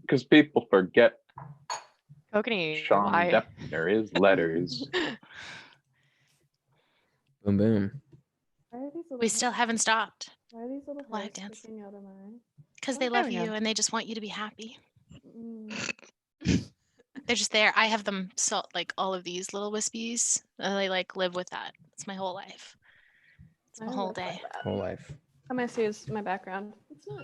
because people forget Kokanee, Sean why? Deppner is letters. Boom, boom. We still haven't stopped. Why are these little Live hairs dance. sticking out of my eye? Because Oh, they there love we you go. and they just want you to be happy. Mm. They're just there. I have them, so like all of these little wispies. They like live with that. It's my whole life. It's my I whole live like day. that. Whole life. All I see is my background. It's not.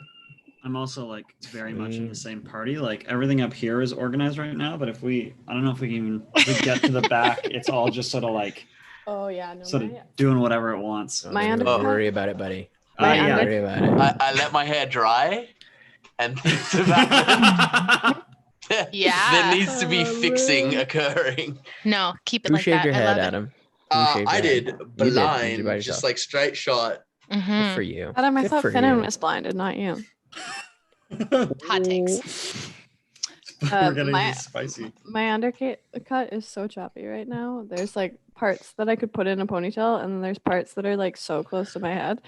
I'm also like very much in the same party. Like everything up here is organized right now, but I don't know if we can if we get to the back, it's all just sort of like Oh yeah, no. sort of doing whatever it wants. Oh, My don't undercut- worry about it, buddy. My Don't yeah. worry about it. I let my hair dry, and things have happened. Yeah. There needs to be fixing occurring. No, keep it Who like shaved that. your I head, love Adam? Who shaved I your did head? You did. You blind, did by just yourself. like straight shot. it. Good for you. Adam, I Good thought for Finnan you. was blinded, not you. Hot takes. We're gonna my- be spicy. My undercut is so choppy right now. There's like parts that I could put in a ponytail, and then there's parts that are like so close to my head,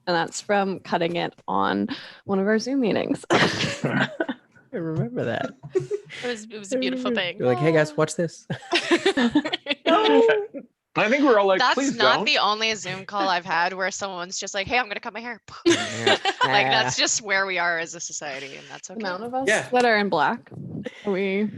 and that's from cutting it on one of our Zoom meetings. I remember that. It was a beautiful thing. You're like, hey guys, watch this. I think we're all like, That's please not don't. the only Zoom call I've had where someone's just like, "Hey, I'm gonna cut my hair." Yeah. Like that's just where we are as a society, and that's The okay. amount of us Yeah. that are in black. We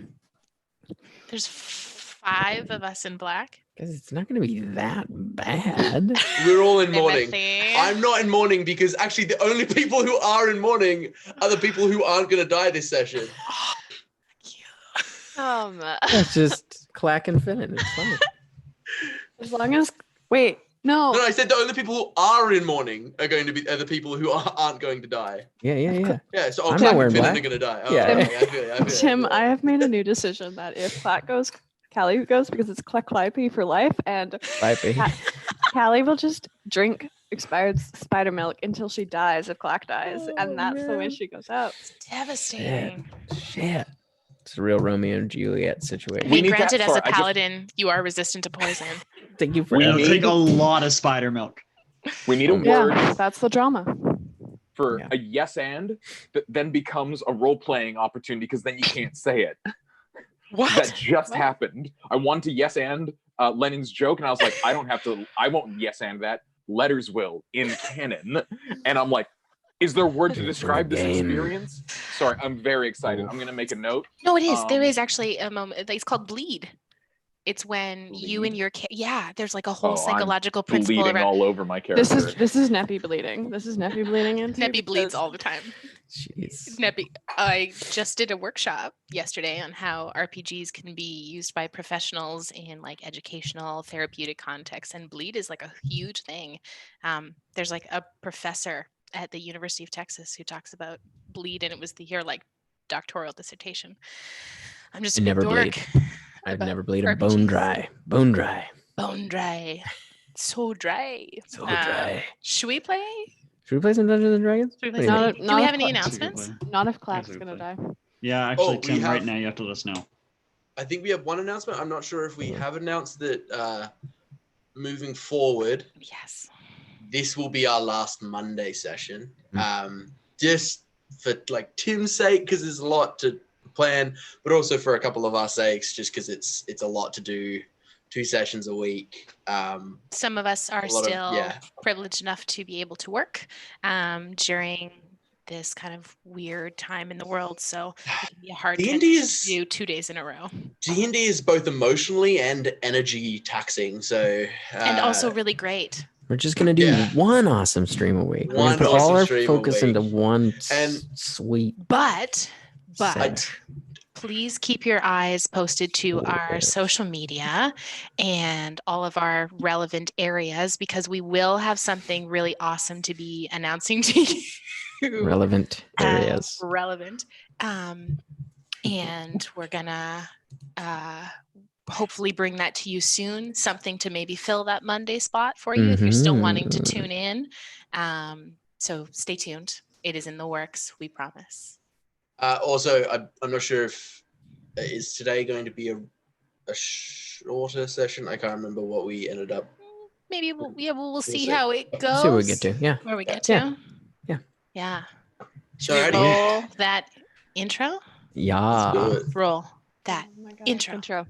There's 5 of us in black. Because it's not going to be that bad. We're all in mourning. Timothy. I'm not in mourning because actually the only people who are in mourning are the people who aren't going to die this session. It's just Clack and Finnan. It's fine. as long as wait no. No, I said the only people who are in mourning are the people who aren't going to die. Yeah. Yeah, so I'm Clack not wearing and Finnan black. are going to die. Oh, Yeah. okay, I feel it. Tim, I have made a new decision that if Clack goes, Callie goes because it's Clack for life, and Pipey. Callie will just drink expired spider milk until she dies if Clack dies, and that's the way man. she goes out. Devastating. Shit. It's a real Romeo and Juliet situation. We Hey, need granted, that- as sorry, a I just- paladin, you are resistant to poison. Thank you for We It'll need- take a lot of spider milk. We need a Yeah. word Yeah, that's the drama. for Yeah. a yes and that then becomes a role-playing opportunity because then you can't say it. What? That just happened. I wanted to yes and Lenin's joke, and I was like, I won't yes and that. Letters will in canon. And I'm like, is there a word to describe this Game. experience? Sorry, I'm very excited. I'm gonna make a note. No, it is. There Um, is actually a moment. It's called bleed. It's when you and your there's like a whole I'm psychological principle Bleeding around. all over my character. This is Neppy bleeding. This is Neppy bleeding into Neppy bleeds because- all the time. Jeez. Neppy. I just did a workshop yesterday on how RPGs can be used by professionals in like educational, therapeutic contexts, and bleed is like a huge thing. There's like a professor at the University of Texas who talks about bleed, and it was your like doctoral dissertation. I'm just I a big never dork. bleed. I've about never bleed. I'm RPGs. bone dry. Bone dry. Bone dry. So dry. So dry. Should we play? Should we play some Dungeons and Dragons? Should we What play do you some- think? think? Do we Not have any a announcements? Not if Clack's Absolutely. gonna die. Yeah, actually, we Tim, right have- now you have to let us know. I think we have one announcement. I'm not sure if we have announced that moving forward, Yes. this will be our last Monday session. Hmm. Just for like Tim's sake, because there's a lot to plan, but also for a couple of our sakes, just because it's a lot to do, 2 sessions a week. Some of us are A lot of- still yeah. privileged enough to be able to work during this kind of weird time in the world. So it can be a hard D&D transition is- to do 2 days in a row. D&D is both emotionally and energy taxing, so And also really great. We're just gonna do Yeah. one awesome stream a week. We're One gonna put all awesome our stream a focus into week. one And- sweet. But set. please keep your eyes posted to our Yes. social media and all of our relevant areas, because we will have something really awesome to be announcing to you. relevant areas. Relevant. And we're gonna hopefully bring that to you soon. Something to maybe fill that Monday spot for you if you're still wanting to Mhm. tune in. So stay tuned. It is in the works, we promise. Also, I'm not sure if is today going to be a shorter session. I can't remember what we ended up. Maybe we'll see see. how it goes. See what we get to. Yeah. Where we get Yeah. to. Yeah. Yeah. Should we Alrighty. roll that intro? Yeah. do it. Roll that Oh my God. intro. Intro.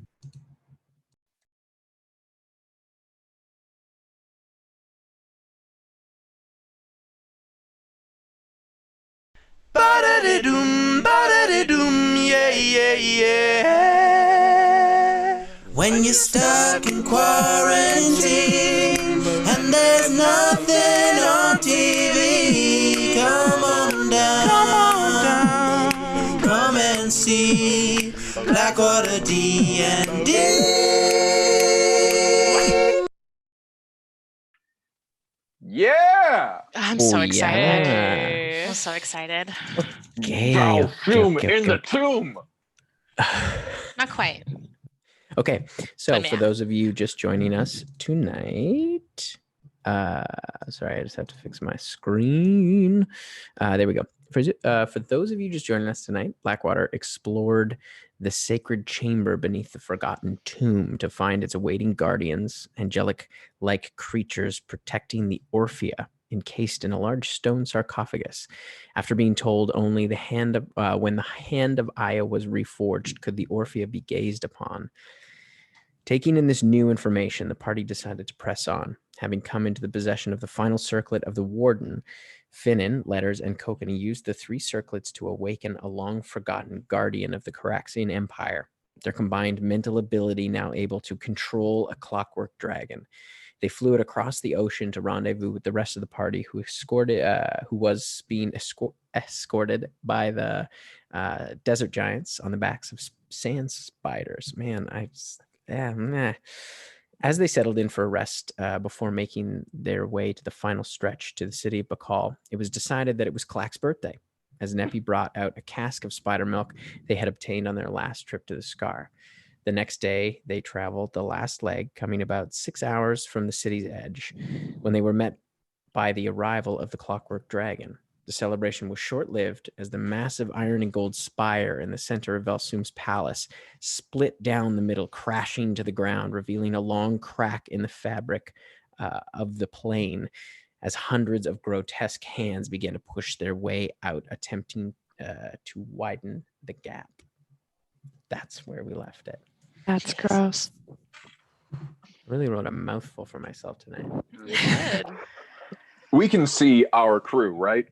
Ba-da-da-doom, ba-da-da-doom, yeah, yeah, yeah. When you're stuck in quarantine and there's nothing on TV, come on down, come and see Blackwater D&D. Yeah. I'm Oh, so excited. yeah. I'm so excited. Okay. Thou okay, fume okay, in the okay. tomb. Not quite. Okay, so But for yeah. those of you just joining us tonight, sorry, I just have to fix my screen. There we go. For those of you just joining us tonight, Blackwater explored the sacred chamber beneath the forgotten tomb to find its awaiting guardians, angelic-like creatures protecting the Orphea, encased in a large stone sarcophagus. After being told only when the hand of Aya was reforged could the Orphea be gazed upon. Taking in this new information, the party decided to press on. Having come into the possession of the final circlet of the Warden, Finnan, Letters, and Kokani used the 3 circlets to awaken a long-forgotten guardian of the Caraxian Empire. Their combined mental ability now able to control a clockwork dragon. They flew it across the ocean to rendezvous with the rest of the party, who was being escorted by the desert giants on the backs of sand spiders. Man, As they settled in for a rest before making their way to the final stretch to the city of Bakal, it was decided that it was Clack's birthday, as Neppy brought out a cask of spider milk they had obtained on their last trip to the Scar. The next day, they traveled the last leg, coming about 6 hours from the city's edge, when they were met by the arrival of the Clockwork Dragon. The celebration was short-lived, as the massive iron and gold spire in the center of Velsum's palace split down the middle, crashing to the ground, revealing a long crack in the fabric of the plane, as hundreds of grotesque hands began to push their way out, attempting to widen the gap. That's where we left it. That's Yes. gross. Really wrote a mouthful for myself tonight. You did. We can see our crew, right?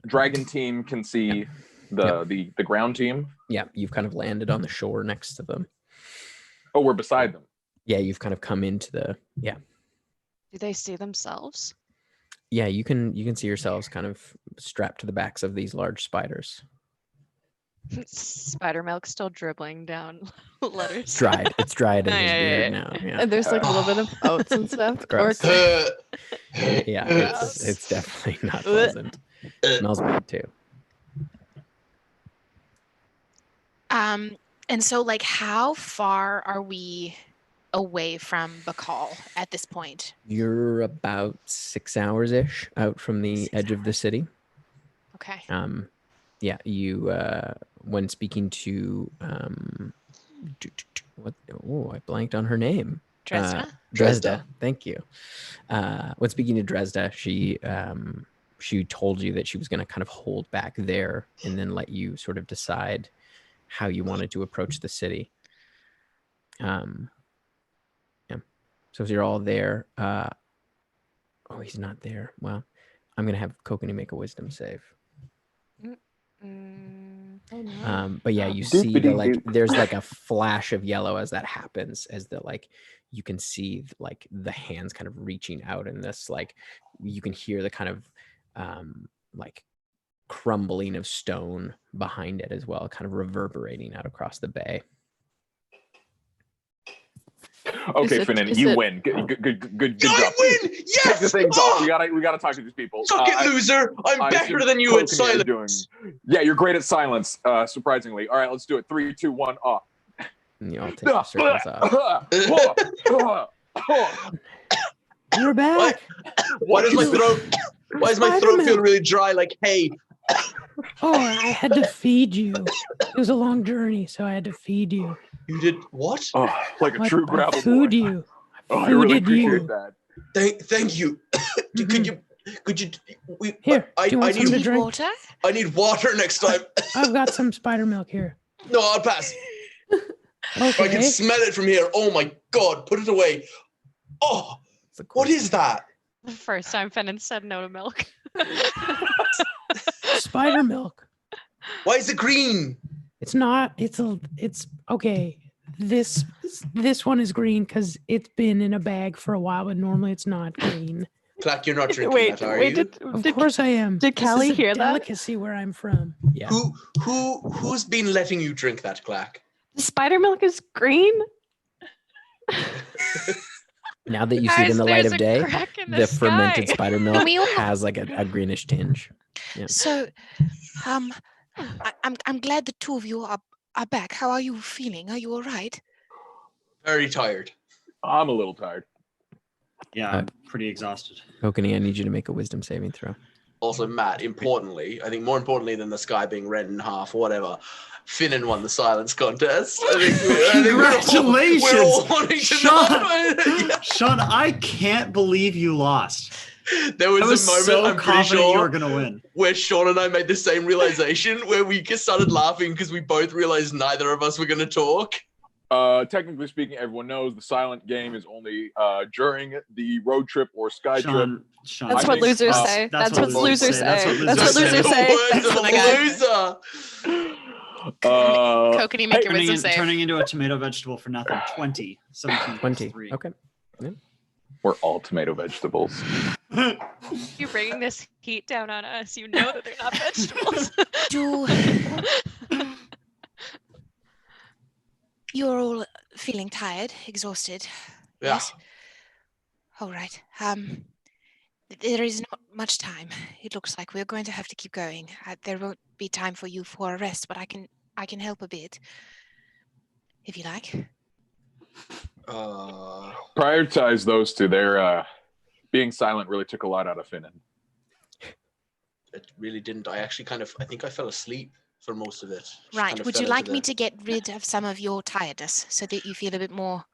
Dragon team can see the ground team. Yeah, you've kind of landed on the shore next to them. Oh, we're beside them. Yeah, you've kind of come into the Do they see themselves? Yeah, you can see yourselves kind of strapped to the backs of these large spiders. Spider milk still dribbling down Letters. It's dried in his Yeah, beard yeah. now. Yeah. And there's like a little bit of oats and stuff. Or Gross. Yeah, Gross. it's definitely not pleasant. It smells bad too. And so like how far are we away from Bakal at this point? You're about 6 hours ish out from the 6 edge of the city. Okay. Yeah, you when speaking to I blanked on her name. Dresda? Dresda, thank you. When speaking to Dresda, she told you that she was going to kind of hold back there and then let you sort of decide how you wanted to approach the city. Yeah. So if you're all there, oh, he's not there. Well, I'm going to have Kokani make a wisdom save. Oh, no. But yeah, you see there's like a flash of yellow as that happens, as you can see like the hands kind of reaching out, and this like you can hear the kind of like crumbling of stone behind it as well, kind of reverberating out across the bay. Okay, Finnan, you win. Good job. I win! Yes! Take the things off. We gotta talk to these people. Suck it, loser! I'm I better assume than you at Kokani is silence. Yeah, you're great at silence, surprisingly. All right, let's do it. 3, 2, 1, off. And you all take your circles off. You're back. Why does my throat feel really dry? Like, hey, Oh, I had to feed you. It was a long journey, so I had to feed you. you did what? Oh, like a I- true I gravel food boy. you. Oh, I really fooded appreciate you. that. Thank you. Could you Could you? Here, do you want some to Need drink? water? I need water next time. I've got some spider milk here. No, I'll pass. I can Okay. smell it from here. Oh my god! Put it away. Oh, what is that? The first time Fenton said no to milk. Spider milk. Why is it green? It's not. It's okay. This one is green because it's been in a bag for a while, but normally it's not green. Clack, you're not drinking Wait, that, are you? Of course I am. Did This Callie is a hear that? delicacy where I'm from. Yeah. Who's been letting you drink that, Clack? The spider milk is green. Now that you see it in the light there's of a day, crack in the sky. fermented spider milk We all- has like a greenish tinge. Yeah. So, I'm glad the two of you are back. How are you feeling? Are you all right? Very tired. I'm a little tired. Yeah, I'm pretty exhausted. Kokanee, I need you to make a wisdom saving throw. Also, Matt, importantly, I think more importantly than the sky being rent in half or whatever, Finnan won the silence contest. I think Congratulations! We're all wanting to Sean! know. Yeah. Sean, I can't believe you lost. There was, I was a moment, so I'm pretty confident you sure, were going to win. where Sean and I made the same realization, where we just started laughing because we both realized neither of us were going to talk. Technically speaking, everyone knows the silent game is only during the road trip or sky trip. Sean, That's I what think, losers uh, say. that's That's what what losers losers say. say. That's That's what what losers losers say. The say. words of my a God. loser. Kokanee, make your turning, wisdom save. turning into a tomato vegetable for nothing. 20. 17 plus 20. 3. Okay. We're all tomato vegetables. You're bringing this heat down on us. You know that they're not vegetables. Do you're all feeling tired, exhausted? Yeah. Yes. All right. There is not much time. It looks like we're going to have to keep going. There won't be time for you for a rest, but I can help a bit, if you like. Prioritize those two. They're being silent really took a lot out of Finnan. It really didn't. I actually I think I fell asleep for most of it. Just Right. kind of Would fell you into like me the- to get rid of some of your tiredness so that you feel a bit more?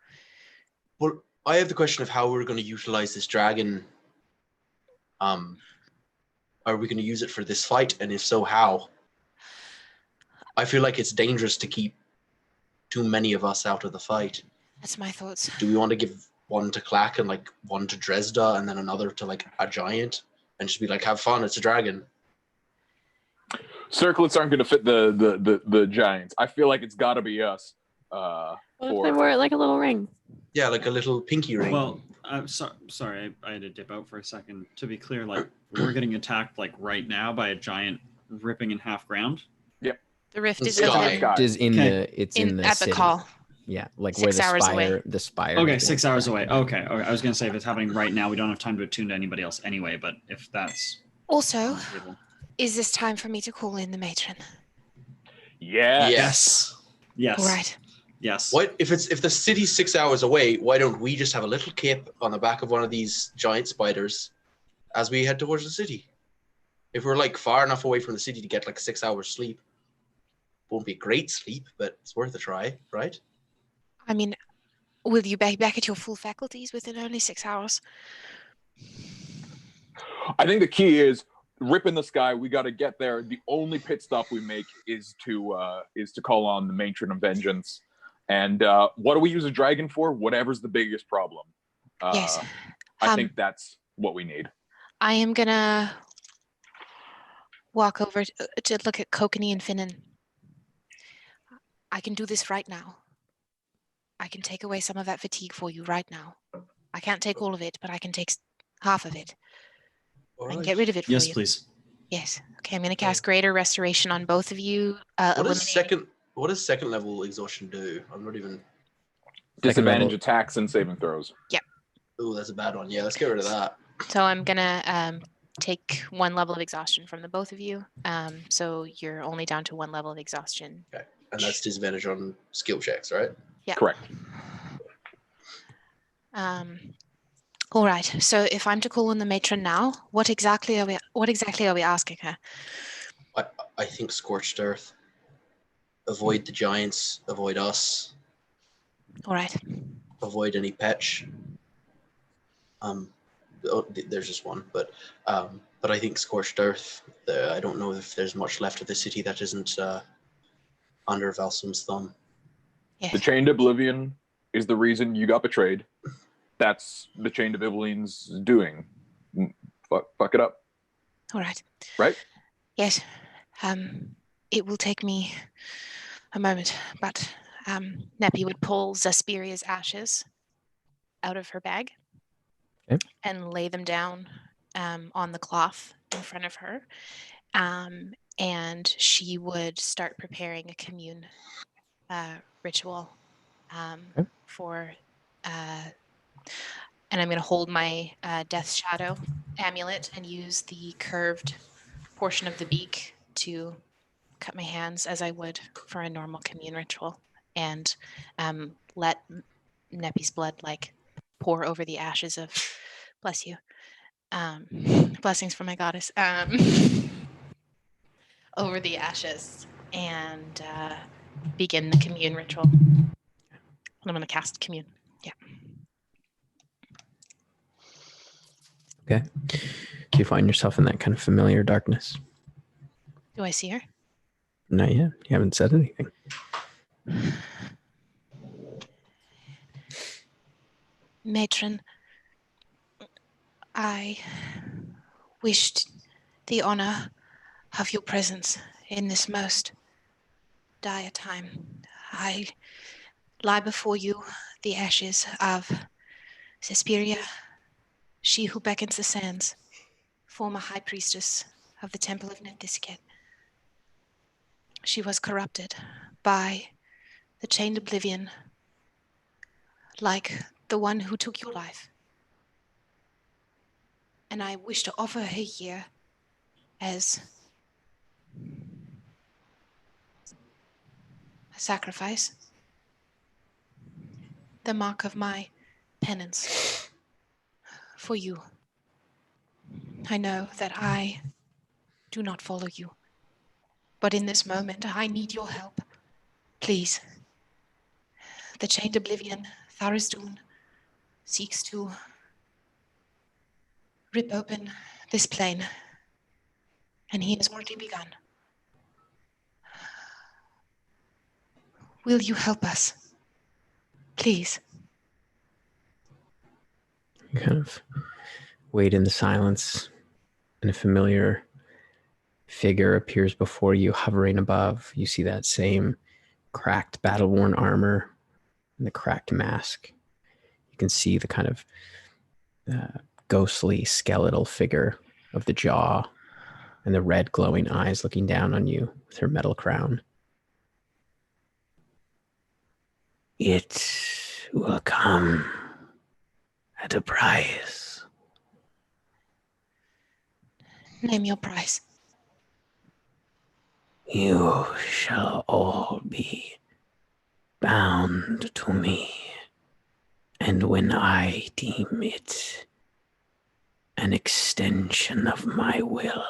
Well, I have the question of how we're going to utilize this dragon. Are we going to use it for this fight? And if so, how? I feel like it's dangerous to keep too many of us out of the fight. That's my thoughts. Do we want to give one to Clack and like one to Dresda and then another to like a giant and just be like, have fun, it's a dragon? Circlets aren't going to fit the giants. I feel like it's got to be us. What if they wore like a little ring? Yeah, like a little pinky ring. Well, I'm sorry, I had to dip out for a second. To be clear, like we're getting attacked like right now by a giant ripping in half ground. The rift The is sky. open Is in Okay. the it's in the at city. Bakal. Yeah, like 6 where hours away. the spire. Okay, is. 6 hours away. Okay, I was gonna say if it's happening right now, we don't have time to attune to anybody else anyway. But if that's Also, able. is this time for me to call in the matron? Yeah. yes. Yes. All right. Yes. What if the city's 6 hours away? Why don't we just have a little cape on the back of one of these giant spiders as we head towards the city? If we're like far enough away from the city to get like 6 hours sleep, won't be great sleep, but it's worth a try, right? I mean, will you be back at your full faculties within only 6 hours? I think the key is rip in the sky. We got to get there. The only pit stop we make is to call on the matron of vengeance. And what do we use a dragon for? Whatever's the biggest problem. Yes. I think that's what we need. I am gonna walk over to look at Kokanee and Finnan. I can do this right now. I can take away some of that fatigue for you right now. I can't take all of it, but I can take half of it. All I can right. get rid of it for Yes, you. please. Yes. Okay, I'm gonna cast Greater Restoration on both of you. What does second level exhaustion do? I'm not even. Disadvantage level. attacks and saving throws. Oh, that's a bad one. Yeah, let's get rid of that. So I'm gonna take 1 level of exhaustion from the both of you. So you're only down to 1 level of exhaustion. And that's disadvantage on skill checks, right? Yeah. Correct. All right. So if I'm to call on the matron now, what exactly are we asking her? I think scorched earth. Avoid the giants. Avoid us. All right. Avoid any petch. there's just one, but I think Scorched Earth. I don't know if there's much left of the city that isn't under Valsum's thumb. Yes. The Chained Oblivion is the reason you got betrayed. That's the Chained Oblivion's doing. Fuck it up. All right. Right? Yes. It will take me a moment, but Neppy would pull Zaspiria's ashes out of her bag and lay them down on the cloth in front of her. And she would start preparing a commune ritual for, and I'm going to hold my Death Shadow amulet and use the curved portion of the beak to cut my hands as I would for a normal commune ritual, and let Neppy's blood like pour over the ashes of, bless you, blessings from my goddess, over the ashes, and begin the commune ritual. And I'm going to cast commune. Yeah. Okay. Do you find yourself in that kind of familiar darkness? Do I see her? Not yet. You haven't said anything. Matron, I wished the honor of your presence in this most dire time. I lie before you the ashes of Suspiria, she who beckons the sands, former high priestess of the Temple of Nepentha. She was corrupted by the chained oblivion, like the one who took your life. And I wish to offer her here as a sacrifice, the mark of my penance for you. I know that I do not follow you, but in this moment I need your help. Please. The chained oblivion, Tharizdun, seeks to rip open this plane, and he has already begun. Will you help us? Please. You kind of wait in the silence, and a familiar figure appears before you, hovering above. You see that same cracked, battle-worn armor and the cracked mask. You can see the kind of ghostly, skeletal figure of the jaw and the red glowing eyes looking down on you with her metal crown. It will come at a price. Name your price. You shall all be bound to me, and when I deem it an extension of my will,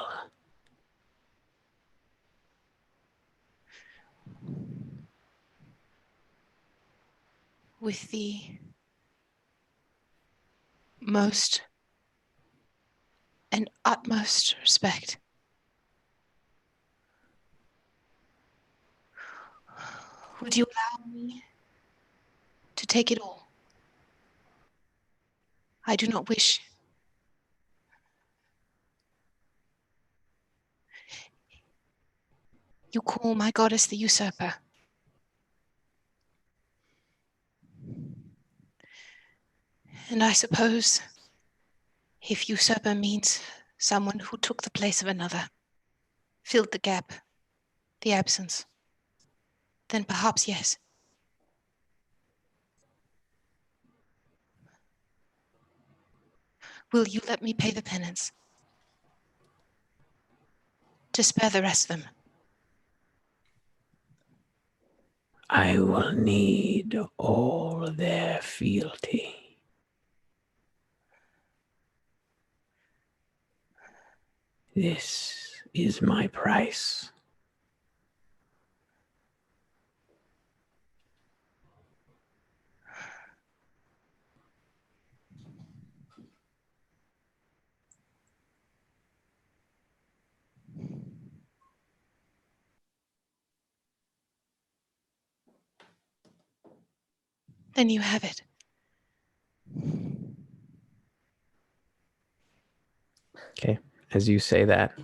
With the most and utmost respect. Would you allow me to take it all? I do not wish. You call my goddess the usurper. And I suppose if usurper means someone who took the place of another, filled the gap, the absence, then perhaps yes. Will you let me pay the penance to spare the rest of them? I will need all their fealty. This is my price. Then you have it. Okay. As you say that,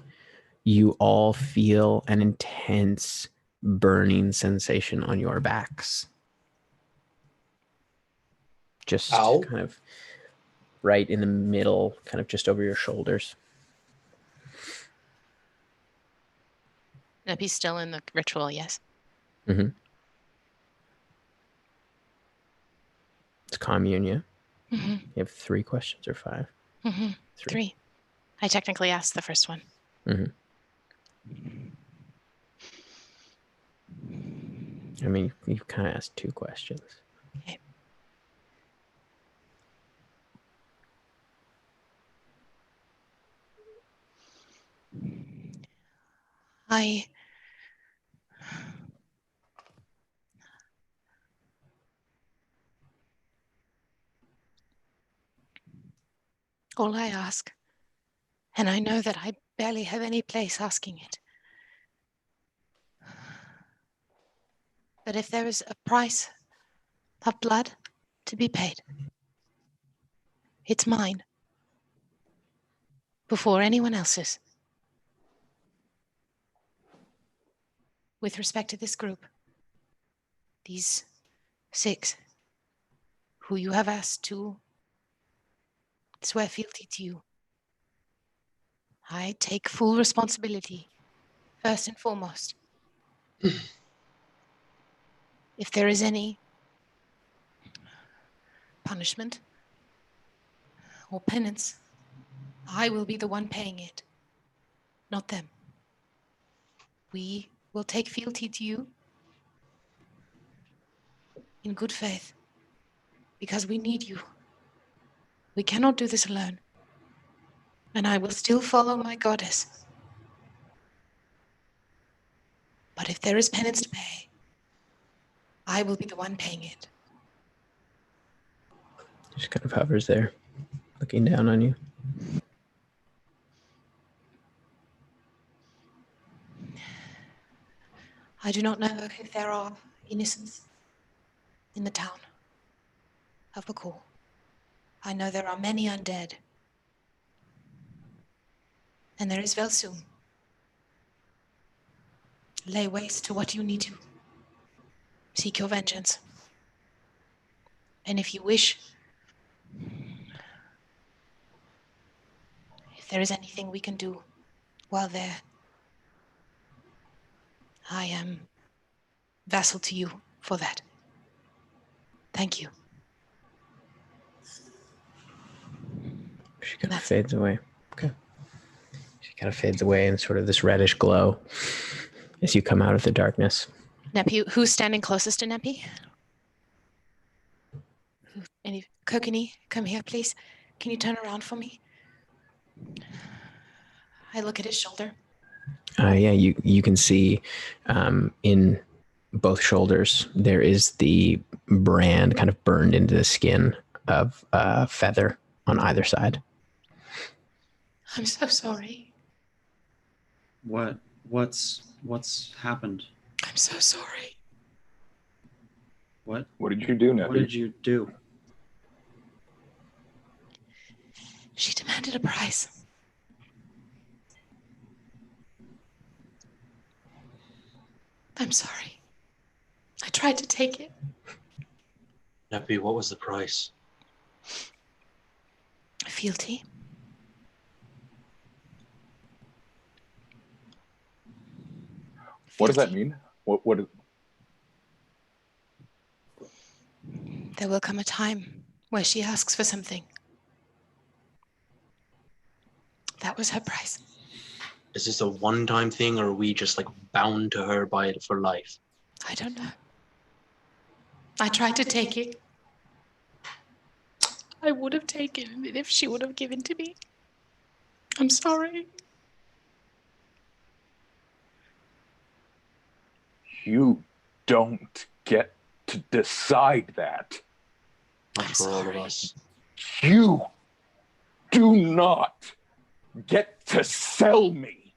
you all feel an intense burning sensation on your backs. Just Ow. kind of right in the middle, kind of just over your shoulders. Neppy's still in the ritual, yes. Mm-hmm. It's commune, yeah? Mm-hmm. You have 3 questions or 5? Mm-hmm. 3. I technically asked the first one. Mm-hmm. I mean, you kind of asked 2 questions. Okay. All I ask, and I know that I barely have any place asking it, but if there is a price of blood to be paid, it's mine before anyone else's. With respect to this group, these 6 who you have asked to swear fealty to you, I take full responsibility, first and foremost. If there is any punishment or penance, I will be the one paying it, not them. We will take fealty to you in good faith, because we need you. We cannot do this alone. And I will still follow my goddess. But if there is penance to pay, I will be the one paying it. Just kind of hovers there, looking down on you. I do not know if there are innocents in the town of Bakal. I know there are many undead. And there is Velsum. Lay waste to what you need to. Seek your vengeance. And if you wish, if there is anything we can do while there, I am vassal to you for that. Thank you. She kind of fades away. Okay. She kind of fades away in sort of this reddish glow as you come out of the darkness. Neppy, who's standing closest to Neppy? Kokini, come here, please. Can you turn around for me? I look at his shoulder. Yeah, you can see in both shoulders there is the brand kind of burned into the skin of feather on either side. I'm so sorry. What's happened? I'm so sorry. What did you do, Neppy? What did you do? She demanded a price. I'm sorry. I tried to take it. Neppy, what was the price? Fealty. What does that mean? What is... There will come a time where she asks for something. That was her price. Is this a one-time thing, or are we just like bound to her by it for life? I don't know. I tried to take it. I would have taken it if she would have given to me. I'm sorry. You don't get to decide that. Not for all of us. You do not get to sell me.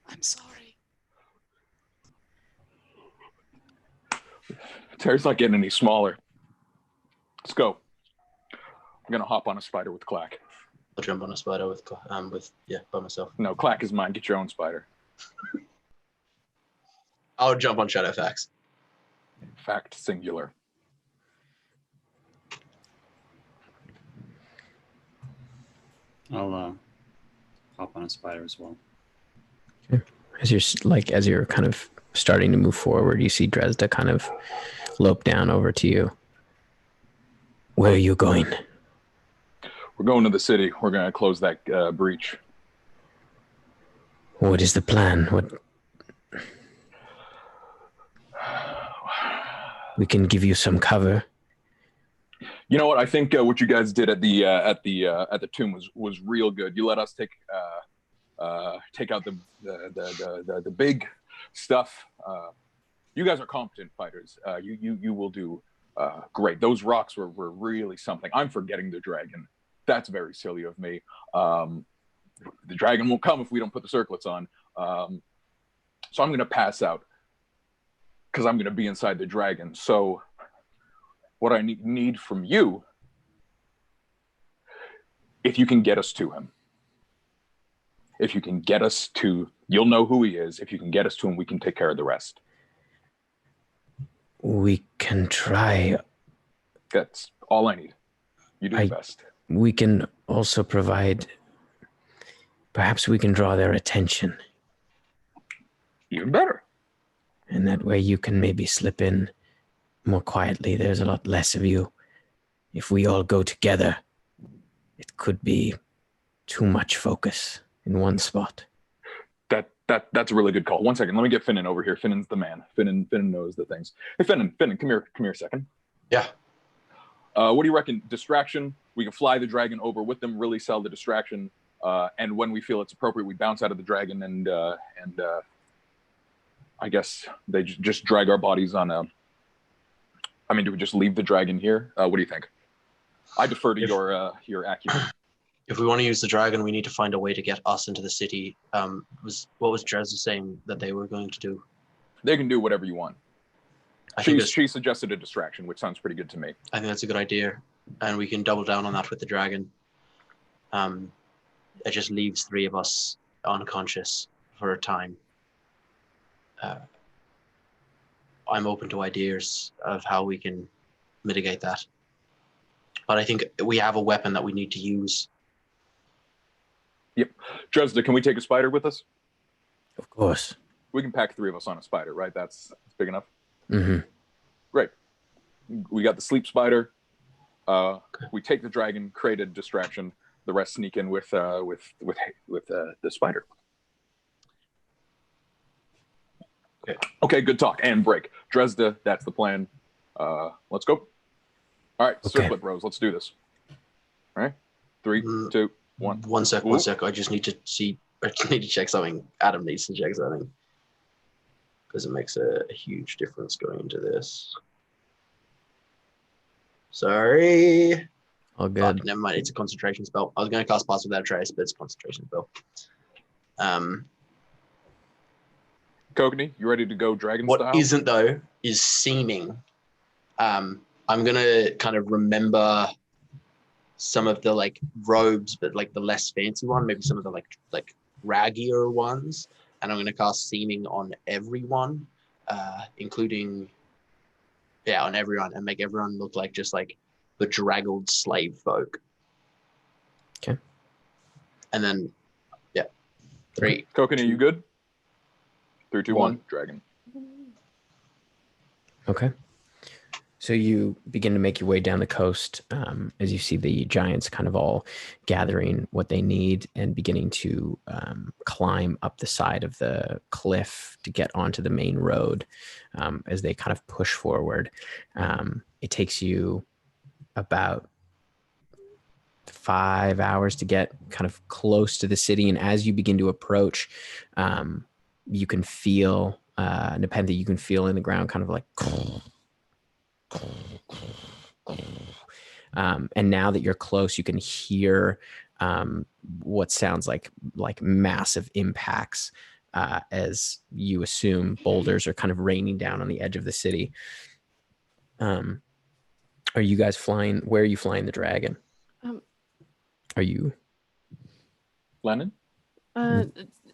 I'm sorry. Terry's not getting any smaller. Let's go. I'm gonna hop on a spider with Clack. I'll jump on a spider with by myself. No, Clack is mine. Get your own spider. I'll jump on Shadowfax. Fact singular. I'll hop on a spider as well. As you're kind of starting to move forward, you see Dresda kind of lope down over to you. Where are you going? We're going to the city. We're gonna close that breach. What is the plan? What? We can give you some cover. You know what? I think what you guys did at the tomb was real good. You let us take out the big stuff. You guys are competent fighters. You will do great. Those rocks were really something. I'm forgetting the dragon. That's very silly of me. The dragon won't come if we don't put the circlets on. So I'm going to pass out because I'm going to be inside the dragon. So what I need from you, if you can get us to him. If you can get us to, you'll know who he is. If you can get us to him, we can take care of the rest. We can try. That's all I need. You do the best. We can also provide, perhaps we can draw their attention. Even better. And that way you can maybe slip in more quietly. There's a lot less of you. If we all go together, it could be too much focus in one spot. That's a really good call. 1 second, let me get Finnan over here. Finnan's the man. Finnan knows the things. Hey, Finnan, come here a second. Yeah. What do you reckon? Distraction. We can fly the dragon over with them, really sell the distraction, and when we feel it's appropriate, we bounce out of the dragon and I guess they just drag our bodies on a. I mean, do we just leave the dragon here? What do you think? I defer to your acumen. If we want to use the dragon, we need to find a way to get us into the city. What was Dresda saying that they were going to do? They can do whatever you want. She suggested a distraction, which sounds pretty good to me. I think that's a good idea, and we can double down on that with the dragon. It just leaves 3 of us unconscious for a time. I'm open to ideas of how we can mitigate that. But I think we have a weapon that we need to use. Yep. Dresda, can we take a spider with us? Of course. We can pack 3 of us on a spider, right? That's big enough. Mm-hmm. Great. We got the sleep spider. We take the dragon, create a distraction. The rest sneak in with the spider. Okay, good talk. And break. Dresda, that's the plan. Let's go. All right, Okay. circlet bros. Let's do this. All right. 3, 2, 1. One sec. I just need to check something. Adam needs to check something. Because it makes a huge difference going into this. Sorry. All good. Never mind. It's a concentration spell. I was going to cast Pass Without a Trace, but it's a concentration spell. Kokanee, you ready to go dragon What style? isn't though is seeming. I'm gonna kind of remember some of the like robes, but like the less fancy one, maybe some of the like raggier ones, and I'm gonna cast seeming on everyone, including on everyone, and make everyone look like just like bedraggled slave folk. Okay. And then 3. Kokanee, you good? 3, 2, 1. Dragon. Okay. So you begin to make your way down the coast as you see the giants kind of all gathering what they need and beginning to climb up the side of the cliff to get onto the main road as they kind of push forward. It takes you about 5 hours to get kind of close to the city. And as you begin to approach, you can feel, Nepentha, you can feel in the ground kind of like... and now that you're close, you can hear what sounds like massive impacts as you assume boulders are kind of raining down on the edge of the city. Are you guys flying? Where are you flying the dragon? Are you? Lennon?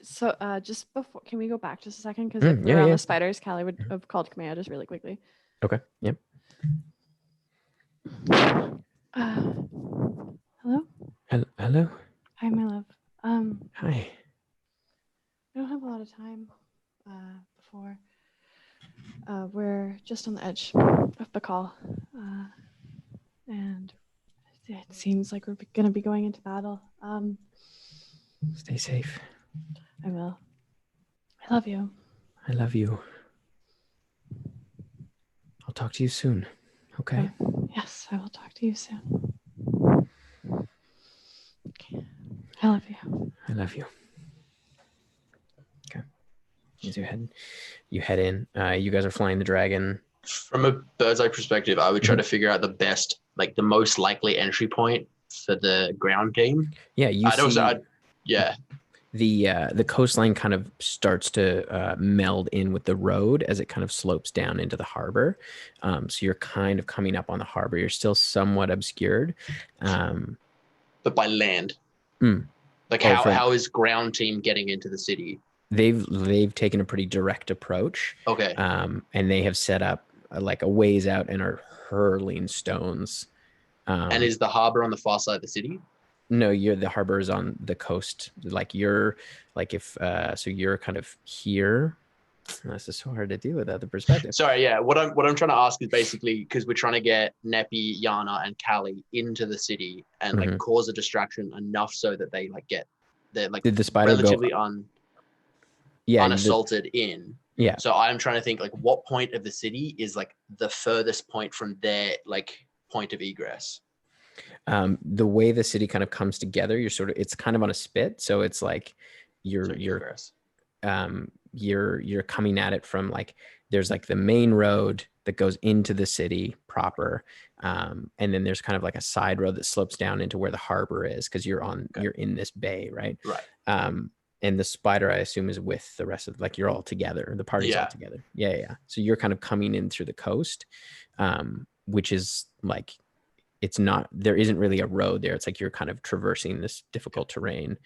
So just before, can we go back just a second? Because Yeah, around yeah. the spiders, Callie would have called command just really quickly. Okay. Yep. Hello? Hello. Hi, my love. Hi. I don't have a lot of time before. We're just on the edge of Bakal. And it seems like we're going to be going into battle. Stay safe. I will. I love you. I love you. I'll talk to you soon. Okay. Yes, I will talk to you soon. Okay. I love you. I love you. Okay. As you head in. You guys are flying the dragon. From a bird's eye perspective, I would try to figure out the best, like the most likely entry point for the ground game. Yeah, yeah. The coastline kind of starts to meld in with the road as it kind of slopes down into the harbor. So you're kind of coming up on the harbor. You're still somewhat obscured. But by land. Like how is ground team getting into the city? They've taken a pretty direct approach. Okay. And they have set up like a ways out and are hurling stones. And is the harbor on the far side of the city? No, the harbor is on the coast. Like you're kind of here. This is so hard to do without the perspective. Sorry, yeah. What I'm trying to ask is basically because we're trying to get Neppy, Yana, and Callie into the city and like cause a distraction enough so that they like they're like did the spider relatively go unassaulted in. Yeah. So I'm trying to think like what point of the city is like the furthest point from their like point of egress. The way the city kind of comes together, it's kind of on a spit, so it's like you're coming at it from like there's like the main road that goes into the city proper, and then there's kind of like a side road that slopes down into where the harbor is because you're in this bay, right? And the spider, I assume, is with the rest of like you're all together. The party's all together. Yeah. So you're kind of coming in through the coast, which is like there isn't really a road there. It's like you're kind of traversing this difficult terrain,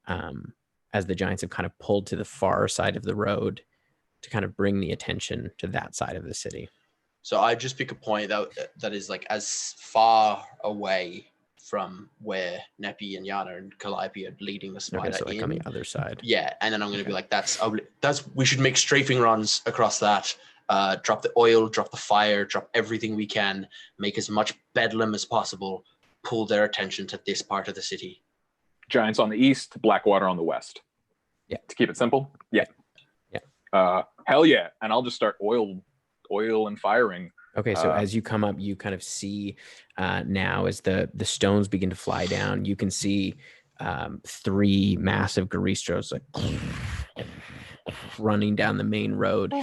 as the giants have kind of pulled to the far side of the road to kind of bring the attention to that side of the city. So I just pick a point that is like as far away from where Neppy and Yana and Calliope are leading the spider in. On the other side. Yeah, and then I'm going to be like, we should make strafing runs across that. Drop the oil, drop the fire, drop everything we can, make as much bedlam as possible, pull their attention to this part of the city. Giants on the east, Blackwater on the west. Yeah. To keep it simple. Yeah. Hell yeah. And I'll just start oil and firing. Okay, so as you come up, you kind of see now as the stones begin to fly down, you can see 3 massive Garistros like running down the main road.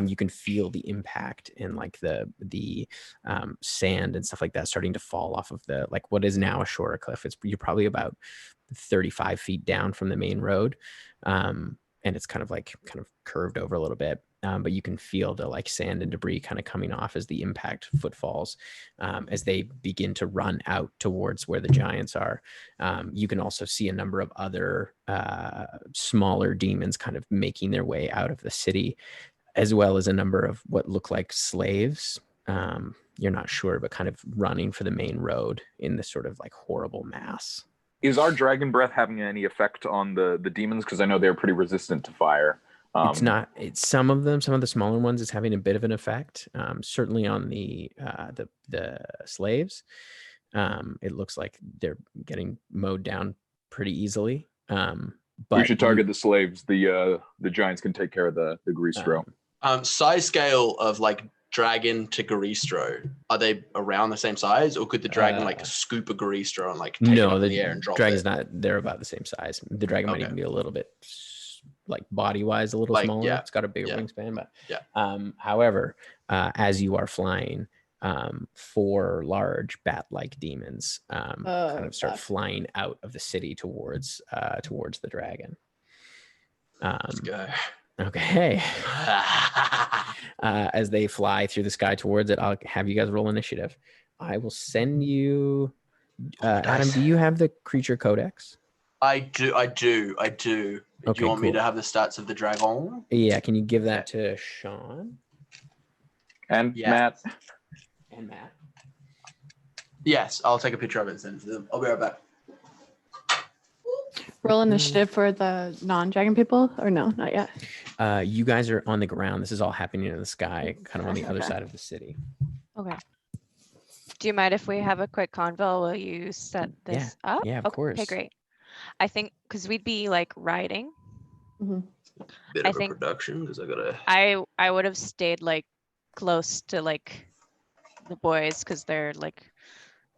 You can feel the impact and like the sand and stuff like that starting to fall off of the like what is now a shorter cliff. You're probably about 35 feet down from the main road, and it's kind of curved over a little bit. But you can feel the like sand and debris kind of coming off as the impact footfalls, as they begin to run out towards where the giants are. You can also see a number of other smaller demons kind of making their way out of the city, as well as a number of what look like slaves. You're not sure, but kind of running for the main road in this sort of like horrible mass. Is our dragon breath having any effect on the demons? Because I know they're pretty resistant to fire. It's not. It's some of the smaller ones is having a bit of an effect. Certainly on the slaves, it looks like they're getting mowed down pretty easily. But we should target the slaves. The giants can take care of the Garistro. Size scale of like dragon to Garistro, are they around the same size, or could the dragon like scoop a Garistro and like take it up in the air and drop dragon's it? not. They're about the same size. The dragon might even be a little bit like body wise a little smaller. Yeah. It's got a bigger wingspan, but however, as you are flying, 4 large bat-like demons kind of start flying out of the city towards the dragon. Let's go. Okay. as they fly through the sky towards it. I'll have you guys roll initiative. I will send you. Adam, Nice. do you have the creature codex? I do. Do Okay, you want me cool. to have the stats of the dragon? Yeah, can you give that to Sean And Yeah. Matt. and Matt? Yes, I'll take a picture of it and send it to them. I'll be right back. Roll initiative for the non-dragon people, or no, not yet. You guys are on the ground. This is all happening in the sky, kind of on the other Okay. side of the city. Okay. Do you mind if we have a quick convo while you set this up? Yeah, of Okay, course. great. I think because we'd be like riding, Bit I of a think- production because I gotta. I would have stayed like close to like the boys because they're like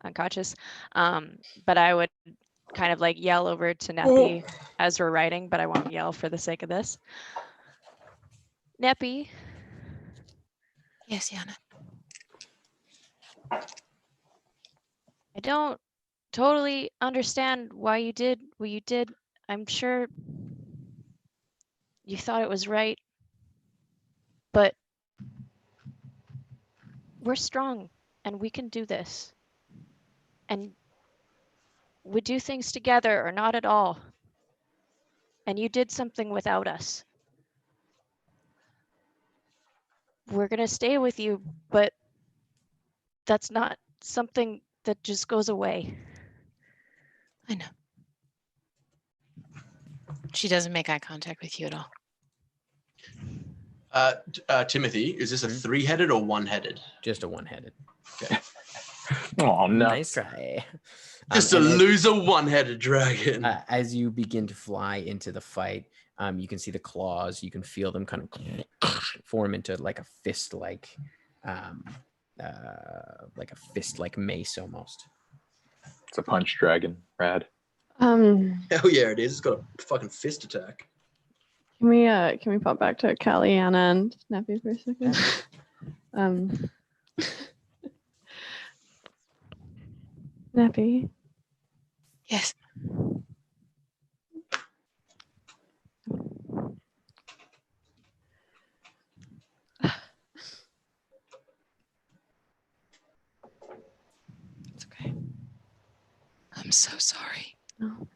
unconscious. But I would kind of like yell over to Neppy as we're riding, but I won't yell for the sake of this. Neppy, Yes, Yana. I don't totally understand why you did what you did. I'm sure you thought it was right, but we're strong and we can do this. And we do things together or not at all. And you did something without us. We're going to stay with you, but that's not something that just goes away. I know. She doesn't make eye contact with you at all. Timothy, is this a Hmm? 3-headed or 1-headed? Just a one-headed. Oh, no. Nice try. Just a and loser 1-headed dragon. as you begin to fly into the fight, you can see the claws. You can feel them kind of form into like a fist-like mace almost. It's a punch dragon. Rad. Can Hell yeah, it is. It's got a fucking fist attack. we pop back to Callie, Anna, and Nappy for a second? Nappy, Yes. it's okay. I'm so sorry. No,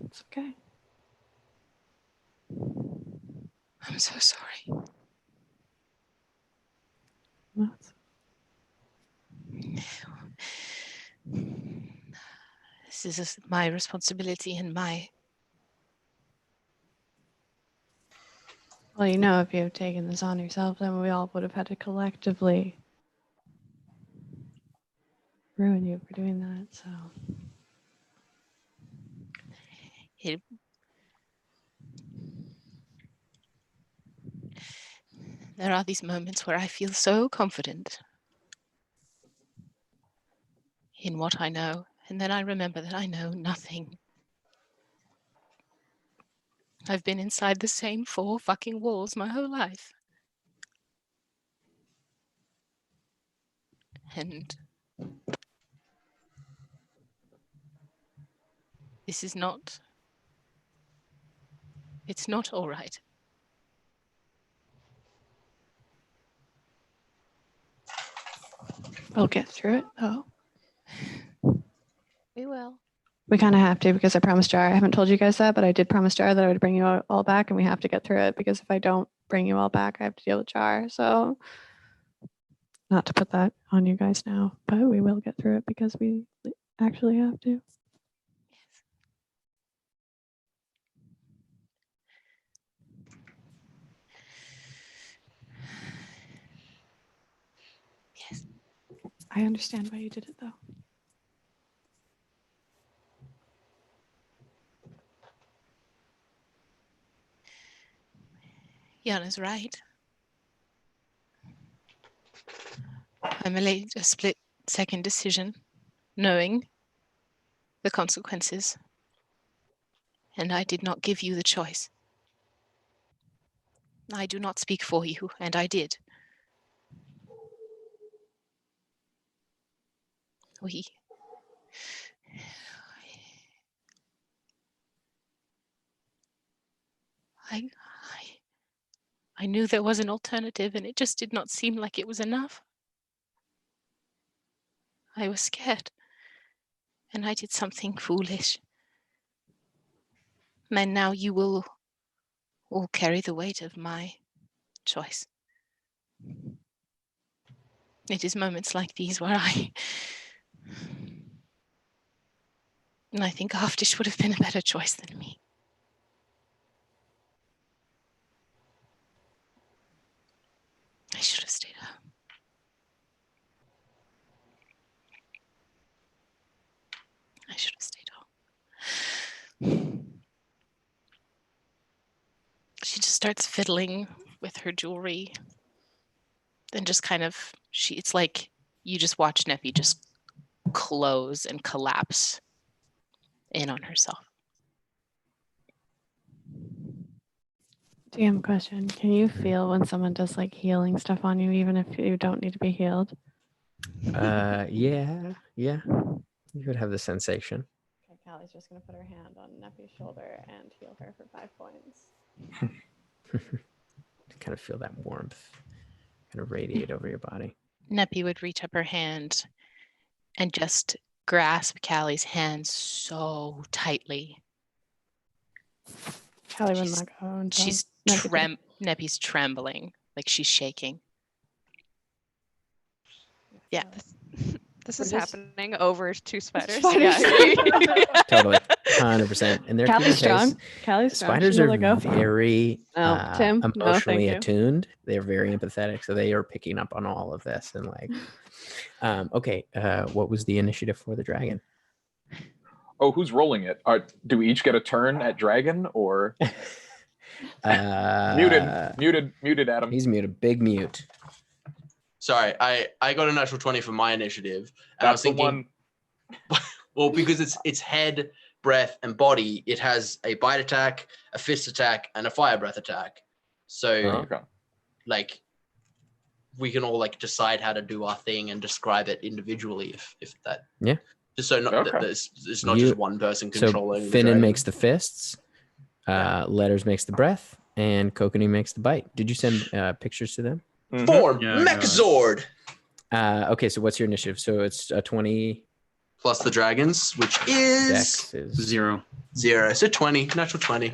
it's okay. I'm so sorry. No, it's- This is my responsibility and my. Well, you know, if you have taken this on yourself, then we all would have had to collectively ruin you for doing that. So It, there are these moments where I feel so confident in what I know, and then I remember that I know nothing. I've been inside the same 4 fucking walls my whole life. And this is not. It's not all right. we'll get through it, though. We will. We kind of have to because I promised Jar. I haven't told you guys that, but I did promise Jar that I would bring you all back, and we have to get through it because if I don't bring you all back, I have to deal with Jar. So, not to put that on you guys now, but we will get through it because we actually have to. Yes. I understand why you did it, though. Yana's right. I made a split-second decision, knowing the consequences, and I did not give you the choice. I do not speak for you, and I did. I I knew there was an alternative, and it just did not seem like it was enough. I was scared, and I did something foolish. And now you will all carry the weight of my choice. It is moments like these where and I think Aftish would have been a better choice than me. I should have stayed home. I should have stayed home. She just starts fiddling with her jewelry. Then just kind of, it's like you just watch Neppy just close and collapse in on herself. DM question. Can you feel when someone does like healing stuff on you, even if you don't need to be healed? Yeah. You could have the sensation. Okay, Callie's just going to put her hand on Neppy's shoulder and heal her for 5 points. Kind of feel that warmth kind of radiate over your body. Neppy would reach up her hand and just grasp Callie's hand so tightly. Callie would not go until She's Neppy's trembling, like she's shaking. Yeah. This is happening over 2 spiders. Spiders. Yeah. Totally. 100%. And they're Callie's strong. Callie's strong. Spiders She'll are let go. very Tim, no, emotionally thank you. attuned. They're very empathetic, so they are picking up on all of this. And like, okay, what was the initiative for the dragon? Oh, who's rolling it? Do we each get a turn at dragon, or muted, Adam? He's muted. Big mute. Sorry, I got a natural 20 for my initiative, and That's I was thinking, the one. well, because it's head, breath, and body, it has a bite attack, a fist attack, and a fire breath attack. So, Okay. like, we can all like decide how to do our thing and describe it individually, if that. Yeah. Just so Okay. that it's not just one person controlling. So the Finnan dragon. makes the fists, Letters makes the breath, and Kokanee makes the bite. Did you send pictures to them? Mhm. Form Yeah, I got it. Mechazord Okay, so what's your initiative? So it's a 20. plus the dragons, which is Dex is 0. 0. So 20, natural 20.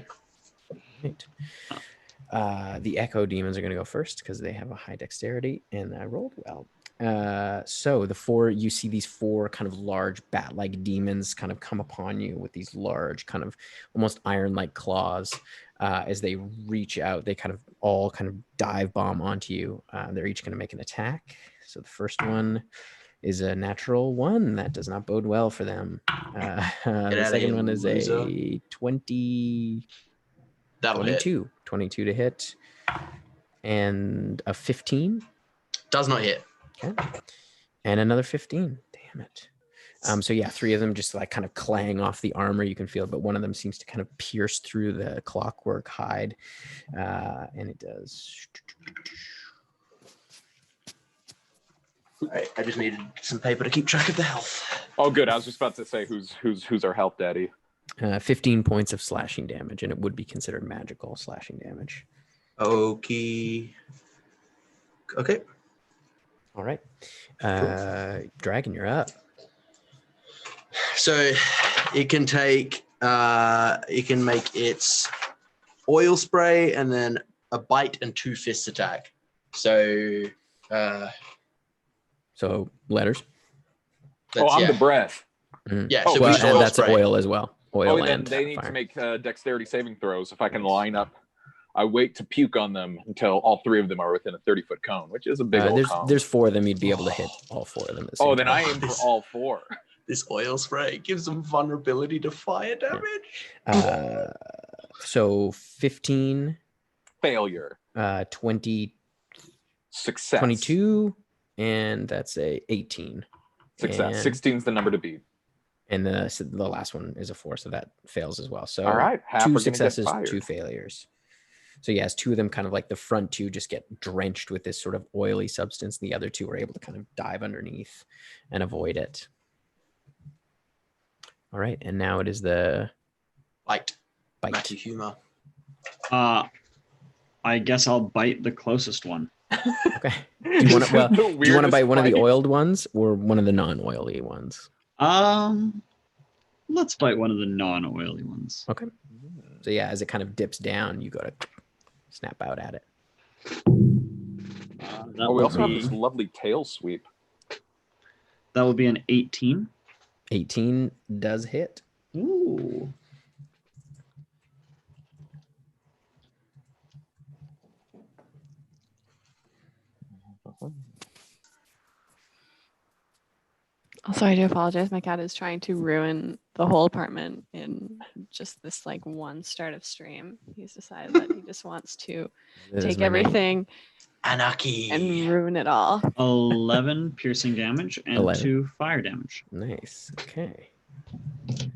Right. The Echo Demons are going to go first because they have a high dexterity, and I rolled well. So you see these 4 kind of large bat-like demons kind of come upon you with these large kind of almost iron-like claws. As they reach out, they kind of dive bomb onto you. They're each going to make an attack. So the first one is a natural 1. That does not bode well for them. The second one is a 20. That'll 22. 22 to hit. And a 15. Does not hit. Okay. And another 15. Damn it. So yeah, 3 of them just like kind of clang off the armor. You can feel it, but one of them seems to kind of pierce through the clockwork hide. And it does. All right, I just needed some paper to keep track of the health. Oh, good. I was just about to say who's our health daddy. 15 points of slashing damage, and it would be considered magical slashing damage. Okay. All right. Dragon, you're up. So it can take, it can make its oil spray and then a bite and 2 fist attack. So, Letters. I'm the breath. Yeah, Oh, so well, we use and oil that's spray. oil as well. Oil then and they need fire. to make dexterity saving throws. If I can line up, I wait to puke on them until all 3 of them are within a 30-foot cone, which is a big old cone. There's 4 of them. You'd be able to hit all 4 of them. At the same Then time. I aim for all 4. This oil spray gives them vulnerability to fire damage. So 15, Failure. 20, Success. 22, and that's a 18. Success. And- 16 is the number to beat. And the last one is a 4, so that fails as well. So All right, half are 2 gonna get successes, fired. 2 failures. So yes, 2 of them kind of like the front 2 just get drenched with this sort of oily substance. The other 2 are able to kind of dive underneath and avoid it. All right, and now it is the Bite. bite. Matthew Humor. I guess I'll bite the closest one. Okay. Do you want to weirdest bite one of the fight. oiled ones or one of the non-oily ones? Let's bite one of the non-oily ones. Okay. So yeah, as it kind of dips down, you go to snap out at it. That We will also have be this lovely tail sweep. that will be an 18. 18 does hit. Ooh. Also, I do apologize. My cat is trying to ruin the whole apartment in just this like one start of stream. He's decided that he just wants to That is take my name. everything Anarchy. and ruin it all. 11 piercing damage and 11. 2 fire damage. Nice. Okay. All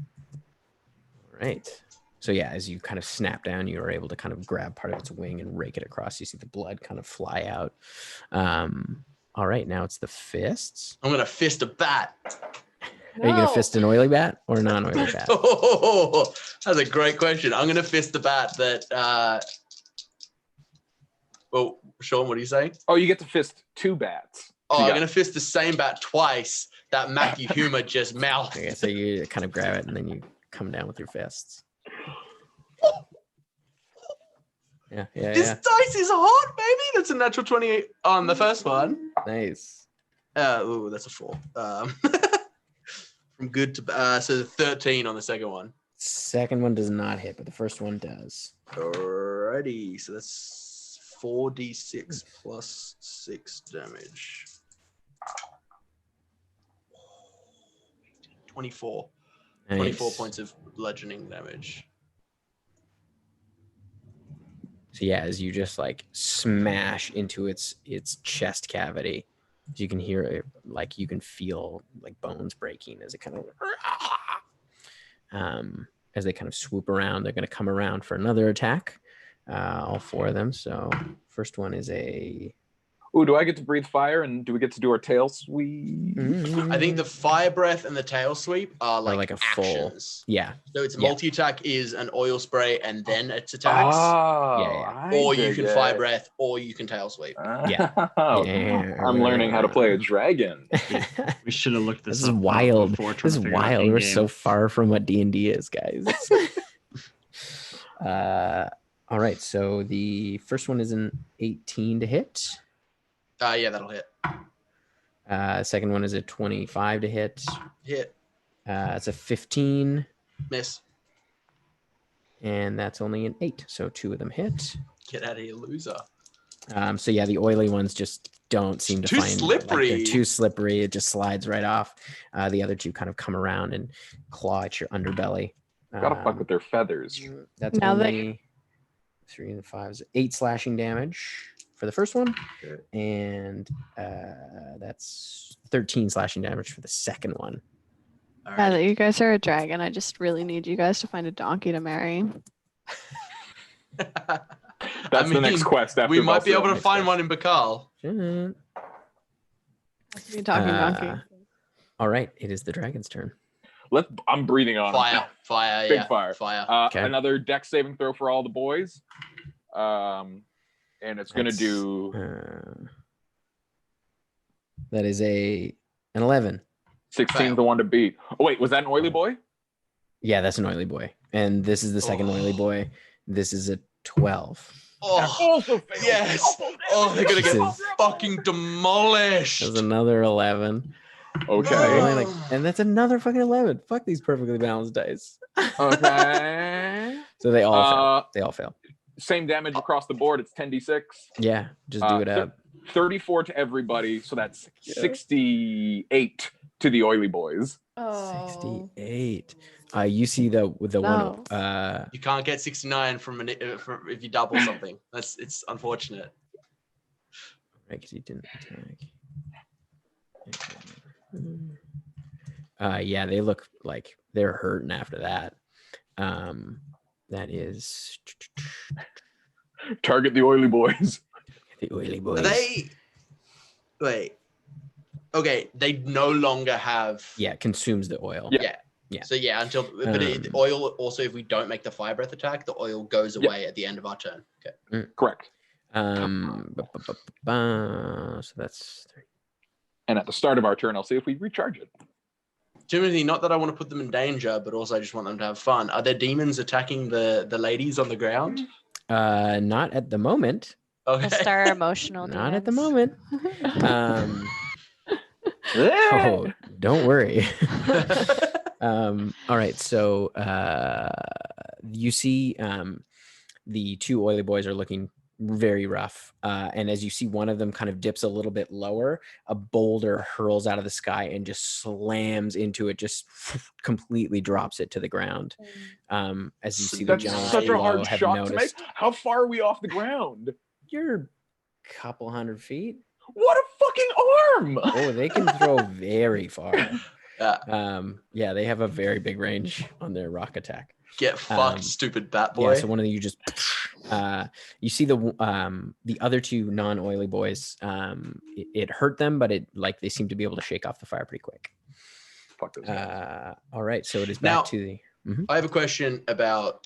right. So yeah, as you kind of snap down, you are able to kind of grab part of its wing and rake it across. You see the blood kind of fly out. All right, now it's the fists. I'm gonna fist a bat. Are you gonna fist an oily bat or a non-oily bat? Oh, that's a great question. I'm gonna fist the bat that. Well, Sean, what are you saying? Oh, you get to fist 2 bats. Oh, You I'm got- gonna fist the same bat twice that Matthew Humer just mouthed. Okay, so you kind of grab it and then you come down with your fists. Yeah. This dice is hot, baby. That's a natural 28 on the first one. Nice. Ooh, that's a 4. From good to so 13 on the second one. Second one does not hit, but the first one does. Alrighty, so that's 4d6 plus 6 damage. 24. 24 Nice. points of bludgeoning damage. So yeah, as you just like smash into its chest cavity, you can hear it, like you can feel like bones breaking as it kind of as they kind of swoop around. They're going to come around for another attack, all 4 of them. So first one is a Ooh, do I get to breathe fire and do we get to do our tail sweep? I think the fire breath and the tail sweep are like, like a full- actions. yeah. So its Yeah. multi-attack is an oil spray and then its attacks. Oh, Yeah, or you can fire breath or you can tail sweep. Yeah. I'm learning how to play a dragon. We should have looked this This is up wild. before trying This to is figure out wild. We're in-game. so far from what D&D is, guys. All right, so the first one is an 18 to hit. Yeah, that'll hit. Second one is a 25 to hit. Hit. It's a 15, Miss. and that's only an 8. So 2 of them hit. Get out of here, loser. So yeah, the oily ones just don't seem to Too find slippery. they're too slippery. It just slides right off. The other 2 kind of come around and claw at your underbelly. Gotta fuck with their feathers. That's Now that only 3 and 5 is 8 slashing damage for the first one, Okay. and that's 13 slashing damage for the second one. All Now right. that you guys are a dragon, I just really need you guys to find a donkey to marry. That's the next quest. After We might be Valkyrie. able to find one in Bakal. Shit. Has to be a talking donkey. All right, it is the dragon's turn. I'm breathing on him. Fire, fire, Big yeah. fire. Fire. Okay. Another dex saving throw for all the boys. And it's gonna That's, do that is an 11. 16 the one to beat. Oh wait, was that an oily boy? Yeah, that's an oily boy, and this is the second oily boy. This is a 12. Oh, Also failed. yes. Oh, they're gonna get Jesus. fucking demolished. That's another 11. Okay. Really, and that's another fucking 11. Fuck these perfectly balanced dice. Okay. So they all fail. They all fail. Same damage across the board. It's 10d6. Yeah, just do it up. 34 to everybody, so that's 68 to the oily boys. 68. You see the No. one. You can't get 69 from if you double something. It's unfortunate. Right, because he didn't attack. Yeah, they look like they're hurting after that. That is Target the oily boys. the oily Are boys. they wait. Okay, they no longer have. Yeah, consumes the oil. Yeah. Yeah. So yeah, until the oil also, if we don't make the fire breath attack, the oil goes away at the end of our turn. Okay. Correct. So that's 3. And at the start of our turn, I'll see if we recharge it. Timothy, not that I want to put them in danger, but also I just want them to have fun. Are there demons attacking the ladies on the ground? Not at the moment. Okay. Just our emotional Not at the demons. moment. Oh, don't worry. All right, so you see the 2 oily boys are looking very rough, and as you see one of them kind of dips a little bit lower, a boulder hurls out of the sky and just slams into it, just completely drops it to the ground. As you see the That's giants such a below hard have shot to make. noticed. How far are we off the ground? You're a couple hundred feet. What a fucking arm! Oh, they can throw very far. Yeah. Yeah, they have a very big range on their rock attack. Get fucked, stupid bat boy. Yeah, so one of you just you see the other 2 non-oily boys. It hurt them, but they seem to be able to shake off the fire pretty quick. Fuck those guys. All right, so it is back Now, to the. I have a question about,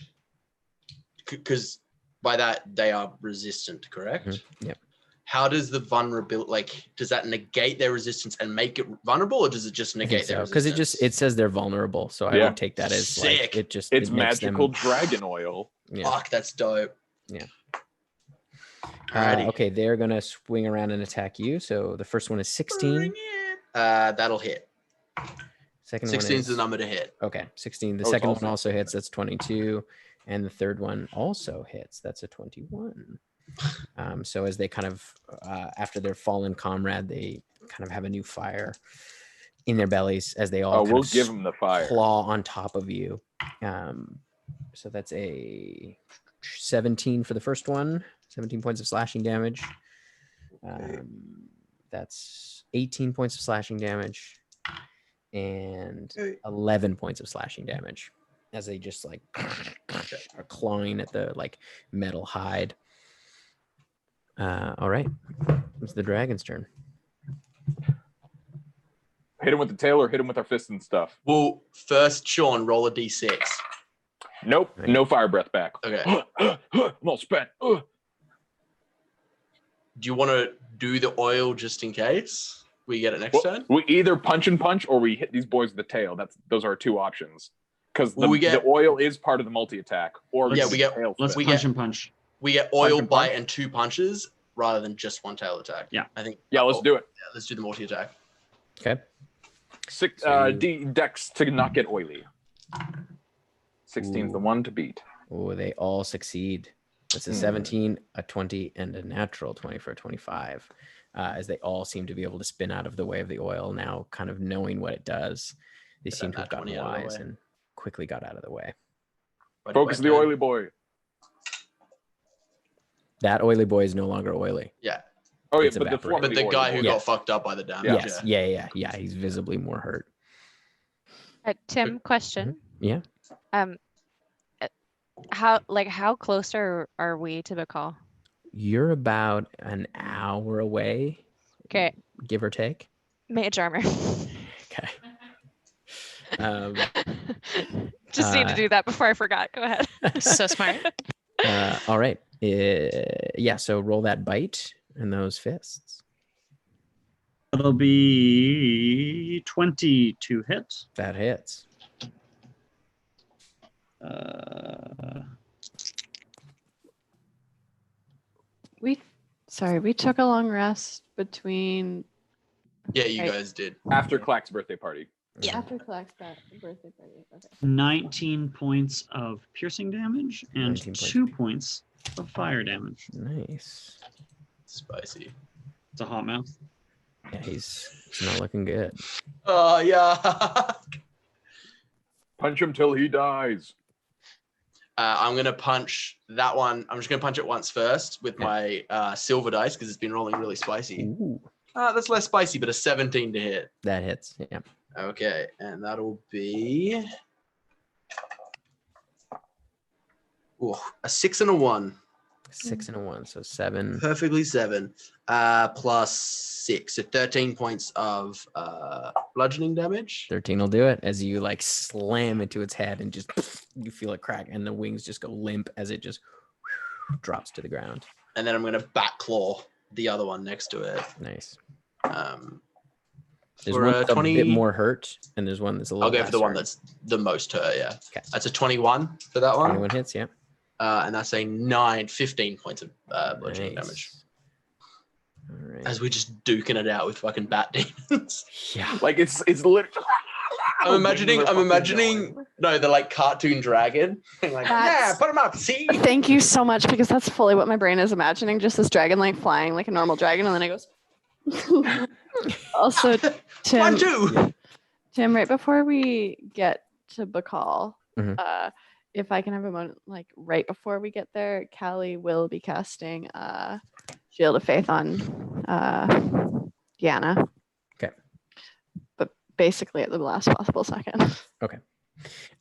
because by that they are resistant, correct? Yep. How does the vulnerability, does that negate their resistance and make it vulnerable, or does it just negate their resistance? Because it says they're vulnerable, so I would take that as Sick. like It's it makes magical them, dragon oil. yeah. Fuck, that's dope. Yeah. Alrighty. Okay, they're gonna swing around and attack you. So the first one is 16. Bring it. That'll hit. Second 16 one is the number to hit. Okay, 16. The Oh, it's second all one also hits. That's 22. And the third one also hits. That's a 21. So as they kind of, after their fallen comrade, they kind of have a new fire in their bellies as they all we'll give them the fire. claw on top of you. So that's a 17 for the first one. 17 points of slashing damage. That's 18 points of slashing damage. And 11 points of slashing damage as they just like are clawing at the like metal hide. All right, it's the dragon's turn. Hit him with the tail or hit him with our fists and stuff. Well, first, Sean, roll a d6. Nope, no fire breath back. Okay. I'm all spent. Do you want to do the oil just in case we get it next turn? We either punch and punch or we hit these boys with the tail. Those are our 2 options. Because Well, the oil is part of the multi-attack. Or Yeah, we get- tail Let's spin. punch and punch. We get oil, and bite, punch? and 2 punches rather than just 1 tail attack. Yeah. I think. Yeah, let's do it. Yeah, let's do the multi attack. Okay. 6 So dex to not get oily. 16 is the one to beat. Oh, they all succeed. That's a 17, a 20, and a natural 20 for a 25. As they all seem to be able to spin out of the way of the oil now, kind of knowing what it does. They seem to have gotten 20 out of the wise way. and quickly got out of the way. Focus the oily boy. That oily boy is no longer oily. Yeah. Oh, yeah, It's but the evaporated. But the oily guy boy. who Yeah. got fucked up by the damage. Yes. Yeah. Yeah. He's visibly more hurt. Tim, question. Yeah. How close are we to Bakal? You're about an hour away, Okay, give or take. mage armor. Okay. Just need to do that before I forgot. Go ahead. So smart. All right. Yeah. So roll that bite and those fists. That'll be 20 to hit. That hits. We took a long rest between Yeah, you Right. guys did. After Clack's birthday party. Yeah. after Clack's birthday party. Okay. 19 points of piercing damage and 19 points. 2 points of fire damage. Nice. Spicy. It's a hot mouth. Yeah, he's not looking good. Oh, yeah. Punch him till he dies. I'm going to punch that one. I'm just going to punch it once first with my silver dice because it's been rolling really spicy. Ooh, That's less spicy, but a 17 to hit. that hits. Yeah. Okay, and that'll be a 6 and a 1. 6 and a 1, so 7. Perfectly 7. Plus 6. So 13 points of bludgeoning damage. 13 will do it as you like slam into its head and just you feel it crack and the wings just go limp as it just drops to the ground. and then I'm going to back claw the other one next to it. Nice. There's For one a that's 20. a bit more hurt, and there's one that's a little. I'll go for the one hurt. that's the most hurt. Yeah. Okay. That's a 21 for that one. 21 hits. Yeah. And that's a 15 points of bludgeoning damage. All right. As we're just duking it out with fucking bat demons. Yeah. Like it's literally. I'm imagining. No, the like cartoon dragon. Like, yeah, put him up. See. Thank you so much, because that's fully what my brain is imagining. Just this dragon like flying like a normal dragon, and then it goes. Also, One, two. Tim, right before we get to Bakal, Mhm. If I can have a moment, like right before we get there, Callie will be casting Shield of Faith on Deanna. Okay. But basically at the last possible second. Okay.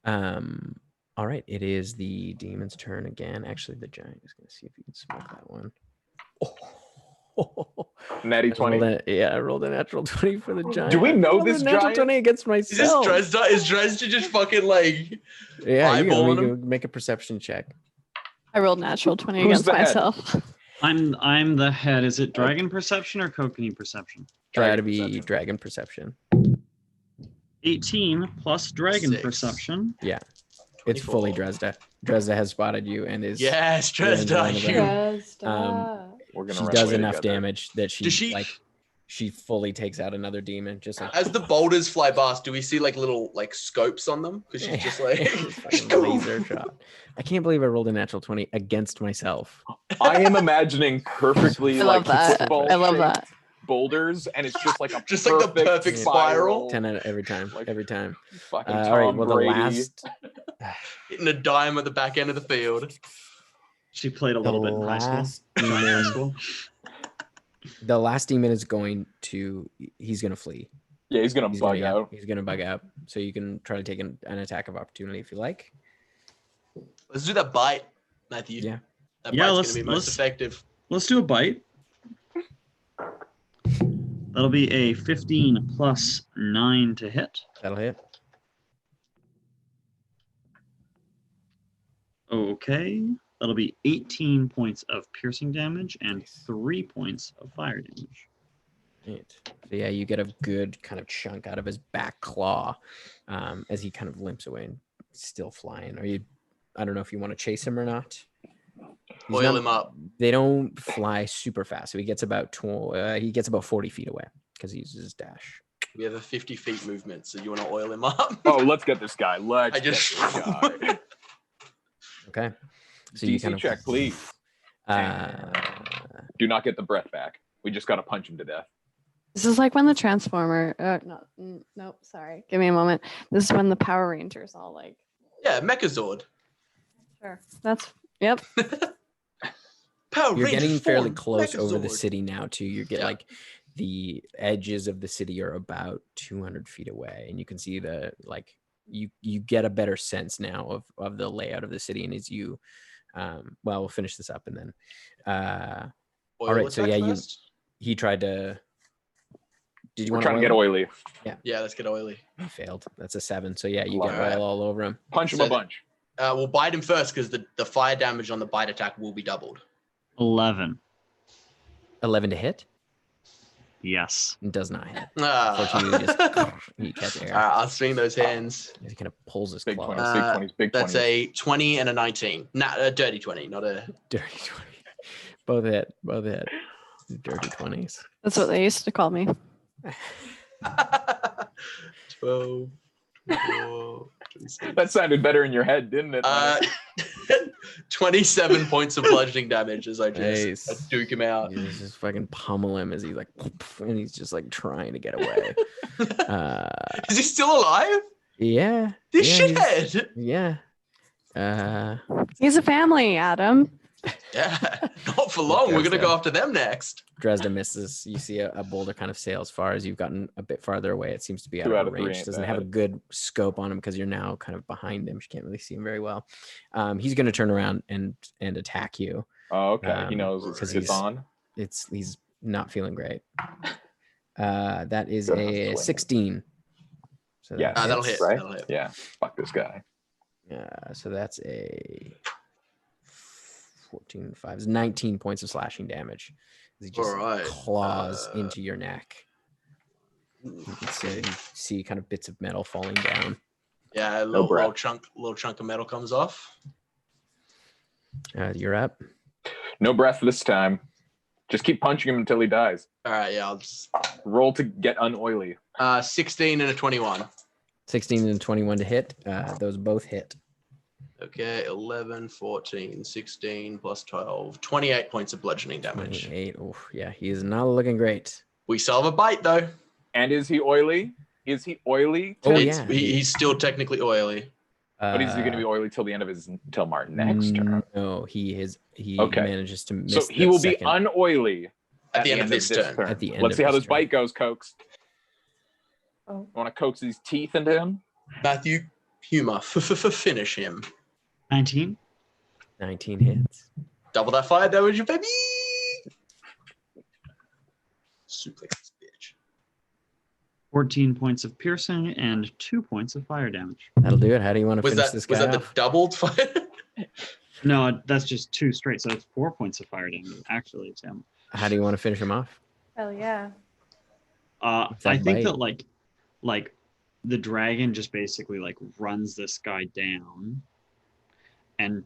All right. It is the demon's turn again. Actually, the giant is going to see if he can smoke that one. Oh. Natty 20. I rolled a natural 20 for the giant. Do we know I rolled this a natural giant? 20 against Is this myself. Dresda? Is Dresda just fucking like Yeah, you eyeballing can him? make a perception check. I rolled natural 20 Who's against the head? myself. I'm the head. Is it dragon perception or kokanee perception? Try to Dragon be perception. dragon perception. 18 plus dragon 6. perception. It's fully 24. Dresda. Dresda has spotted you and is. Yes, Dresda. one of them. We're gonna She run does away enough together. damage that Does she- she fully takes out another demon. Just like As the boulders fly past, do we see like little like scopes on them? Because she's just like fucking laser shot. I can't believe I rolled a natural 20 against myself. I am imagining perfectly I like love that. football I love shaped that. boulders, and it's just like a Just like the perfect spiral. 10 out of every time. Like- Every time. Fucking All Oh, Tom right. Well, Brady. the last. hitting a dime at the back end of the field. She played a little bit in high school. last Giant high demon- school. The last demon is going to. He's going to flee. Yeah, he's gonna He's bug gonna, out. He's going to bug out. So you can try to take an attack of opportunity if you like. Let's do that bite, Matthew. Yeah. That Yeah, bite's let's- gonna be most let's- effective. Let's do a bite. That'll be a 15 plus 9 to hit. That'll hit. Okay. That'll be 18 points of piercing damage and Nice. 3 points of fire damage. Right. So yeah, you get a good kind of chunk out of his back claw as he kind of limps away and still flying. Are you? I don't know if you want to chase him or not. He's Oil not- him up. They don't fly super fast, so he gets about 40 feet away because he uses his dash. We have a 50 feet movement, so you want to oil him up? Oh, let's get this guy. Let's I just get this guy. Okay. So you DC kind of check, please. Do not get the breath back. We just gotta punch him to death. This is like when the Transformer. Nope. Sorry. Give me a moment. This is when the Power Rangers all like. Yeah, Mechazord. Sure. That's. Yep. Power You're Rangers getting fairly form, close over the Mechazord. city now too. You get Yeah. like the edges of the city are about 200 feet away, and you can see the like you get a better sense now of the layout of the city. And as you well, we'll finish this up and then Oil all right, so attack yeah, first? he tried to. Did you We're want trying to get oily. Yeah, let's get oily. He failed. That's a 7. So yeah, you get Alright. oil all over him. Punch him So- a bunch. We'll bite him first because the fire damage on the bite attack will be doubled. 11. 11 to hit. Yes. It does not hit. Ah. Unfortunately, you catch All air. right, I'll swing those hands. He kind of pulls his Big claw. 20s, big 20s, big 20s. That's a 20 and a 19. Not a dirty 20, not a. Dirty 20. Both hit. Both hit. Dirty 20s. That's what they used to call me. 12, 24, 26. That sounded better in your head, didn't it? 27 points of bludgeoning damage as I just Nice. duke him out. You just fucking pummel him as he's like, and he's just like trying to get away. Is he still alive? Yeah. This yeah, he's- shithead. Yeah. He's a family, Adam. Yeah, not for long. We're gonna go after them next. Dresden misses. You see a boulder kind of sail as far as you've gotten a bit farther away. It seems to be out 2 of out of 3 range. ain't Doesn't have a bad. good scope on him because you're now kind of behind him. She can't really see him very well. He's going to turn around and attack you. Oh, okay. He knows because it's on. He's not feeling great. That is Good a hustling. 16. So Yeah, that That'll hits. hit. right? That'll hit. Yeah. Fuck this guy. So that's a 14, 5 is 19 points of slashing damage. As he just Alright, claws into your neck. You can see kind of bits of metal falling down. Yeah, a little chunk of metal comes off. You're up. No breath this time. Just keep punching him until he dies. All right, yeah, I'll just roll to get unoily. 16 and a 21. 16 and 21 to hit. Those both hit. Okay, 11, 14, 16 plus 12, 28 points of bludgeoning damage. 28. Oh, yeah, he is not looking great. We still have a bite though. And is he oily? Is he oily? Oh, It's- yeah. he's still technically oily. But is he going to be oily till the end of till Martin next turn? No, he is. He Okay. manages to miss. So he will be second. unoily At the end of this turn. At the end Let's of see how this this turn. bite goes, Cokes. Oh. Want to coax these teeth into him? Matthew, humor, finish him. 19. 19 hits. Double that fire damage, baby. Suplex this bitch. 14 points of piercing and 2 points of fire damage. That'll do it. How do you want to Was finish that this guy was that the off? doubled fire? No, that's just 2 straight, so it's 4 points of fire damage, actually, Tim. How do you want to finish him off? Hell yeah. I that think bite? that like the dragon just basically like runs this guy down and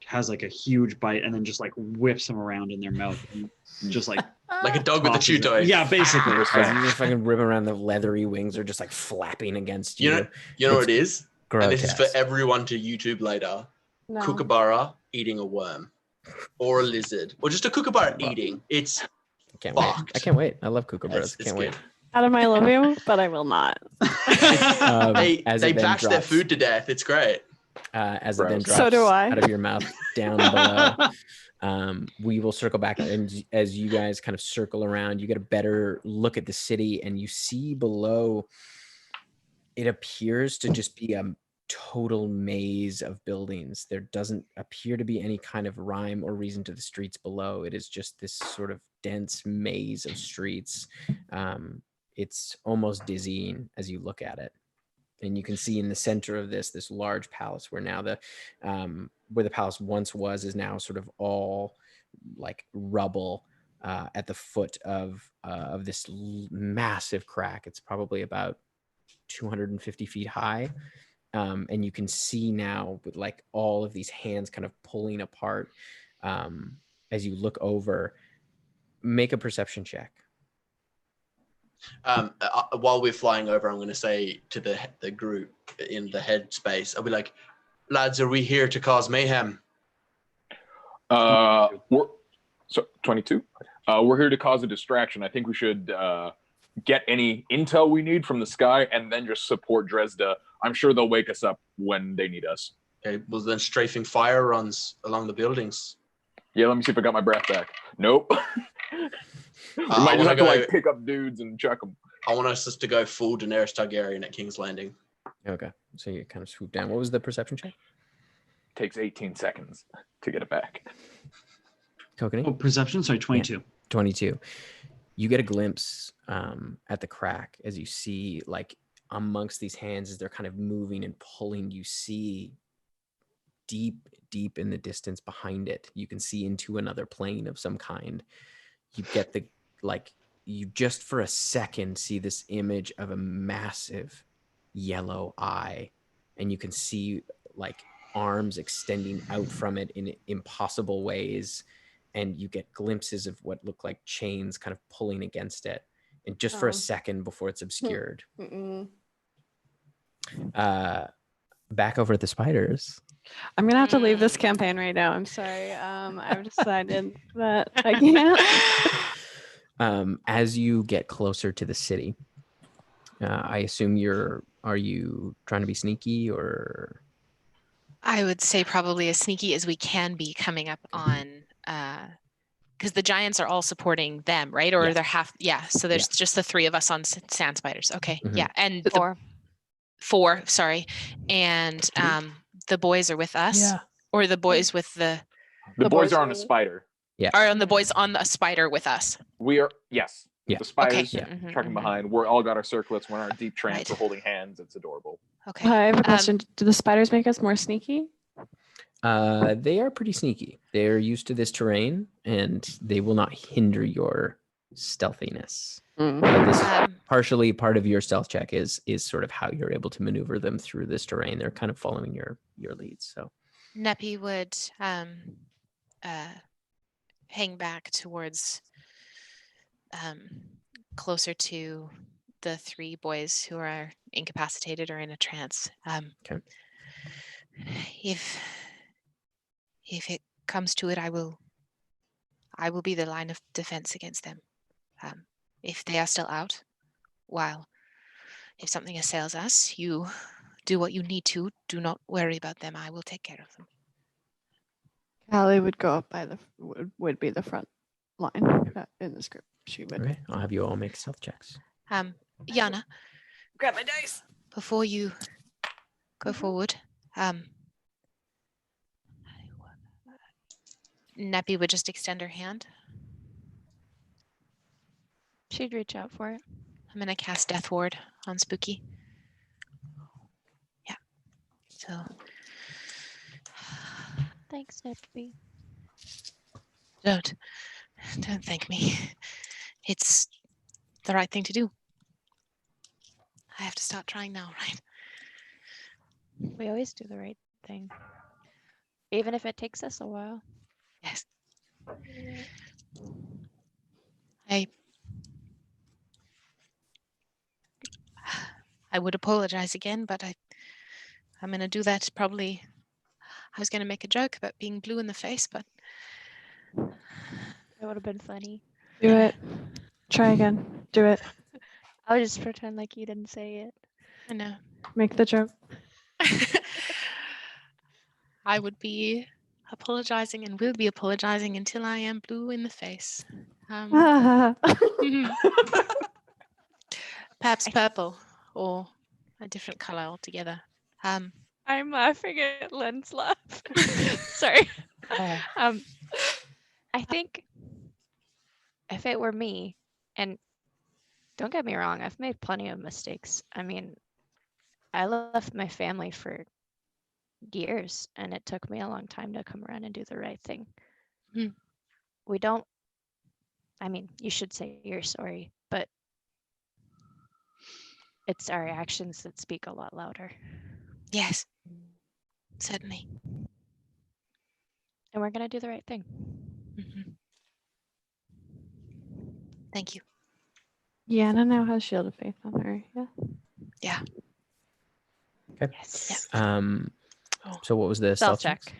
has like a huge bite and then just like whips him around in their mouth and just like Like a dog with a chew tosses toy. him. Yeah, basically. As you just fucking rip around, the leathery wings are just like flapping against you. You know what it is? Grotesque. And this is for everyone to YouTube later. No. Kookaburra eating a worm. Or a lizard. Or just a kookaburra eating. It's I can't wait. fucked. I can't wait. I love kookaburras. it's Can't wait. good. Adam, I love you, but I will not. They as it then bash their drops- food to death. It's great. As it then Gross. drops So do I. out of your mouth down below. We will circle back, and as you guys kind of circle around, you get a better look at the city, and you see below. It appears to just be a total maze of buildings. There doesn't appear to be any kind of rhyme or reason to the streets below. It is just this sort of dense maze of streets. It's almost dizzying as you look at it. And you can see in the center of this large palace where now where the palace once was is now sort of all like rubble at the foot of this massive crack. It's probably about 250 feet high. And you can see now with like all of these hands kind of pulling apart as you look over. Make a perception check. While we're flying over, I'm going to say to the group in the head space, I'll be like, lads, are we here to cause mayhem? We're 22. We're here to cause a distraction. I think we should get any intel we need from the sky and then just support Dresda. I'm sure they'll wake us up when they need us. Okay, well then strafing fire runs along the buildings. Yeah, let me see if I got my breath back. Nope. We I might just wanna have to go- like pick up dudes and chuck them. I want us to go full Daenerys Targaryen at King's Landing. Okay. So you kind of swoop down. What was the perception check? Takes 18 seconds to get it back. Kokanee? Oh, perception? Sorry, 22. 22. You get a glimpse at the crack as you see like amongst these hands as they're kind of moving and pulling. You see deep in the distance behind it. You can see into another plane of some kind. You get you just for a second see this image of a massive yellow eye, and you can see like arms extending out from it in impossible ways, and you get glimpses of what look like chains kind of pulling against it, and just for a second before it's obscured. Back over at the spiders. I'm gonna have to leave this campaign right now. I'm sorry. I've decided that I can't. As you get closer to the city, I assume are you trying to be sneaky or? I would say probably as sneaky as we can be coming up on, because the giants are all supporting them, right? Or Yes. they're half, yeah. So there's just the 3 of us on sand spiders. Okay, Mhm. yeah, and 4. 4, sorry, and the boys are with us, Yeah. or the boys with The The boys boys are are on a with- spider. are on the boys on a spider with us. We are, yes. Yeah. The spiders Okay. Mhm, trucking mhm. behind. We're all got our circlets. We're in our deep trance. Right. We're holding hands. It's adorable. Okay. I have a question. Do the spiders make us more sneaky? They are pretty sneaky. They're used to this terrain, and they will not hinder your stealthiness. But this partially part of your stealth check is sort of how you're able to maneuver them through this terrain. They're kind of following your leads. So Neppy would hang back towards closer to the three boys who are incapacitated or in a trance. Okay. If it comes to it, I will be the line of defense against them. If they are still out, while if something assails us, you do what you need to. Do not worry about them. I will take care of them. Callie would go up by would be the front line in this group. She would. okay, I'll have you all make stealth checks. Yana, Grab my dice. before you go forward, Neppy would just extend her hand. She'd reach out for it. I'm gonna cast Death Ward on Spooky. Yeah. So Thanks, Nippy. don't thank me. It's the right thing to do. I have to start trying now, right? We always do the right thing. Even if it takes us a while. Yes. I would apologize again, but I'm gonna do that probably. I was gonna make a joke about being blue in the face, but It would have been funny. Do it. Try again. Do it. I'll just pretend like you didn't say it. I know. Make the joke. I would be apologizing and will be apologizing until I am blue in the face. Perhaps purple or a different color altogether. I'm laughing at Len's laugh. Sorry. I think if it were me, and don't get me wrong, I've made plenty of mistakes. I mean, I left my family for years, and it took me a long time to come around and do the right thing. We don't, I mean, you should say you're sorry, but it's our actions that speak a lot louder. Yes, certainly. And we're going to do the right thing. Thank you. Yana now has Shield of Faith on her. Yeah. Yeah. Okay. Yes. So what was the Stealth stealth check.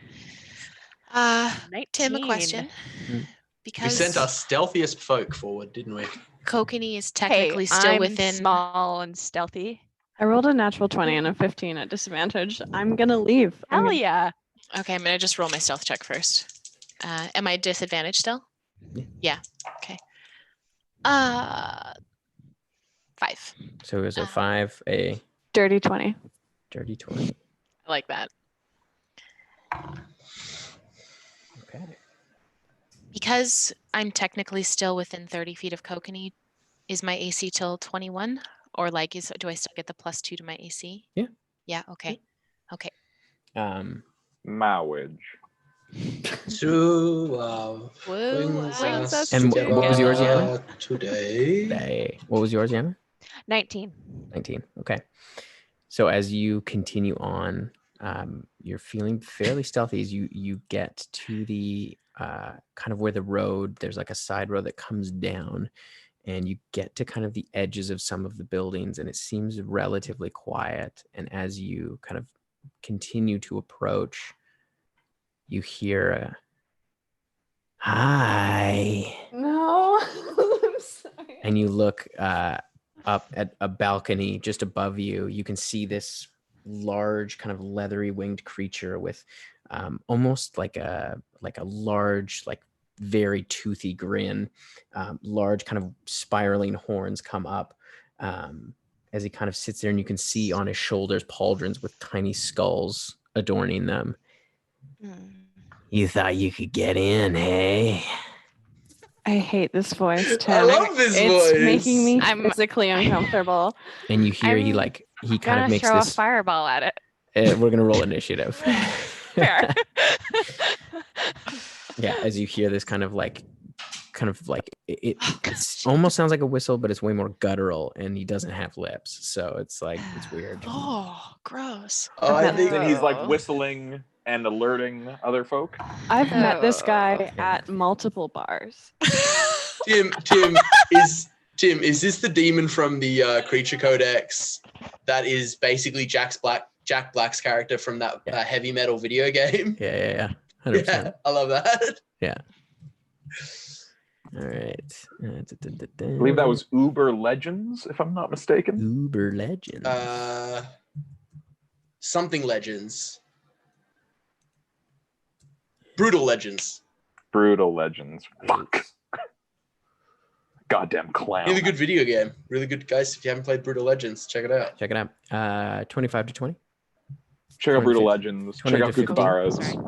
Tim, a 19. question. Mm. We Because sent our stealthiest folk forward, didn't we? Kokanee is Hey, technically still I'm within. small and stealthy. I rolled a natural 20 and a 15 at disadvantage. I'm gonna leave. Hell yeah. Okay, I'm gonna just roll my stealth check first. Am I disadvantaged still? Yeah. Okay. 5. So it was a 5, a Dirty 20. dirty 20. I like that. Okay. Because I'm technically still within 30 feet of Kokanee, is my AC till 21? Or like, do I still get the +2 to my AC? Yeah. Yeah, okay. Okay. Mowage. To Whoa. Brings us And what was yours, Yana? Today. What was yours, Yana? 19. 19. Okay. So as you continue on, you're feeling fairly stealthy as you get to the kind of where the road, there's like a side road that comes down, and you get to kind of the edges of some of the buildings, and it seems relatively quiet. And as you kind of continue to approach, you hear a hi. No. I'm sorry. And you look up at a balcony just above you. You can see this large kind of leathery winged creature with almost like a large, like very toothy grin, large kind of spiraling horns come up as he kind of sits there, and you can see on his shoulders pauldrons with tiny skulls adorning them. You thought you could get in, hey? I hate this voice, Tim. I love this voice. It's making me I'm- physically uncomfortable. And you hear he I'm kind of Gonna makes throw this. a fireball at it. We're gonna roll initiative. Fair. Yeah, as you hear this kind of like it almost sounds like a whistle, but it's way more guttural, and he doesn't have lips, so it's like it's weird. Oh, gross. Oh, I think And he's like Oh. whistling and alerting other folk. I've met this guy Okay. at multiple bars. Tim, is this the demon from the Creature Codex that is basically Jack Black's character from that Yeah. heavy metal video game? Yeah, 100%. Yeah, I love that. All right. I believe that was Uber Legends, if I'm not mistaken. Uber Legends. Something Legends. Brutal Legends. Brutal Legends. Fuck. Goddamn clown. Really good video game. Really good, guys. If you haven't played Brutal Legends, check it out. Check it out. 25 to 20. Check out 20 Brutal to Legends. 20 Check to out 15. Kookaburras. Sorry.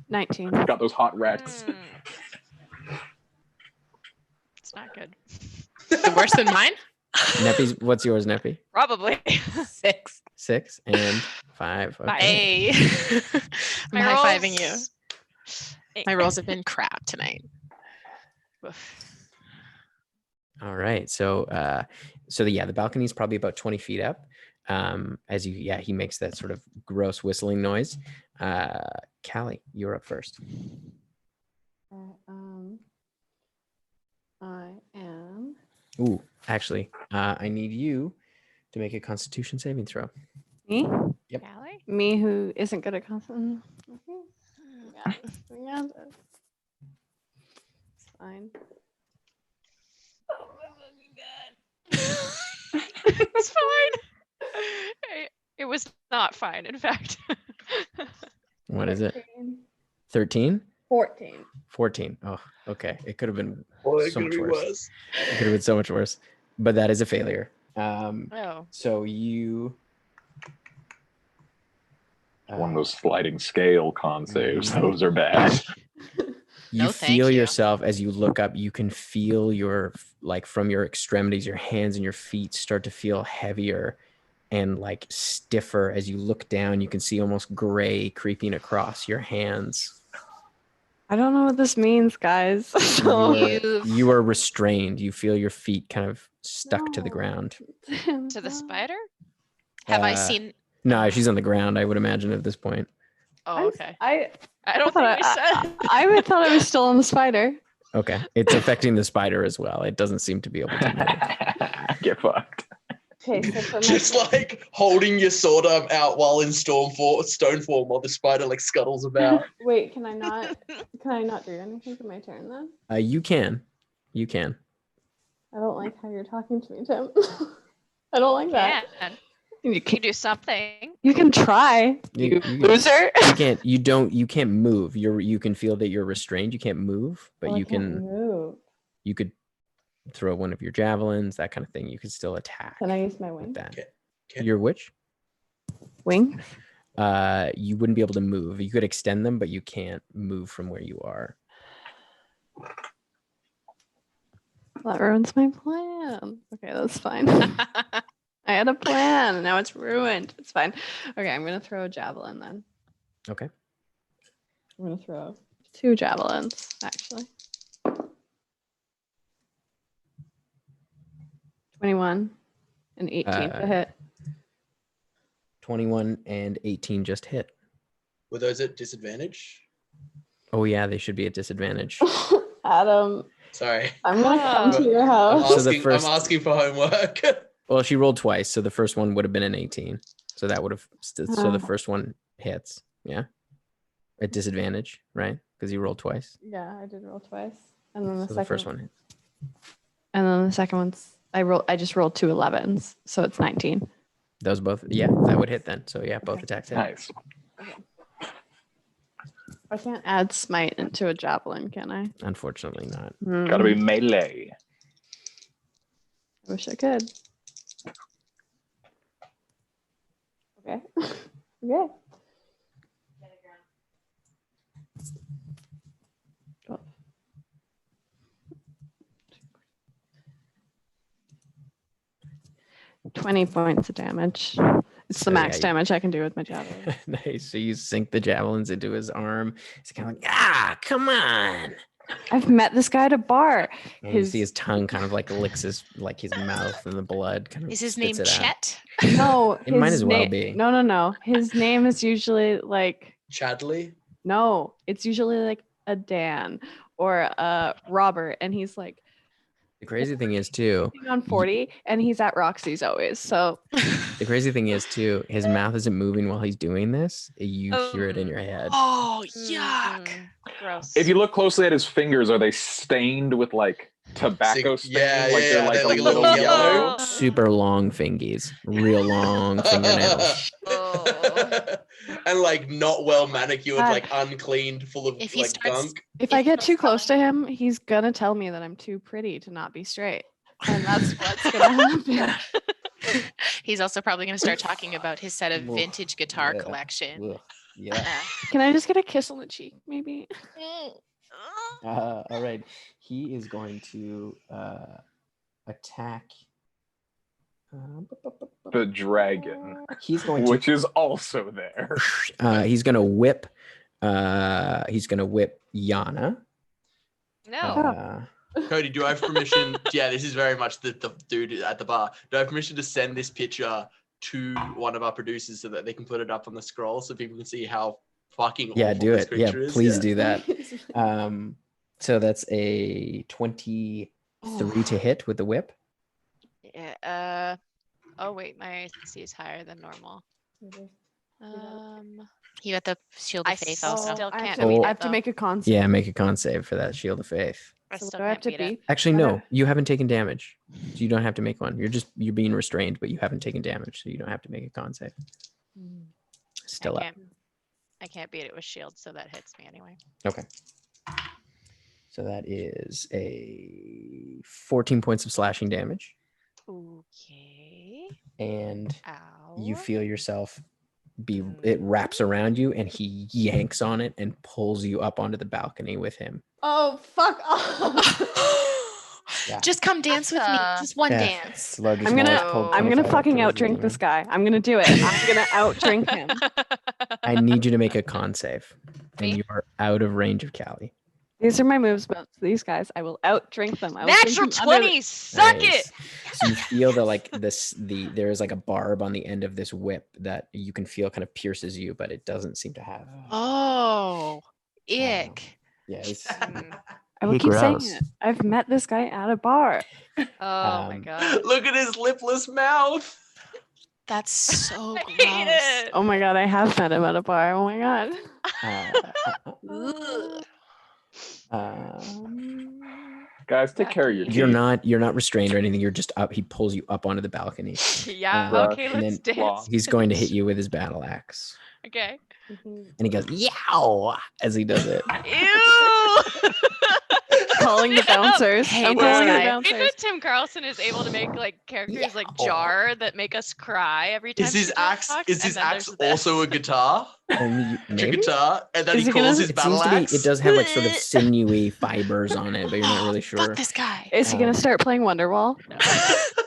19. Got those hot wrecks. It's not good. Worse than mine? Neppy's, what's yours, Neppy? Probably. 6. 6 and 5. Okay. Hey. I'm My high-fiving you. rolls- My rolls have been crap tonight. Oof. All right. So the balcony is probably about 20 feet up. He makes that sort of gross whistling noise. Callie, you're up first. I am. Ooh, actually, I need you to make a Constitution saving throw. Me? Yep. Callie? Me who isn't good at constant. Yeah, it's fine. It's fine. It was not fine, in fact. What is it? 13? 14. 14. Oh, okay. It could have been Boy, so it much could be worse. worse. It could have been so much worse. But that is a failure. Oh. So you One of those sliding scale con saves. Those are bad. you No, thank feel you. yourself as you look up, you can feel your like from your extremities, your hands and your feet start to feel heavier and like stiffer. As you look down, you can see almost gray creeping across your hands. I don't know what this means, guys. You are restrained. You feel your feet kind of stuck to the No. ground. To the spider? Have I Uh, seen? No, she's on the ground, I would imagine at this point. Oh, okay. I I don't thought think we said. I thought I was still on the spider. Okay. It's affecting the spider as well. It doesn't seem to be able to move. Get fucked. Okay, so for my Just like holding your sword arm out while in stone form while the spider like scuttles about. wait, can I not do anything for my turn then? You can. I don't like how you're talking to me, Tim. I don't like that. Can. You You can, do something. you can try, You loser. you can't move. You can feel that you're restrained. You can't move, but Oh, I you can't can move. you could throw one of your javelins, that kind of thing. You could still attack Can I use my with wing? that. Can- Your which? Wing? You wouldn't be able to move. You could extend them, but you can't move from where you are. That ruins my plan. Okay, that's fine. I had a plan. Now it's ruined. It's fine. Okay, I'm gonna throw a javelin then. Okay. I'm gonna throw 2 javelins, actually. 21 and 18 to hit. 21 and 18 just hit. Were those at disadvantage? Oh yeah, they should be at disadvantage. Adam, Sorry. I'm gonna come to your I'm house. So the asking, first- I'm asking for homework. Well, she rolled twice, so the first one would have been an 18. So that would have so the first one hits. Yeah. At disadvantage, right? Because you rolled twice. Yeah, I did roll twice. And then the So second the first one hits. And then the second one's I just rolled 2 11s, so it's 19. Those both, yeah, that would hit then. So yeah, both attacks hit. Nice. I can't add smite into a javelin, can I? Unfortunately not. Gotta be melee. I wish I could. Okay. Okay. Oh. 20 points of damage. It's the max damage I can do with my javelin. Nice. So you sink the javelins into his arm. He's kind of like, come on. I've met this guy at a bar. And you see his tongue kind of like licks his mouth, and the blood kind of. Is his name spits it out. Chet? No, It might his as well na- be. No. His name is usually like Chadley. no. It's usually like a Dan or a Robert, and he's like The crazy thing is too. on 40, and he's at Roxy's always. So The crazy thing is too. His mouth isn't moving while he's doing this. You hear it in your head. Oh, yuck. Gross. If you look closely at his fingers, are they stained with like tobacco stain? Yeah, like yeah, they're like they're a like a little little yellow. yellow. Super long fingies, real long fingernails. And like not well manicured, God. like uncleaned, full of If he like starts- gunk. if I get too close to him, he's gonna tell me that I'm too pretty to not be straight, and that's what's gonna happen. He's also probably going to start talking about his set of Ugh, vintage guitar yeah. collection. Ugh, yeah. Can I just get a kiss on the cheek, maybe? All right. He is going to attack. The dragon, He's going to. which is also there. He's going to whip. He's going to whip Yana. No. Cody, do I have permission? Yeah, this is very much the dude at the bar. Do I have permission to send this picture to one of our producers so that they can put it up on the scroll so people can see how fucking Yeah, awful do this it. Yeah, creature is? please do that. So that's a 23 to hit with the whip. Yeah, oh wait, my AC is higher than normal. You got the shield of I faith still also. I have can't to, beat I it, have to though. make a con save. Yeah, make a con save for that shield of faith. I So what still do I have can't to beat it. beat? Actually, What no, are- you haven't taken damage. So you don't have to make one. You're being restrained, but you haven't taken damage, so you don't have to make a con save. Still up. I can't beat it with shield, so that hits me anyway. Okay. So that is a 14 points of slashing damage, Okay. and Ow. you feel yourself it wraps around you, and he yanks on it and pulls you up onto the balcony with him. Oh, fuck off. Yeah. Just come dance with me. Just one Yeah. dance. It's the largest I'm gonna- smallest pulled I'm gonna 25 fucking towards the outdrink this demon. guy. I'm gonna do it. I'm gonna outdrink him. I need you to make a con save, and Me? you are out of range of Callie. These are my moves, but these guys, I will outdrink them. I will drink Natural them under the- 20, suck Nice. it. So you feel that like there is like a barb on the end of this whip that you can feel kind of pierces you, but it doesn't seem to have. Oh, ick. Yeah. It's, I will Hey, keep saying gross. it. I've met this guy at a bar. Oh my Um, god. Look at his lipless mouth. That's so I gross. hate it. Oh my god, I have met him at a bar. Oh my god. Ugh. Guys, take care of your You're teeth. not restrained or anything. You're just up. He pulls you up onto the balcony. Yeah, Uh, okay, and let's then dance. He's going to hit you with his battle axe, Okay. and he goes "Yow" as he does it. Ew. Calling the bouncers. Hey, I'm this calling the guy. Maybe bouncers. Tim Carlson is able to make like characters like Jar that make us cry every time. Is his he axe? talks, Is and his then axe there's this. also a guitar? Only A maybe. guitar, and then Is he he gonna- calls his It battle seems to be. axe. It does have like sort of sinewy fibers on it, but you're not really sure. Fuck this guy. Is he gonna start playing Wonderwall?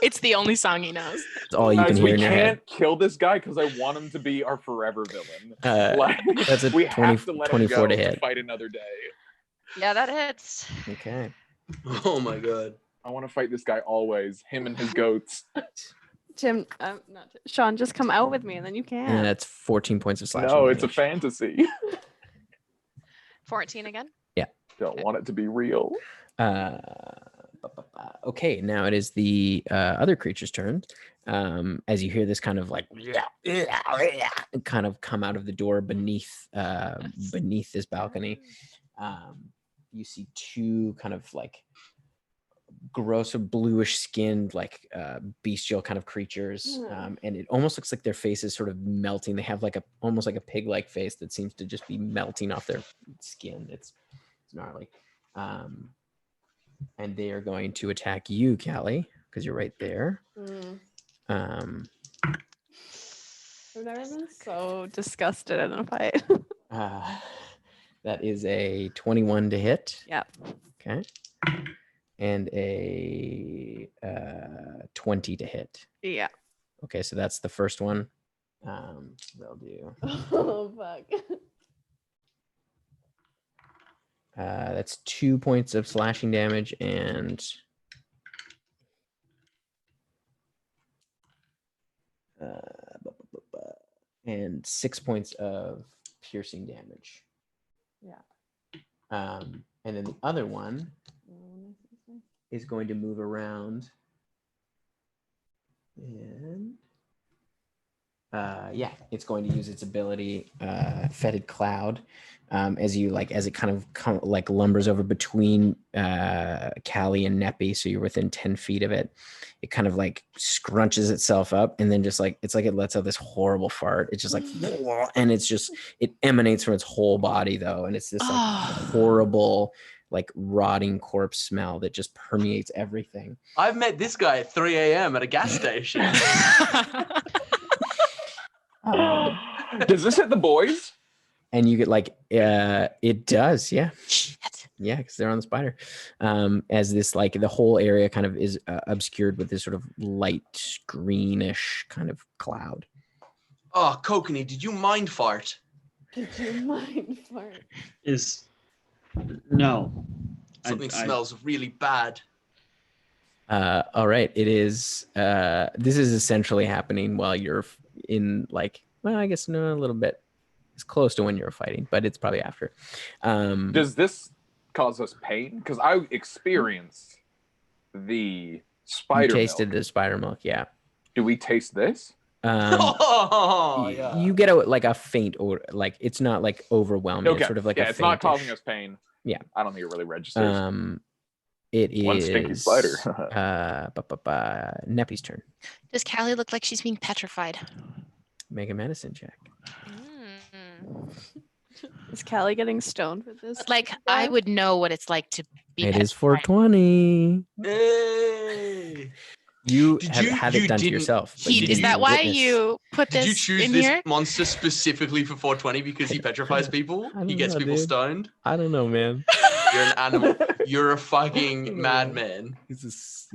It's the only song he knows. It's all you can Guys, hear we in your head. can't kill this guy because I want him to be our forever villain. Like, That's a we 20 have to let 24 him to go hit. and fight another day. Yeah, that hits. Okay. Oh my god. I want to fight this guy always. Him and his goats. Tim, not Tim. Sean, just come out with me and then you can. And that's 14 points of slashing. No, it's a damage. fantasy. 14 again. Don't want it to be real. Okay, now it is the other creature's turn. As you hear this kind of like kind of come out of the door beneath this balcony, you see two kind of like gross or bluish skinned like bestial kind of creatures, and it almost looks like their face is sort of melting. They have like almost like a pig-like face that seems to just be melting off their skin. It's gnarly. And they are going to attack you, Callie, because you're right there. I've never been so disgusted in a fight. That is a 21 to hit. Yep. Okay. And a 20 to hit. Yeah. Okay, so that's the first one. They'll do. Oh fuck. That's 2 points of slashing damage and 6 points of piercing damage. Yeah. And then the other one is going to move around and yeah, it's going to use its ability, Fetid Cloud, as it kind of lumbers over between Callie and Neppy, so you're within 10 feet of it. It kind of like scrunches itself up, and then just like it's like it lets out this horrible fart. It's just like, and it emanates from its whole body though, and it's this like horrible, like rotting corpse smell that just permeates everything. I've met this guy at 3 a.m. at a gas station. Does this hit the boys? And you get like it does, yeah. Shit. Yeah, because they're on the spider. As this like the whole area kind of is obscured with this sort of light greenish kind of cloud. Oh, Kokanee, did you mind fart? Did you mind fart? No. Something smells really bad. All right, it is. This is essentially happening while you're in like, well, I guess no, a little bit. It's close to when you're fighting, but it's probably after. Does this cause us pain? Because I experienced the spider tasted milk. the spider milk, yeah. Do we taste this? Yeah. You get a faint odor, like it's not like overwhelming. Okay. It's sort of like it's not causing us pain. Yeah. I don't think it really registers. It One is stinky spider. Neppy's turn. Does Callie look like she's being petrified? Make a medicine check. Is Callie getting stoned with this? Like, I would know what it's like to be It is petrified. 420. Hey. You Did have you- had it you done to didn't- yourself. but you Is didn't that why witness- you put Did this you choose in this here? monster specifically for 420 because he petrifies people? I don't He gets know, people dude. stoned? I don't know, man. You're an animal. You're a fucking madman. He's a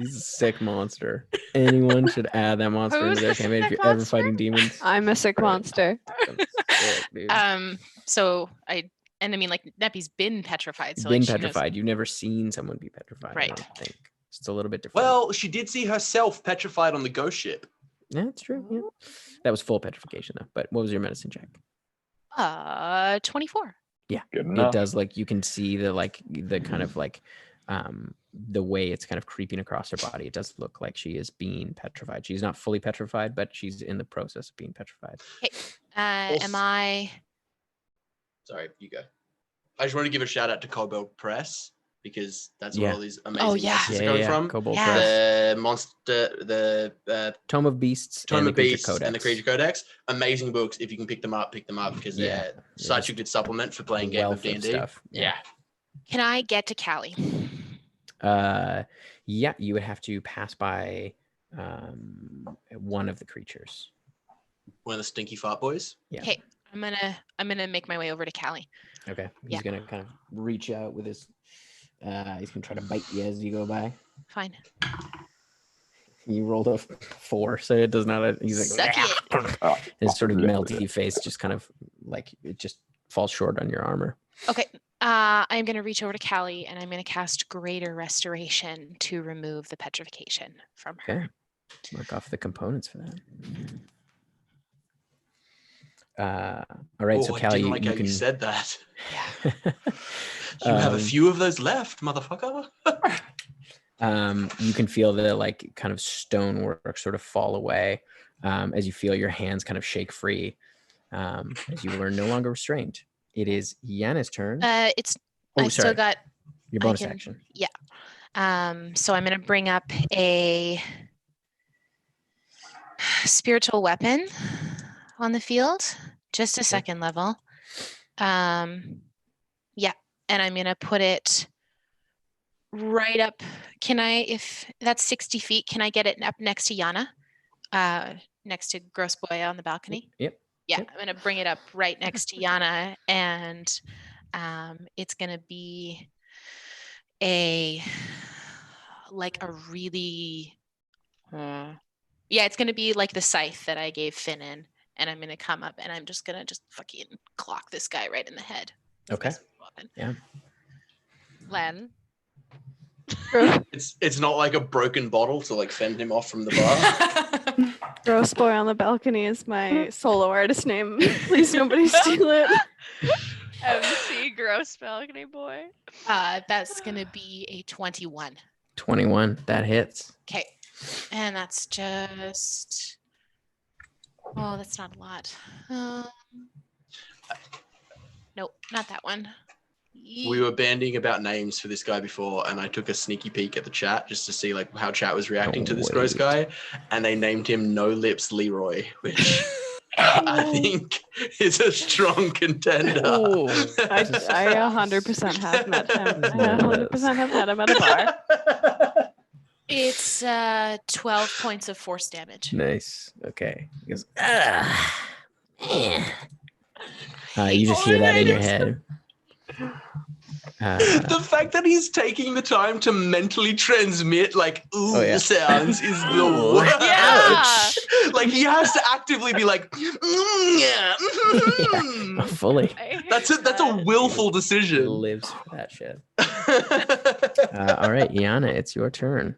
sick monster. Anyone should add that monster Who's into their the campaign if sick you're ever monster? fighting demons. I'm a sick monster. Sick, dude. So I mean, like Neppy's been petrified. You've So been like, she knows- petrified. You've never seen someone be petrified. I Right. don't think. It's a little bit different. Well, she did see herself petrified on the ghost ship. yeah, that's true. Yeah. That was full petrification though. But what was your medicine check? 24. Yeah. Good It enough. does like you can see the kind of like the way it's kind of creeping across her body. It does look like she is being petrified. She's not fully petrified, but she's in the process of being petrified. Am I? Sorry, you go. I just want to give a shout out to Cobalt Press because that's where Yeah. all these amazing yeah. monsters are coming from. Kobold Yeah. Press. The monster, the Tome of Beasts, Tome and of the Creature Beasts and the Codex. Creature Codex. Amazing books. If you can pick them up because Yeah. they're such a good supplement for playing game of Wealth D&D. stuff. Yeah. Can I get to Callie? Yeah, you would have to pass by one of the creatures. One of the stinky fart boys. Yeah. Hey, I'm gonna make my way over to Callie. Okay. He's Yeah. gonna kind of reach out with his. He's gonna try to bite you as you go by. Fine. You rolled a 4, so it does not. He's like, Suck it. his sort of melty face just kind of like it just falls short on your armor. Okay. I'm gonna reach over to Callie and I'm gonna cast Greater Restoration to remove the petrification from her. Okay. Mark off the components for that. All right, so I Callie, didn't like how you can. you said that. Yeah. You have a few of those left, motherfucker. You can feel the like kind of stonework sort of fall away as you feel your hands kind of shake free as you are no longer restrained. It is Yana's turn. It's Oh, I still sorry. got Your bonus can- action. so I'm gonna bring up a spiritual weapon on the field, just a second level. Yeah, and I'm gonna put it right up. Can I, if that's 60 feet, can I get it up next to Yana? Next to Gross Boy on the balcony? Yep. Yeah, Yep. I'm gonna bring it up right next to Yana, and it's gonna be a really yeah, it's gonna be like the scythe that I gave Finn in, and I'm gonna come up and I'm just gonna fucking clock this guy right in the head. Okay. Yeah. Len. It's not like a broken bottle to like fend him off from the bar. Gross Boy on the Balcony is my solo artist name. Please nobody steal it. MC Gross Balcony Boy. That's gonna be a 21. 21. That hits. Okay, and that's just. Oh, that's not a lot. Nope, not that one. We were bandying about names for this guy before, and I took a sneaky peek at the chat just to see like how chat was reacting to this gross guy, and they named him No Lips Leroy, which I think is a strong contender. I 100% have met him. I 100% have met him at a bar. It's 12 points of force damage. Nice. Okay. He goes, you just hear that in your head. The fact that he's taking the time to mentally transmit like sounds is the worst. Yeah. Like he has to actively be like, yeah. Fully. That's a willful He decision. lives for that shit. All right, Iana, it's your turn.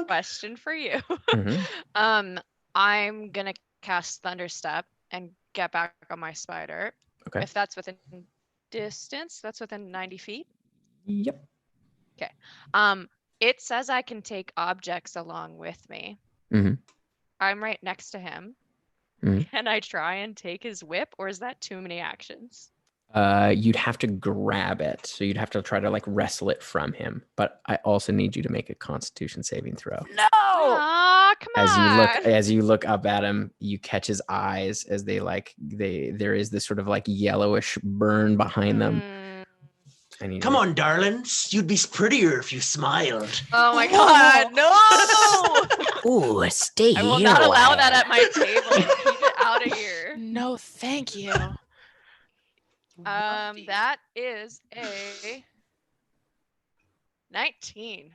Question for you. Mhm. I'm gonna cast Thunderstep and get back on my spider. Okay. If that's within distance, that's within 90 feet. Yep. Okay. It says I can take objects along with me. Mhm. I'm right next to him. Mhm. Can I try and take his whip, or is that too many actions? You'd have to grab it, so you'd have to try to like wrestle it from him. But I also need you to make a Constitution saving throw. No! Aw, come on! As you look up at him, you catch his eyes as there is this sort of like yellowish burn behind them. And Come on, darlings. You'd be prettier if you smiled. Oh my god, no! Ooh, stay I will here. not a allow while. that at my table. Keep it out of here. No, thank you. That is a 19.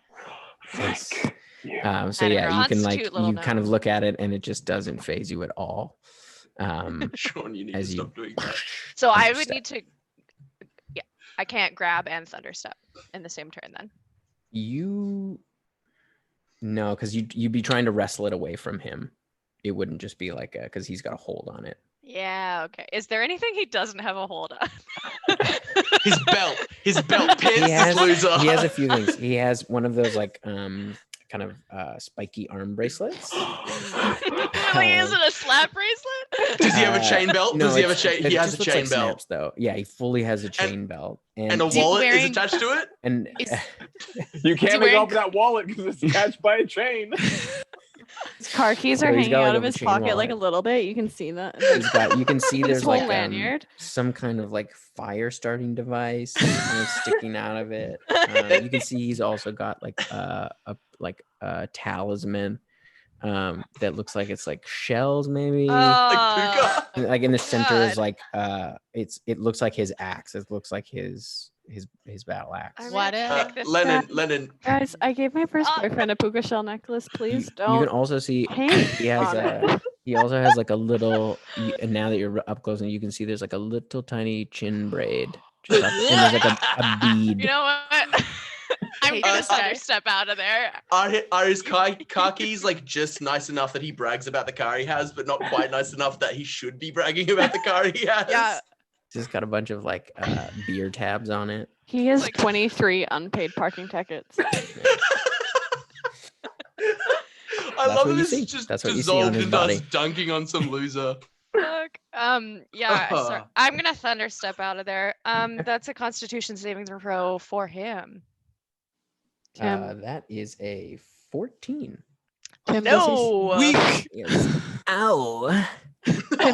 Nice. So And yeah, you can Ron's like cute little you kind of nose. look at it and it just doesn't phase you at all. Sean, you need as to you stop doing that. So I Thunderstep. would need to. Yeah, I can't grab and Thunderstep in the same turn then. No, because you'd be trying to wrestle it away from him. It wouldn't just be like because he's got a hold on it. Yeah, okay. Is there anything he doesn't have a hold on? His belt pins He has, this loser. he has a few things. He has one of those like kind of spiky arm bracelets. Like, is it a slap bracelet? Does he have a chain belt? No, Does he have a it's- chain? it He has just a looks chain like belt. snaps, though. Yeah, he fully has a chain belt And a Is he wallet is wearing- attached to it? and You can't make wearing- off that wallet because it's attached by a chain. His car keys So are he's hanging got, like, out a of his chain pocket like a wallet. little bit. You can see that. you can see His there's whole like lanyard. some kind of like fire starting device kind of sticking out of it. You can see he's also got like a talisman that looks like it's like shells maybe. Like Puka? And, like in the center is God. like it looks like his axe. It looks like his battle axe. I'm What gonna a- pick this Lennon. Guys, I gave my first Oh. boyfriend a puka shell necklace. Please You don't. can also see hate he has on it. he also has like a little and now that you're up close and you can see there's like a little tiny chin braid just up, and there's like a bead. You know what? I'm Hate gonna this guy. step out of there. Are his car keys like just nice enough that he brags about the car he has, but not quite nice enough that he should be bragging about the car he has? Yeah. It's just got a bunch of like beer tabs on it. He has Like- 23 unpaid parking tickets. I That's love what that you it's see. just That's what you see on dissolved his into us body. dunking on some loser. Fuck. Yeah. Sorry. I'm gonna thunder step out of there. That's a Constitution saving throw for him. Tim, That is a 14. Tim, No. Yes. Ow.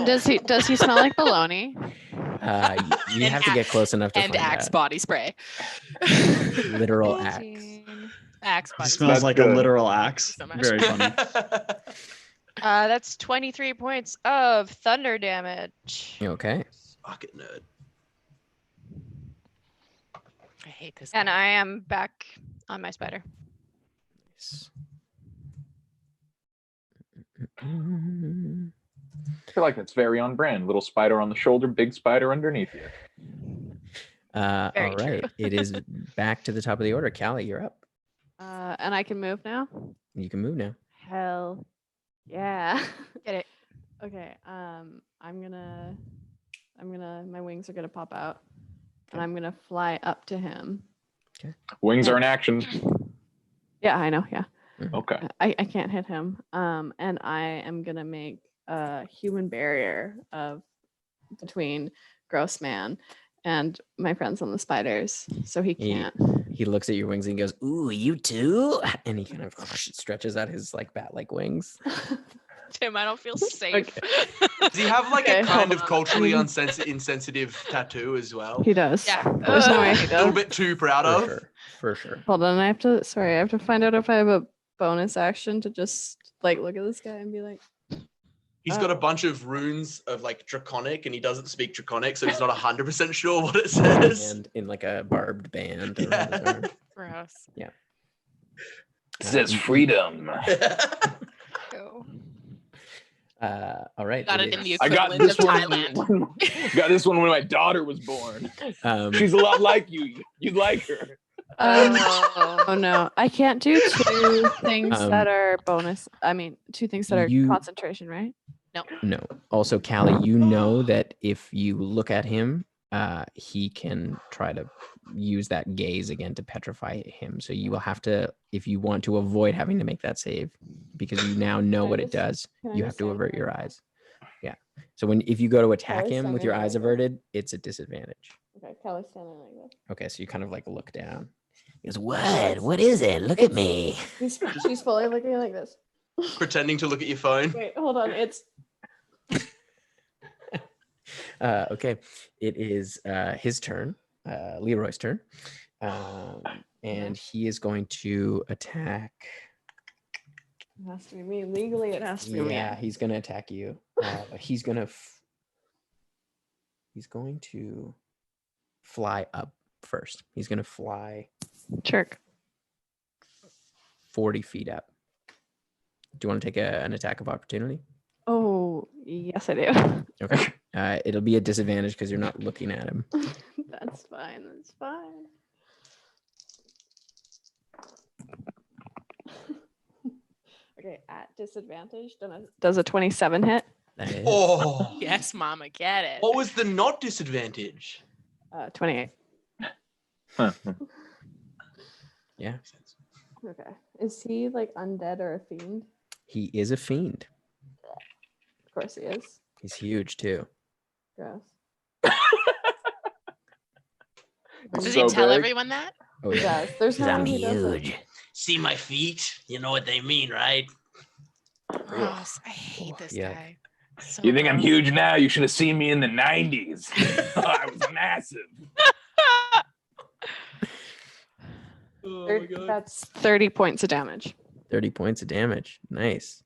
does he smell like baloney? You And have to get close enough to And find Axe that. body spray. Literal axe. 18. Axe He body smells That's like good. a literal axe. So much. Very funny. That's 23 points of thunder damage. Okay. Fuck it, nerd. I hate this. And guy. I am back on my spider. Nice. Mm, I feel like that's very on brand. Little spider on the shoulder, big spider underneath you. Very all true. right. It is back to the top of the order. Callie, you're up. And I can move now. You can move now. Hell, yeah. Get it. Okay. I'm gonna. My wings are gonna pop out, and Okay. I'm gonna fly up to him. Wings are in action. Yeah, I know. Yeah. Okay. I can't hit him. And I am gonna make a human barrier between Grossman and my friends on the spiders, so he He- can't. He looks at your wings and goes, "Ooh, you too!" And he kind of stretches out his like bat-like wings. Tim, I don't feel safe. Does he have like Okay, a kind hold of on. culturally insensitive tattoo as well? He does. Yeah. There's no way he A little does. bit too proud For of. sure. For sure. Hold on, I have to find out if I have a bonus action to just like look at this guy and be like, He's got a bunch of runes of like draconic, and he doesn't speak draconic, so he's not 100% sure what it says. And in like a barbed band around his arm. Gross. It says freedom. Go. All right. Got it in is- the I got equivalent this of one. Thailand. Got this one when my daughter was born. She's a lot like you. You'd like her. oh no, I can't do two things that Um, are bonus. I mean, two things that are you- concentration, right? No. Also, Callie, you know that if you look at him, he can try to use that gaze again to petrify him. So you will have to, if you want to avoid having to make that save, because you now know Can I what it just- does, can I you just have to stand avert there your like that? eyes. Yeah. So if you go to attack Kelly's him with your standing eyes like that. averted, it's a disadvantage. Okay, Kelly's standing like this. Okay, so you kind of like look down. He goes, what? What is it? Look at me. She's fully looking like this. Pretending to look at your phone. Wait, hold on. It's Okay, it is his turn, Leroy's turn, and he is going to attack. it has to be me. Legally, it has to be me. Yeah, he's going to attack you. He's going to fly up first. He's going to fly Jerk. 40 feet up. Do you want to take an attack of opportunity? Oh, yes, I do. Okay. It'll be a disadvantage because you're not looking at him. That's fine. That's fine. Okay, at disadvantage, does a 27 hit? That is. Oh. Yes, mama, get it. What was the not disadvantage? 28. Yeah, Okay. Is he like undead or a fiend? he is a fiend. Of course he is. He's huge too. Gross. Does So he tell big. everyone that? Oh He yeah. does. There's Because no I'm way he doesn't. huge. See my feet? You know what they mean, right? Gross. I hate this yuck. guy. So You think I'm gross. huge now? You should have seen me in the 90s. I was massive. Oh That's 30 points of damage. 30 points of damage. Nice.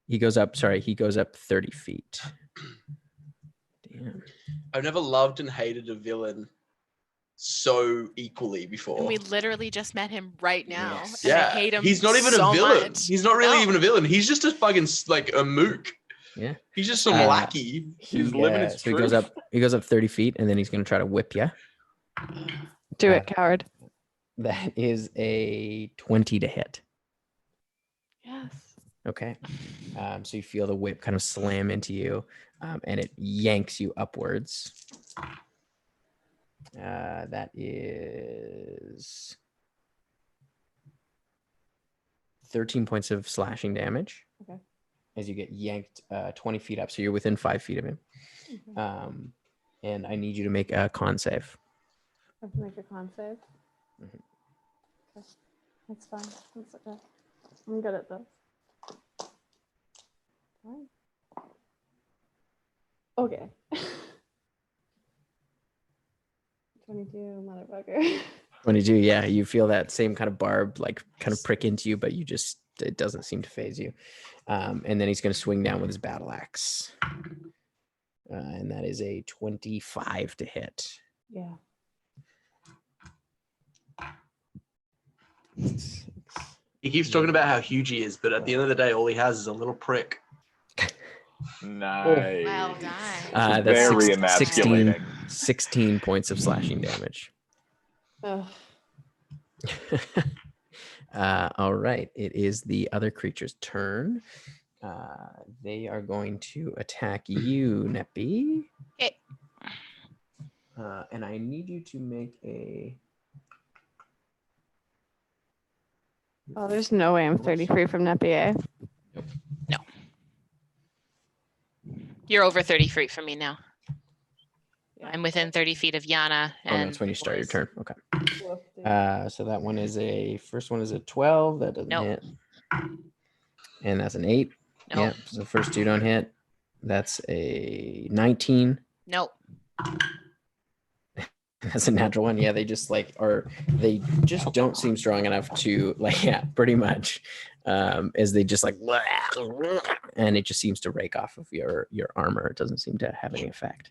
He goes up 30 feet. Damn. I've never loved and hated a villain so equally before. And we literally just met him right now. Yes. And I Yeah, hate him he's not even so a villain. much. He's not really No. even a villain. He's just a fucking like a mook. Yeah. He's just some Uh, lackey. He's living his so he goes up 30 feet and then he's gonna try to whip you. Do it, coward. That is a 20 to hit. Yes. Okay. So you feel the whip kind of slam into you, and it yanks you upwards. That is 13 points of slashing damage. Okay. As you get yanked 20 feet up. So you're within 5 feet of him. Okay. And I need you to make a con save. I have to make a con save. Mhm. Okay. That's fine. That's okay. I'm good at this. Fine. Okay. 22, motherfucker. 22, yeah. You feel that same kind of barb, like kind of prick into you, but it doesn't seem to phase you. And then he's going to swing down with his battle axe. And that is a 25 to hit. Yeah. He keeps talking about how huge he is, but at the end of the day, all he has is a little prick. Nice. Well done. That's Very 16, emasculating. 16 points of slashing damage. Ugh. All right. It is the other creature's turn. They are going to attack you, Neppy. Okay. And I need you to make a. Oh, there's no way I'm 30 free from Neppy. No. You're over 30 feet from me now. I'm within 30 feet of Yana. Oh, no, And it's when you start your boys. turn. Okay. So that one is first one is a 12. That doesn't Nope. hit. And that's an 8. Nope. Yeah. So the first two don't hit. That's a 19. Nope. That's a natural one. Yeah, they just they just don't seem strong enough to pretty much. As they just and it just seems to rake off of your armor. It doesn't seem to have any effect.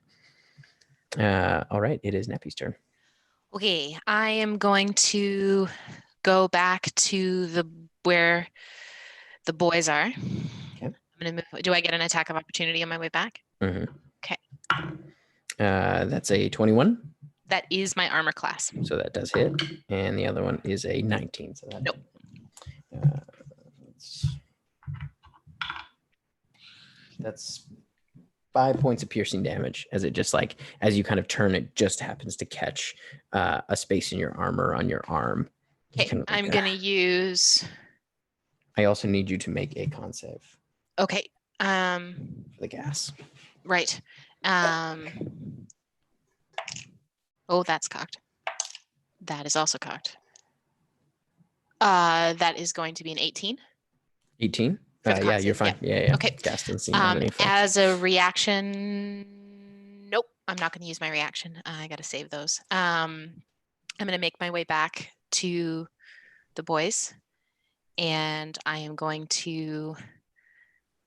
All right, it is Neppy's turn. Okay, I am going to go back to where the boys are. Okay. I'm gonna move. Do I get an attack of opportunity on my way back? Mm-hmm. Okay. That's a 21. That is my armor class. So that does hit. And the other one is a 19. So that Nope. That's 5 points of piercing damage as it just as you kind of turn, it just happens to catch a space in your armor on your arm. Okay, I'm gonna use. I also need you to make a con save. Okay. For the gas. Right. Oh, that's cocked. That is also cocked. That is going to be an 18. 18? For the con Yeah, you're save, fine. Yeah. Okay. Gas doesn't seem to have any effect. As a reaction, nope, I'm not going to use my reaction. I got to save those. I'm going to make my way back to the boys, and I am going to,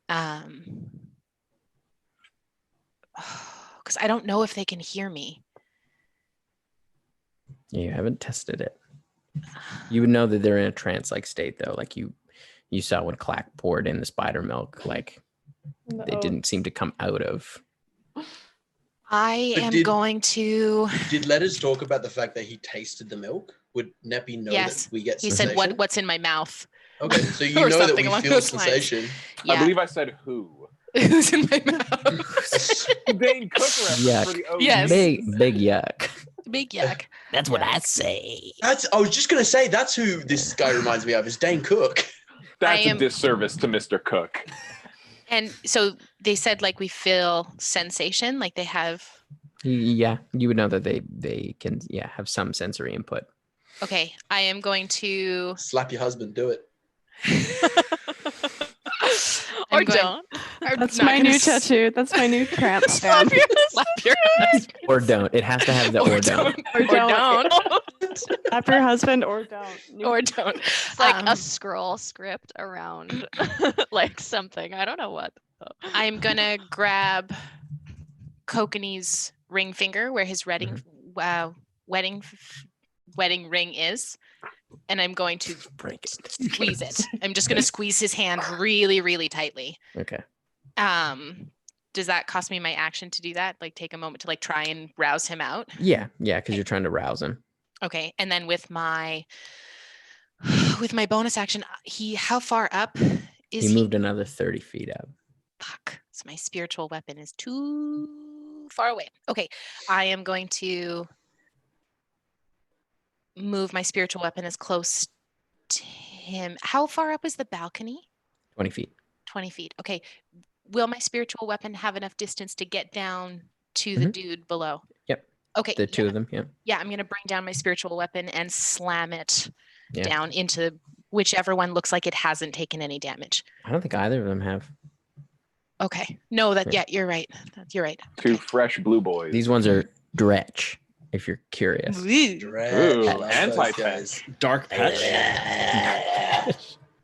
because I don't know if they can hear me. You haven't tested it. You would know that they're in a trance-like state, though. You saw when Clack poured in the spider milk, they didn't seem to come out of. I But am going to. Did Letters talk about the fact that he tasted the milk? Would Neppy know Yes, that we get he sensation? said, "What's in my mouth?" Okay, so you Or know that something we along feel those lines. sensation. Yeah. I believe I said who. Who's in my mouth? Dane Cook reference Yuck. for the OG. Yes. Big yuck. Big yuck. That's what I say. I was just gonna say that's who this guy reminds me of, is Dane Cook. That's I a am- disservice to Mr. Cook. And so they said we feel sensation, they have. Yeah, you would know that they can have some sensory input. Okay, I am going to. Slap your husband, do it. Or don't. That's my new tattoo. That's my new trance stand. Slap your husband. Or don't. It has to have the or don't. Or don't. Don't. Slap your husband or don't. Or don't. It's like Um, a scroll script around something. I don't know what. I'm gonna grab Kokanee's ring finger where his wedding ring is, and I'm going to Break it. squeeze it. I'm just gonna squeeze his hand really, really tightly. Okay. Does that cost me my action to do that? Take a moment to try and rouse him out? Yeah, because you're trying to rouse him. Okay, and then with my bonus action, how far up is He moved another 30 feet up. Fuck. So my spiritual weapon is too far away. Okay, I am going to move my spiritual weapon as close to him. How far up is the balcony? 20 feet. 20 feet. Okay. Will my spiritual weapon have enough distance to get down to the dude below? Yep. Okay. The two of them, yeah. Yeah, I'm going to bring down my spiritual weapon and slam it Yeah. down into whichever one looks like it hasn't taken any damage. I don't think either of them have. Okay. No, you're right. You're right. Two fresh blue boys. These ones are Dretch, if you're curious. Dredge, Ooh, I love those anti-pet. guys. Dark patch.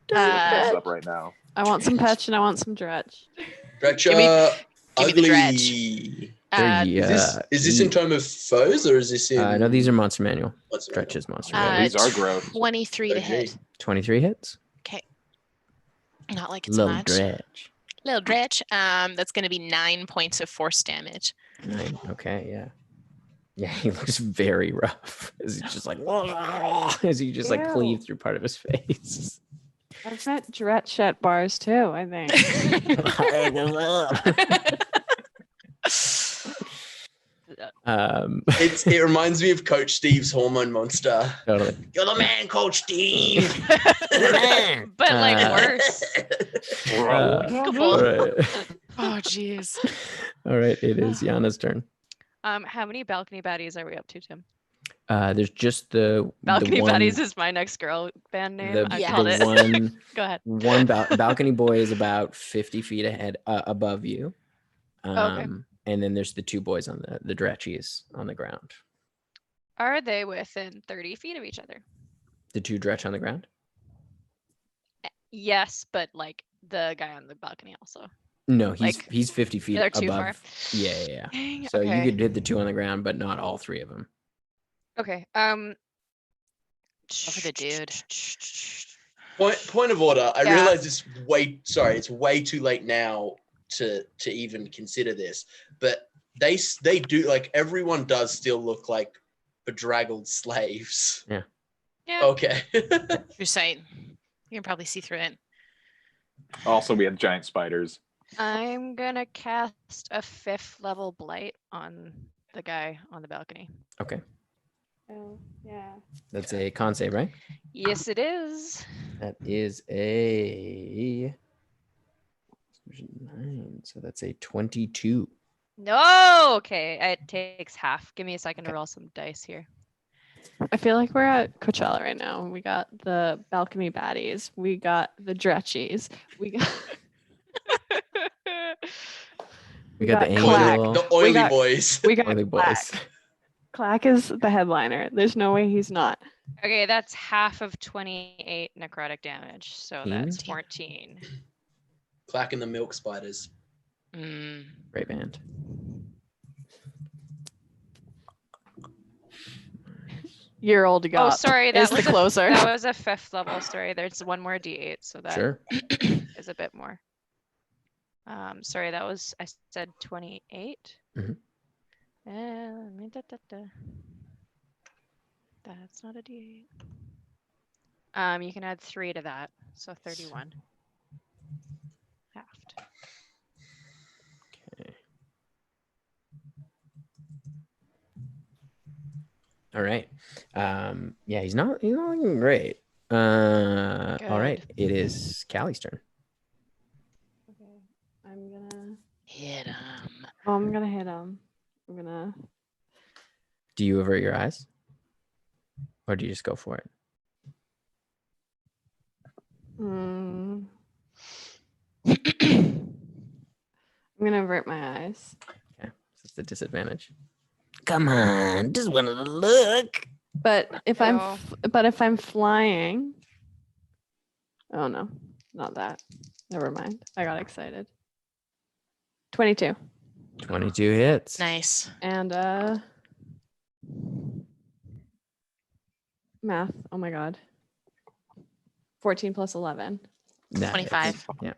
Thumbs up right now. I want some patch and I want some dredge. Dredge, Give me the ugly. dredge. Is this in Tome of Foes or is this in? No, these are Monster Manual. What's Dretch's Monster Uh, Manual. These are gross. 23 to Okay. hit. 23 hits. Not like it's Little much. dredge. Little dredge. That's going to be 9 points of force damage. 9. Okay, yeah. Yeah, he looks very rough as he's just like as you just like Ew. cleave through part of his face. I've met dretch at bars too, I think. It reminds me of Coach Steve's hormone monster. Totally. You're the man, Coach Steve. But like worse. All right. Oh, jeez. All right, it is Yana's turn. How many balcony baddies are we up to, Tim? There's just the Balcony one, baddies is my next girl band name. the, I Yeah. called the it. one Go ahead. balcony boy is about 50 feet ahead above you. Okay. And then there's the 2 boys on the dretchies on the ground. Are they within 30 feet of each other? The 2 dretch on the ground? Yes, but like the guy on the balcony also. No, Like, he's 50 feet they're above. too far. Yeah. Dang, So okay. you could hit the 2 on the ground, but not all 3 of them. Okay. Go for the dude. Point of order. I Yeah. realize it's way too late now to even consider this, but they do, like, everyone does still look like bedraggled slaves. Yeah. Yeah. Okay. Your sight. You can probably see through it. Also, we had giant spiders. I'm gonna cast a 5th level blight on the guy on the balcony. Okay. Oh, yeah. That's a con save, right? Yes, it is. That is a 9. So that's a 22. No. Okay. It takes half. Give me a second to Okay. roll some dice here. I feel like we're at Coachella right now. We got the balcony baddies. We got the dretchies. We got We got the got Clack. angel. The oily got- boys. we got Oily Clack. boys. Clack is the headliner. There's no way he's not. Okay, that's half of 28 necrotic damage. So that's 14? 14. Clacking the milk spiders. Mm. Great band. Year old Oh, got sorry. is That the was closer. That was a 5th level. Sorry, there's one more d8, so that Sure. is a bit more. Sorry, that was, I said 28. Mhm. That's not a d8. You can add 3 to that, so 31. Halved. Okay. All right. Yeah, he's not looking great. All right. Good. It is Callie's turn. Okay, I'm gonna. Hit him. Oh, I'm gonna hit him. I'm gonna. Do you avert your eyes? Or do you just go for it? I'm gonna avert my eyes. Okay. So it's the disadvantage. Come on. Just wanted to look. But if No. if I'm flying. Oh no, not that. Never mind. I got excited. 22. 22 hits. Nice. And math. Oh my god. 14 plus 11. That 25. hits. Yeah.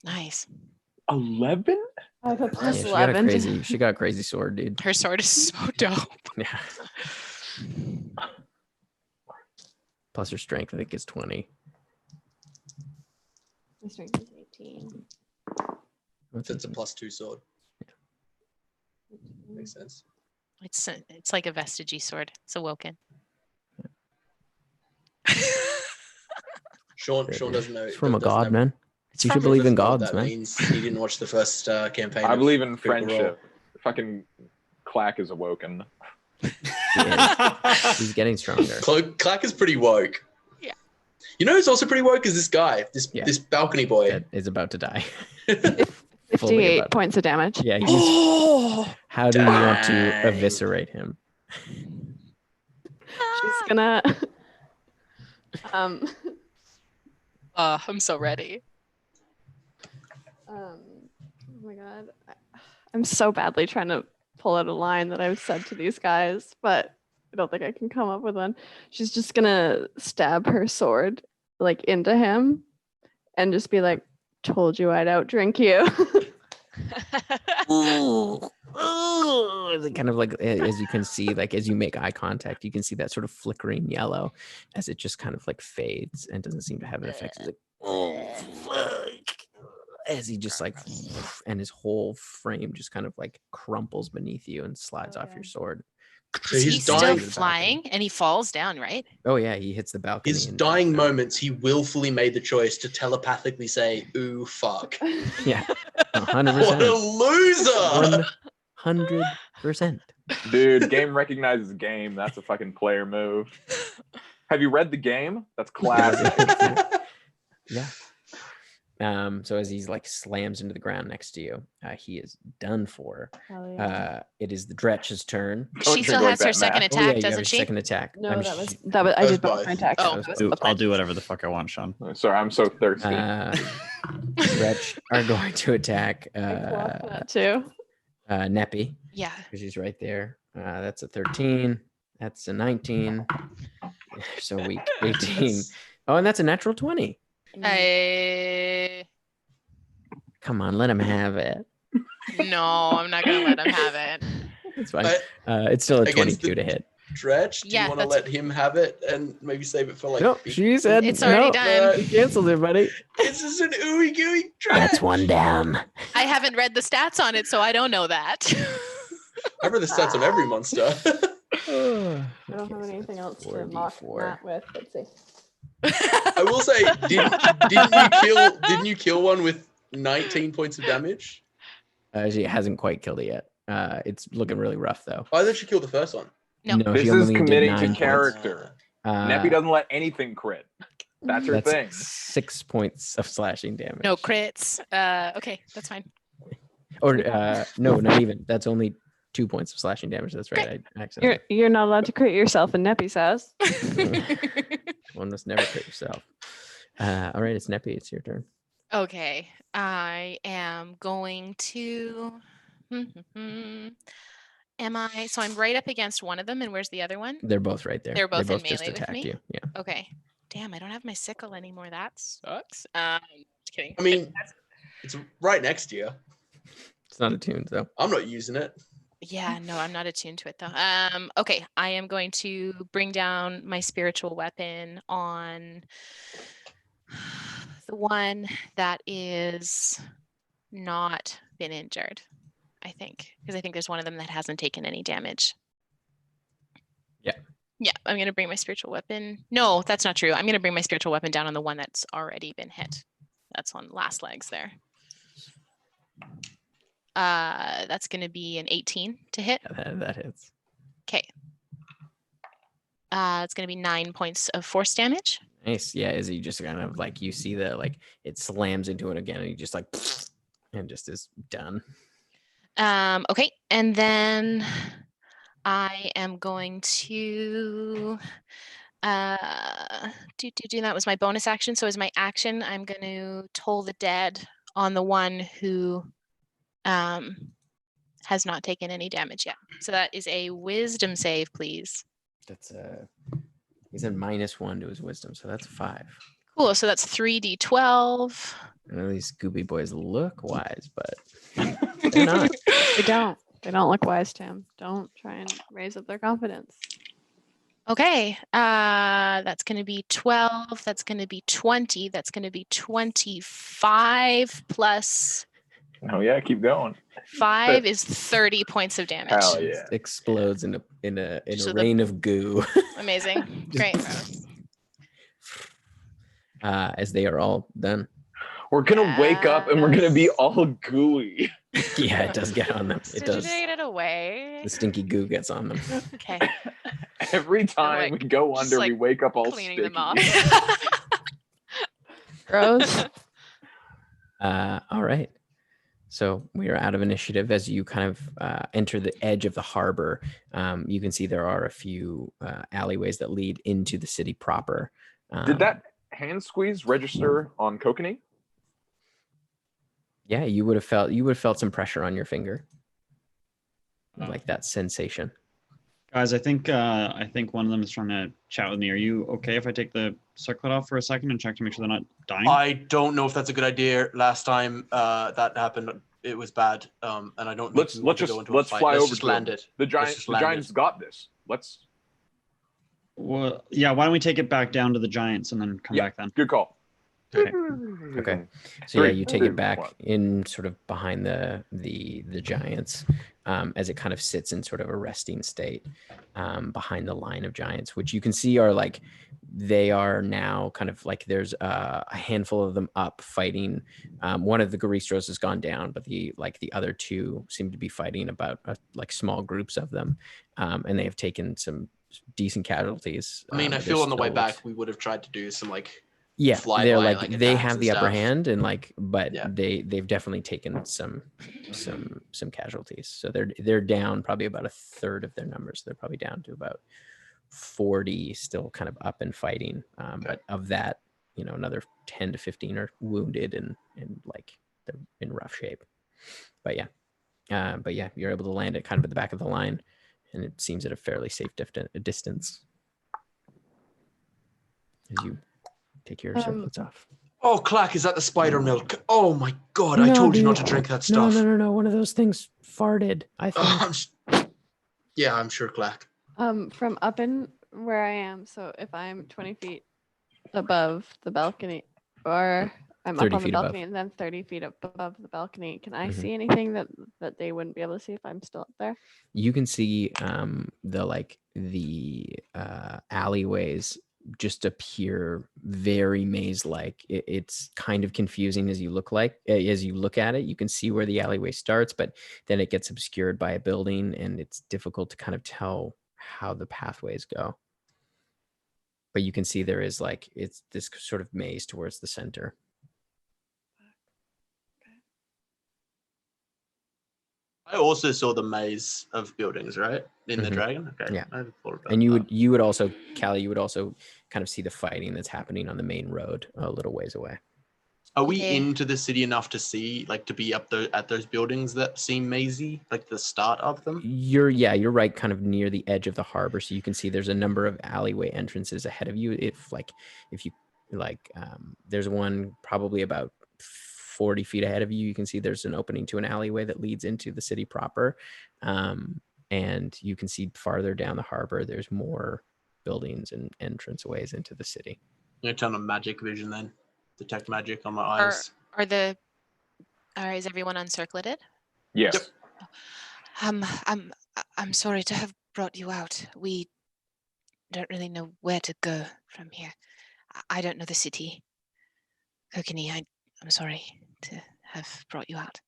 Nice. 11? I put Yeah, plus she got a 11. crazy. She got a crazy sword, dude. Her sword is so dope. Yeah. Plus her strength, I think, is 20. My strength is 18. What's It's a it? +2 sword. Makes sense. It's like a vestige sword. It's awoken. Sean Great, dude. doesn't know. It's from a doesn't god, have- man. It's You from should believe in doesn't know what gods, that man. means. He didn't watch the first campaign. I of believe in Critical Role. friendship. Fucking Clack is awoken. He is. He's getting stronger. Clack is pretty woke. Yeah. You know who's also pretty woke is this guy, Yeah. this balcony boy. That is about to die. 58 about- points of damage. Yeah. He's, Oh, how do you want to dang. eviscerate him? She's gonna. I'm so ready. Oh my god. I'm so badly trying to pull out a line that I've said to these guys, but I don't think I can come up with one. She's just gonna stab her sword like into him and just be like, told you I'd outdrink you. Kind of like as you can see, like as you make eye contact, you can see that sort of flickering yellow as it just kind of like fades and doesn't seem to have an effect. He's like, oh, fuck. As he just like, and his whole frame just kind of like crumples beneath you and slides off your sword. So Is he he's still dying. flying and he falls down, right? Oh yeah, he hits the balcony. His and dying drops down. moments, he willfully made the choice to telepathically say, "Ooh, fuck." Yeah, What 100%. a loser! 100%. Dude, game recognizes game. That's a fucking player move. Have you read the game? That's classic. Yeah. So as he's like slams into the ground next to you, he is done for. Hell yeah. It is the Dretch's turn. Don't She drink still like has her that, second Matt. Oh, yeah, attack, you have doesn't your she? second attack. No, I mean, that was she- I That did was both both. my attacks. Oh. That was Do- both my I'll do whatever the fuck I want, Sean. Sorry, I'm so thirsty. Dretch are going to attack attacks. I blocked that too. Neppy Yeah. because she's right there. That's a 13. That's a 19. They're so weak. 18. Oh, and that's a natural 20. I Come on, let him have it. no, I'm not gonna let him have it. It's fine. But It's still a against 22 the- to hit. Dretch, do Yeah, you want to that's- let him have it and maybe save it for like? No, big- she said It's already no. done. He canceled it, buddy. It's just an ooey gooey Dretch. That's one down. I haven't read the stats on it, so I don't know that. I've read the stats on every monster. I I don't have anything else to mock 4d4. Matt with. Let's see. I will say, didn't you kill one with 19 points of damage? She hasn't quite killed it yet. It's looking really rough though. I thought you killed the first one. No. No, This she is only did committing 9 to points. character. Neppy doesn't let anything crit. That's her That's thing. 6 points of slashing damage. No crits. Okay, that's fine. Or no, not even. That's only 2 points of slashing damage. That's right. I accidentally. You're not allowed to crit yourself in Neppy's house. One must never crit yourself. All right, it's Neppy. It's your turn. Okay, I am going to. Am I? So I'm right up against one of them, and where's the other one? They're both right there. They're both in just melee with attacked me? you. Yeah. Okay. Damn, I don't have my sickle anymore. That sucks. Just kidding. I mean, it's right next to you. It's not attuned though. I'm not using it. Yeah, no, I'm not attuned to it though. Okay, I am going to bring down my spiritual weapon on the one that is not been injured, I think, because I think there's one of them that hasn't taken any damage. Yeah. Yeah, I'm going to bring my spiritual weapon. No, that's not true. I'm going to bring my spiritual weapon down on the one that's already been hit. That's on last legs there. That's going to be an 18 to hit. Yeah, that hits. Okay. It's going to be 9 points of force damage. Nice. Yeah, is he just kind of like you see that like it slams into it again and he just like and just is done. Okay, and then I am going to do that was my bonus action. So as my action, I'm going to toll the dead on the one who has not taken any damage yet. So that is a wisdom save, please. That's he's in -1 to his wisdom, so that's 5. Cool. So that's 3d12. I know these Scooby boys look wise, but they're not. They don't. They don't look wise, Tim. Don't try and raise up their confidence. Okay, that's going to be 12. That's going to be 20. That's going to be 25 plus Oh yeah, keep going. 5 is 30 points of damage. Hell yeah. Explodes in a So the- rain of goo. Amazing. Great. As they are all done. We're gonna wake up and we're gonna be Yes. all gooey. Yeah, it does get on them. It does. Disintegrate it away. The stinky goo gets on them. Okay. Every time like, we go just, under, we like, wake up all Cleaning sticky. them off. Gross. All right. So we are out of initiative. As you kind of enter the edge of the harbor, you can see there are a few alleyways that lead into the city proper. Did that hand squeeze register on Kokanee? Yeah, you would have felt some pressure on your finger, like that sensation. Guys, I think one of them is trying to chat with me. Are you okay if I take the circlet off for a second and check to make sure they're not dying? I don't know if that's a good idea. Last time that happened, it was bad. And I don't think Let's we want to just go into let's a fight. fly Let's over just to land them. it. The Let's just land Giants it. got this. Let's. Well, yeah. Why don't we take it back down to the Giants and then come back then? Good call. Okay. So yeah, Three, you take two, it back one. in sort of behind the giants, as it kind of sits in sort of a resting state behind the line of giants, which you can see are like they are now kind of like there's a handful of them up fighting. One of the Garistros has gone down, but the other two seem to be fighting about like small groups of them, and they have taken some decent casualties. I mean, I but feel on the way still back looks- we would have tried to do some like yeah, fly they're by, like, like, they attacks have and the upper stuff. hand, and like, but Yeah. they've definitely taken some casualties. So they're down probably about a third of their numbers. They're probably down to about 40 still kind of up and fighting. But of that, another 10 to 15 are wounded and like they're in rough shape. But yeah, you're able to land it kind of at the back of the line, and it seems at a fairly safe distance as you take your circlets off. Oh, Clack, is that the spider milk? Oh my god, I told you not to drink that stuff. No. One of those things farted, I think. Yeah, I'm sure, Clack. From up in where I am, so if I'm 20 feet above the balcony, or I'm up 30 on the feet above. balcony and then 30 feet up above the balcony, can I Mhm. see anything that they wouldn't be able to see if I'm still up there? You can see the alleyways just appear very maze-like. It's kind of confusing as you look at it. You can see where the alleyway starts, but then it gets obscured by a building, and it's difficult to kind of tell how the pathways go. But you can see there is it's this sort of maze towards the center. I also saw the maze of buildings, right? In the Mhm. dragon? Okay. Yeah. I hadn't thought about And that. you would also, Callie, you would also kind of see the fighting that's happening on the main road a little ways away. Are we Okay. into the city enough to see, like, to be up there at those buildings that seem mazy, like the start of them? You're right kind of near the edge of the harbor, so you can see there's a number of alleyway entrances ahead of you. If you there's one probably about 40 feet ahead of you. You can see there's an opening to an alleyway that leads into the city proper, and you can see farther down the harbor there's more buildings and entranceways into the city. I'm gonna turn on magic vision then. Detect magic on my Are eyes. is everyone uncircleted? Yes. Yep. I'm sorry to have brought you out. We don't really know where to go from here. I don't know the city. Kokini, I'm sorry to have brought you out.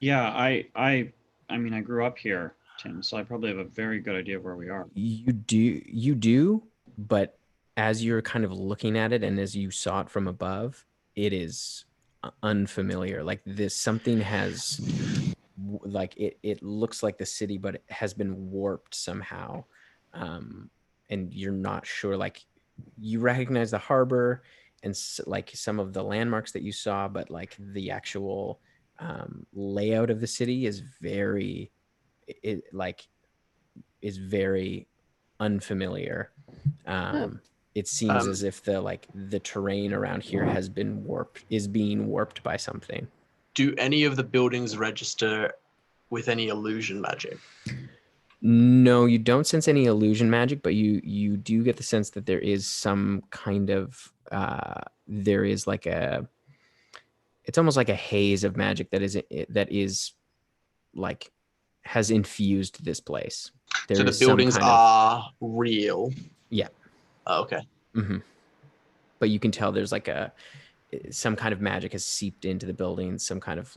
Yeah, I mean, I grew up here, Tim, so I probably have a very good idea of where we are. You do, but as you're kind of looking at it and as you saw it from above, it is unfamiliar. Like something has, it looks like the city, but it has been warped somehow. And you're not sure, like you recognize the harbor and like some of the landmarks that you saw, but like the actual layout of the city is very unfamiliar. It seems as if the terrain around here is being warped by something. Do any of the buildings register with any illusion magic? No, you don't sense any illusion magic, but you do get the sense that there is some kind of it's almost like a haze of magic that is like has infused this place. So the buildings are real? Yeah. Oh, okay. Mm-hmm. But you can tell there's some kind of magic has seeped into the buildings, some kind of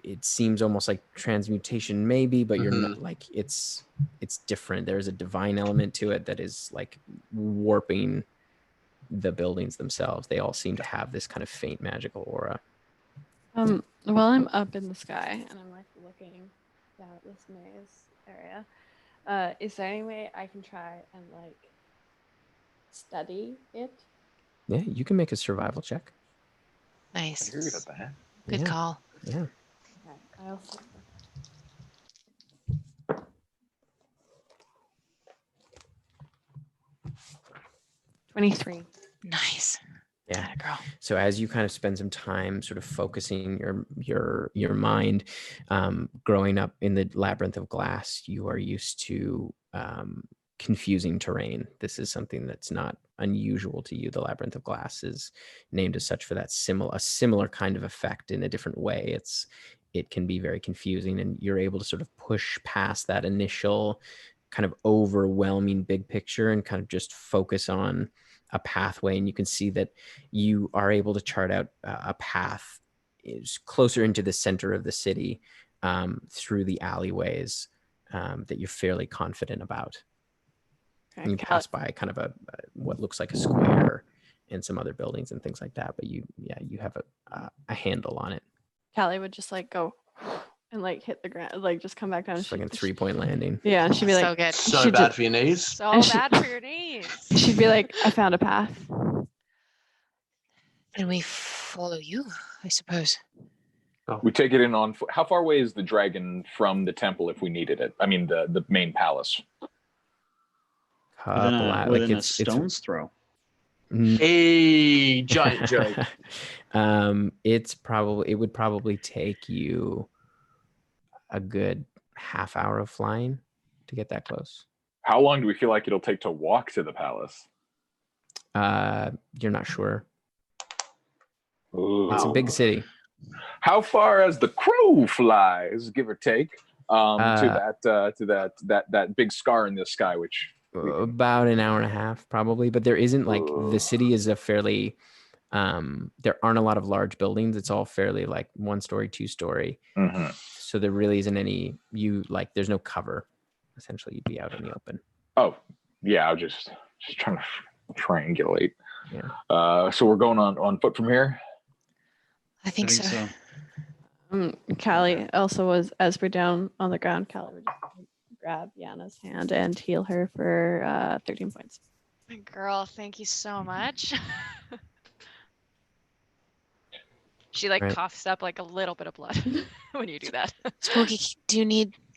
it seems almost like transmutation maybe, but you're not it's different. There's a divine element to it that is like warping the buildings themselves. They all seem to have this kind of faint magical aura. While I'm up in the sky and I'm looking down at this maze area, is there any way I can try and study it? Yeah, you can make a survival check. Nice. I agree with that. Good call. Yeah. Okay, I also 23. Nice. Yeah. Atta girl. So as you kind of spend some time sort of focusing your mind, growing up in the Labyrinth of Glass, you are used to confusing terrain. This is something that's not unusual to you. The Labyrinth of Glass is named as such for that similar kind of effect in a different way. It can be very confusing, and you're able to sort of push past that initial kind of overwhelming big picture and kind of just focus on a pathway. And you can see that you are able to chart out a path is closer into the center of the city, through the alleyways, that you're fairly confident about. And you pass by kind of what looks like a square and some other buildings and things like that, but you have a handle on it. Callie would just like go and like hit the ground, like just come back down. It's like a 3-point landing. Yeah, and she'd be like, So good. So she'd bad for your knees. So And she- bad for your knees. She'd be like, I found a path. Then we follow you, I suppose. We take it in on foot. How far away is the dragon from the temple if we needed it? I mean, the main palace. Within a stone's throw. A giant joke. It would probably take you a good half hour of flying to get that close. How long do we feel like it'll take to walk to the palace? You're not sure. Ooh. It's a big city. How far as the crow flies, give or take, to that big scar in the sky, which About an hour and a half, probably. But there isn't like the city is a fairly. There aren't a lot of large buildings. It's all fairly like 1-story, 2-story. Mm-hmm. So there really isn't any. There's no cover. Essentially, you'd be out in the open. Oh, yeah. I was just trying to triangulate. Yeah. So we're going on foot from here. I think so. Callie also was, as we're down on the ground, Callie would just grab Yana's hand and heal her for 13 points. Girl, thank you so much. She like Right. coughs up like a little bit of blood when you do that. Spooky,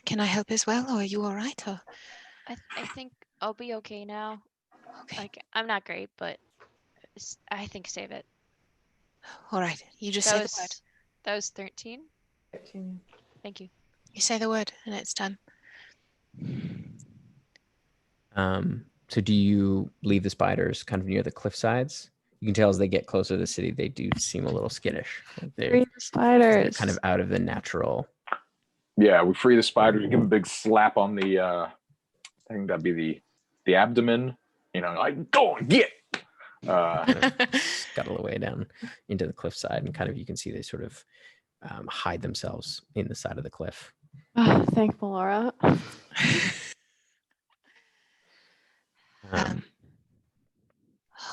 can I help as well, or are you all right? Or I think I'll be okay now. okay, Like I'm not great, but I think save it. all right. You just That say the was word. that was 13. Thank you. You say the word, and it's done. So do you leave the spiders kind of near the cliff sides? You can tell as they get closer to the city, they do seem a little skittish. Like they're Free the spiders. kind of out of the natural. Yeah, we free the spiders. We give them a big slap on the. I think that'd be the abdomen. You know, like go on, get. Scuttle away down into the cliffside, and kind of you can see they sort of hide themselves in the side of the cliff. Oh, thank Laura.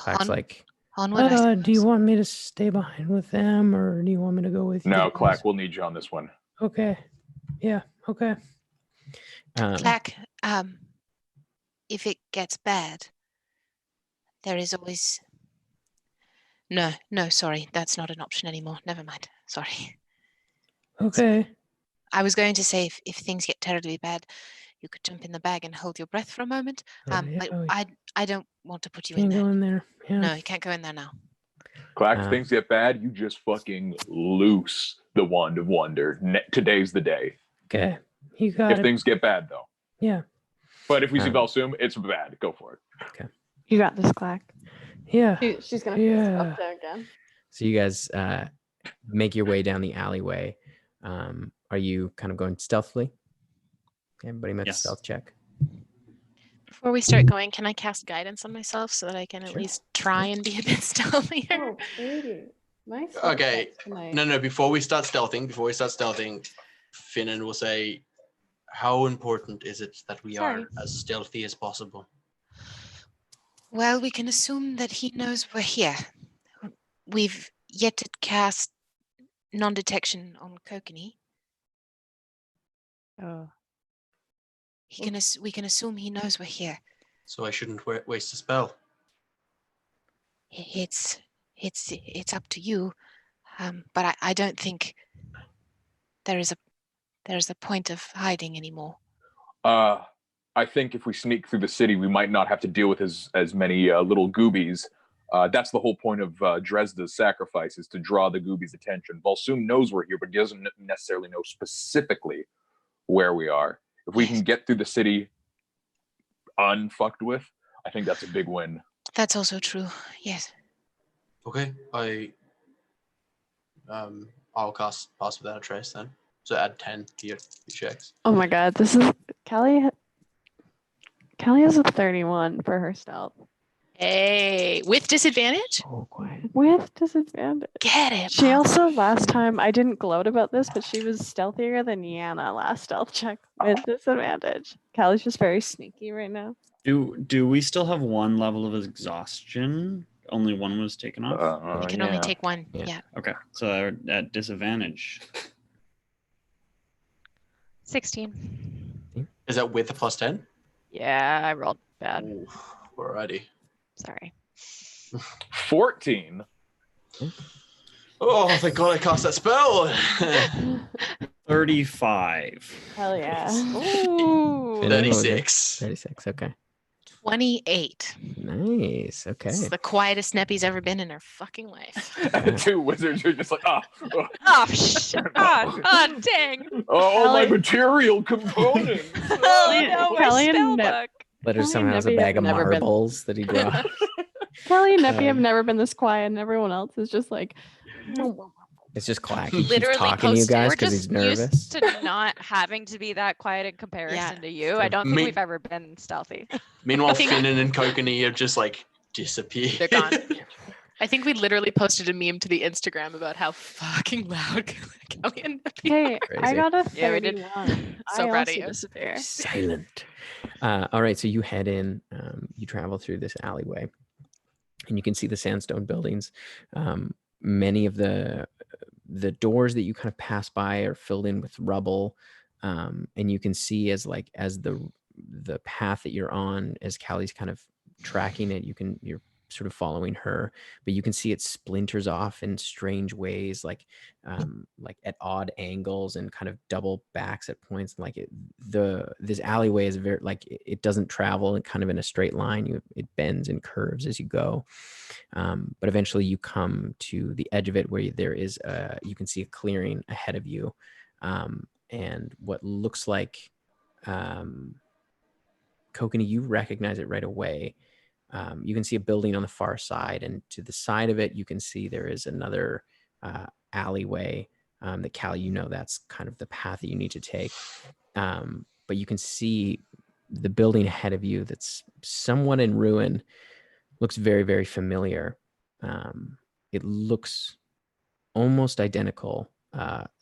Clack's On- like, onward. I Do you suppose. want me to stay behind with them, or do you want me to go with you? No, guys? Clack, we'll need you on this one. Okay. Yeah. Okay. Clack, if it gets bad, there is always. No, sorry, that's not an option anymore. Never mind. Sorry. Okay. I was going to say if things get terribly bad, you could jump in the bag and hold your breath for a moment. Yeah, But we I don't want to put you in can't there. go in there. Yeah. No, you can't go in there now. Clack, if things get bad, you just fucking loose the wand of wonder. Today's the day. Okay. You got If it. things get bad, though. Yeah. But if we see Valsum, it's bad. Go for it. You got this, Clack. Yeah. She's gonna Yeah. up there again. so you guys make your way down the alleyway. Are you kind of going stealthily? Everybody make a Yes. stealth check. Before we start going, can I cast guidance on myself so that I can at Sure. least try and be a bit stealthier? Oh, baby. My Okay. tonight. No, before we start stealthing, Finnan will say, how important is it that we Sorry. are as stealthy as possible? Well, we can assume that he knows we're here. We've yet to cast non-detection on Kokanee. Oh. We can assume he knows we're here. So I shouldn't waste a spell. It's up to you, but I don't think there is a point of hiding anymore. I I think if we sneak through the city, we might not have to deal with as many little goobies. That's the whole point of Dresda's sacrifice, is to draw the goobies' attention. Volsum knows we're here, but he doesn't necessarily know specifically where we are. If we can get through the city unfucked with, I think that's a big win. That's also true. Yes. Okay, I'll cast Pass Without a Trace then. So add 10 to your checks. Oh my god, this is Callie. Callie has a 31 for her stealth. Hey, with disadvantage? Oh, quiet. With disadvantage. Get it. She Mom. also, last time, I didn't gloat about this, but she was stealthier than Yana last stealth check with disadvantage. Callie's just very sneaky right now. Do we still have one level of exhaustion? Only one was taken off? You can only take one. Yeah. Yeah. Okay, so at disadvantage. 16. Is that with the plus 10? Yeah, I rolled bad. Oof, alrighty. Sorry. 14. Oh, thank God I cast that spell. 35. Hell yeah. Ooh. 36. 36, okay. 28. Nice, okay. This is the quietest Neppy's ever been in her fucking life. And the two wizards are just like, Oh, shit. Oh, dang. all my Ellie- material components. Oh, no, my Kelly and spell Nep- book. Letter Kelly somehow has a and Neppy bag have of never been- marbles that he brought. Kelly and Neppy have Um, never been this quiet, and everyone else is just like, It's just Clack. He keeps Literally talking to you posted- guys We're because just he's nervous. used to not having to be that quiet in comparison to you. I don't think Me- we've ever been stealthy. Meanwhile, think- Finnan and Kokanee have just like disappeared. They're gone. I think we literally posted a meme to the Instagram about how fucking loud Kelly and Neppy hey, I Crazy. got a Yeah, we did. 31. So I proud of also you. disappear. Silent. All right, so you head in. You travel through this alleyway, and you can see the sandstone buildings. Many of the doors that you kind of pass by are filled in with rubble, and you can see as the path that you're on, as Callie's kind of tracking it, you're sort of following her, but you can see it splinters off in strange ways, like at odd angles and kind of double backs at points. Like this alleyway is very it doesn't travel in kind of in a straight line. It bends and curves as you go, but eventually you come to the edge of it where there is you can see a clearing ahead of you, and what looks like Kokanee, you recognize it right away. You can see a building on the far side, and to the side of it, you can see there is another alleyway that Callie, that's kind of the path that you need to take. But you can see the building ahead of you that's somewhat in ruin, looks very, very familiar. It looks almost identical,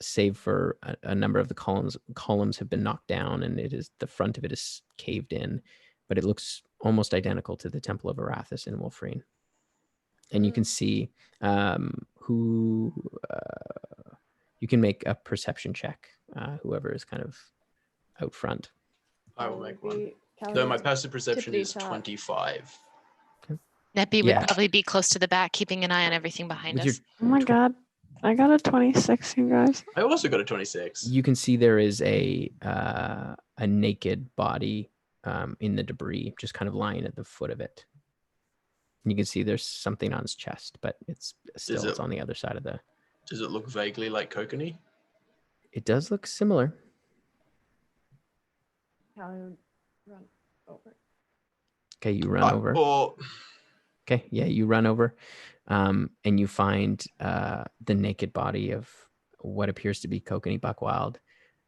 save for a number of the columns have been knocked down, and the front of it is caved in, but it looks almost identical to the Temple of Arathis in Wolfreen. And you can see who you can make a perception check, whoever is kind of out front. I will make one. Callie Though my is passive perception tippity is top. 25. Neppy Yeah. would probably be close to the back, keeping an eye on everything behind With us. Oh my god. I got a 26, you guys. I also got a 26. You can see there is a naked body in the debris, just kind of lying at the foot of it. And you can see there's something on his chest, but it's on the other side of the. Does it look vaguely like Kokanee? It does look similar. Callie, run over. Okay, you run over. Or Okay, yeah, you run over, and you find the naked body of what appears to be Kokanee Buckwild,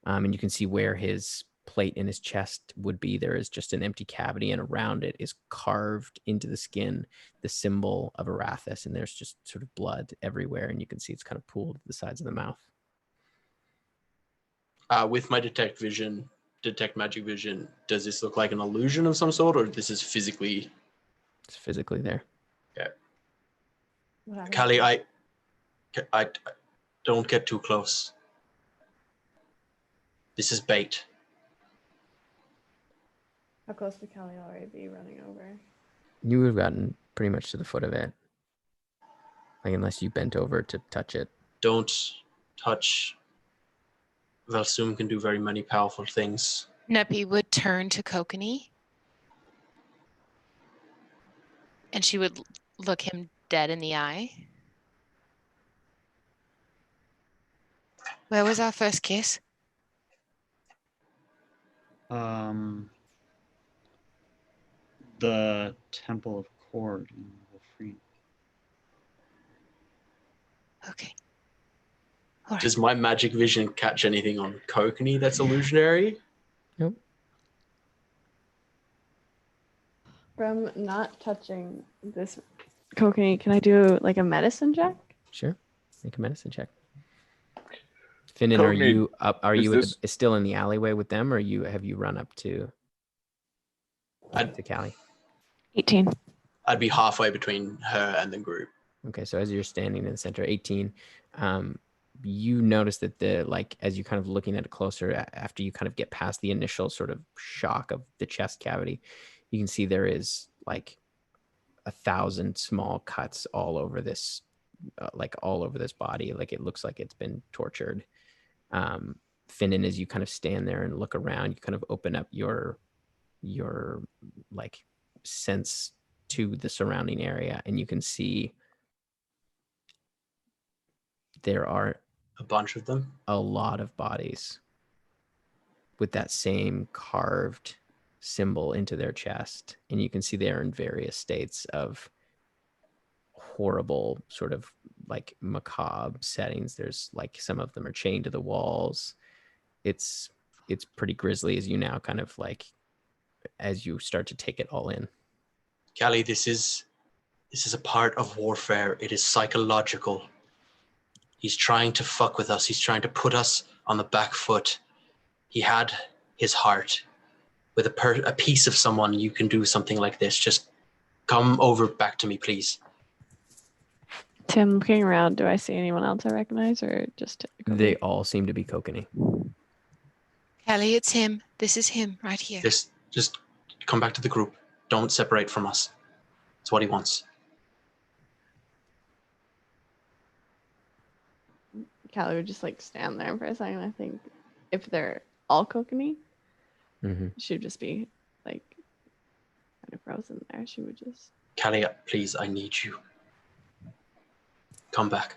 and you can see where his plate in his chest would be. There is just an empty cavity, and around it is carved into the skin the symbol of Arathis, and there's just sort of blood everywhere, and you can see it's kind of pooled to the sides of the mouth. with my detect magic vision, does this look like an illusion of some sort, or this is physically? It's physically there. Yeah. What happened? Callie, I don't get too close. This is bait. How close to Callie already be running over? You would have gotten pretty much to the foot of it, like unless you bent over to touch it. Don't touch. Valsum can do very many powerful things. Neppy would turn to Kokanee and she would look him dead in the eye. Where was our first kiss? The Temple of Cord in Wolfreen. Okay. All right. Does my magic vision catch anything on Kokanee that's illusionary? Nope. From not touching this Kokanee, can I do like a medicine check? Sure. Make a medicine check. Finnan, are Kokanee, you up? Are is you this- still in the alleyway with them, or have you run up to Callie? 18. I'd be halfway between her and the group. Okay, so as you're standing in the center, 18, you notice that as you kind of looking at it closer, after you kind of get past the initial sort of shock of the chest cavity, you can see there is like 1,000 small cuts all over this, all over this body. Like it looks like it's been tortured. Finnan, as you kind of stand there and look around, you kind of open up your like sense to the surrounding area, and you can see there are A bunch of them. a lot of bodies with that same carved symbol into their chest, and you can see they're in various states of horrible sort of like macabre settings. There's like some of them are chained to the walls. It's pretty grisly as you now kind of like as you start to take it all in. Callie, this is a part of warfare. It is psychological. He's trying to fuck with us. He's trying to put us on the back foot. He had his heart. With a piece of someone, you can do something like this. Just come over back to me, please. Tim, looking around, do I see anyone else I recognize or just They all seem to be Kokanee. Callie, it's him. This is him right here. Just come back to the group. Don't separate from us. It's what he wants. Callie would just like stand there for a second. I think if they're all Kokanee, she would just be like kind of frozen there. She would just. Callie, please, I need you. Come back.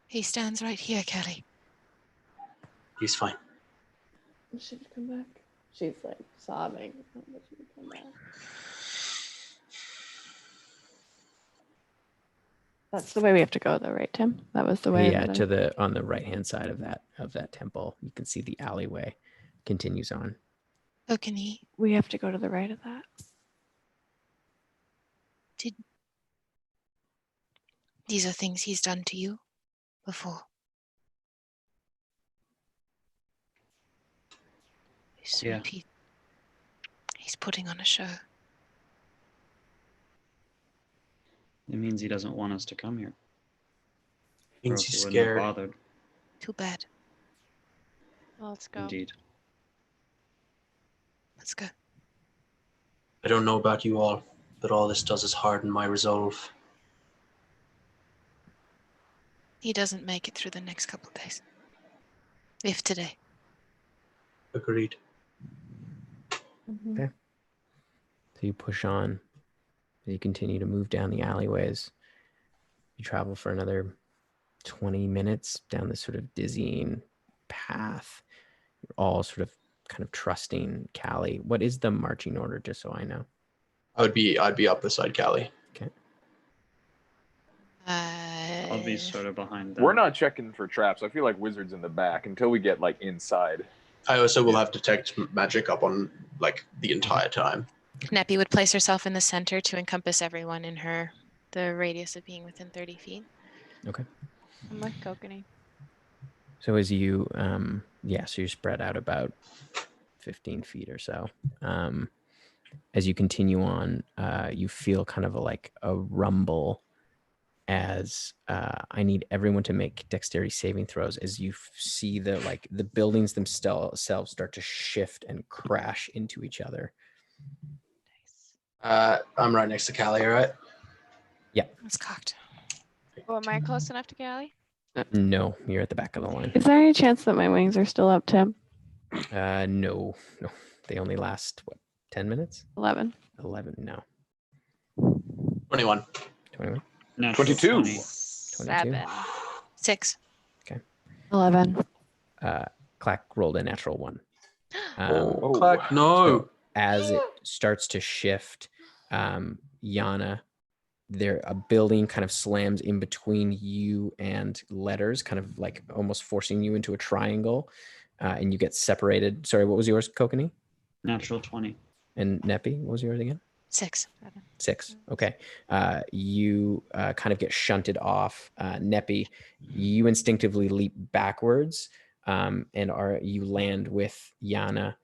He stands right here, Callie. He's fine. She would come back. She's like sobbing, but she would come back. That's the way we have to go, though, right, Tim? That was the way. Yeah, on the right hand side of that temple, you can see the alleyway continues on. Kokanee, We have to go to the right of that. these are things he's done to you before. Yeah. He's putting on a show. It means he doesn't want us to come here. Or Means else he's he wouldn't have scared. bothered. Too bad. Well, let's go. Indeed. Let's go. I don't know about you all, but all this does is harden my resolve. He doesn't make it through the next couple of days. If today. Agreed. Okay. So you push on. You continue to move down the alleyways. You travel for another 20 minutes down this sort of dizzying path. You're all sort of kind of trusting Callie. What is the marching order, just so I know? I'd be up beside Callie. Okay. I'll be sort of behind them. We're not checking for traps. I feel like wizards in the back until we get like inside. I also will have detect magic up on like the entire time. Neppy would place herself in the center to encompass everyone in the radius of being within 30 feet. Okay. I'm with Kokanee. So as you, so you're spread out about 15 feet or so. As you continue on, you feel kind of a rumble as I need everyone to make dexterity saving throws as you see the buildings themselves start to shift and crash into each other. I'm right next to Callie, all right? It's cocked. Oh, am I close enough to Callie? No, you're at the back of the line. Is there any chance that my wings are still up, Tim? No. They only last, what, 10 minutes? 11. 11, no. 21. 21? Natural 22. 20. 7. 6. 11. Clack rolled a natural 1. Oh, Clack, no. So as it starts to shift, Yana, a building kind of slams in between you and Letters, kind of like almost forcing you into a triangle, and you get separated. Sorry, what was yours, Kokanee? Natural 20. And Neppy, what was yours again? 6. 6. Okay. You kind of get shunted off. Neppy, you instinctively leap backwards, and you land with Yana,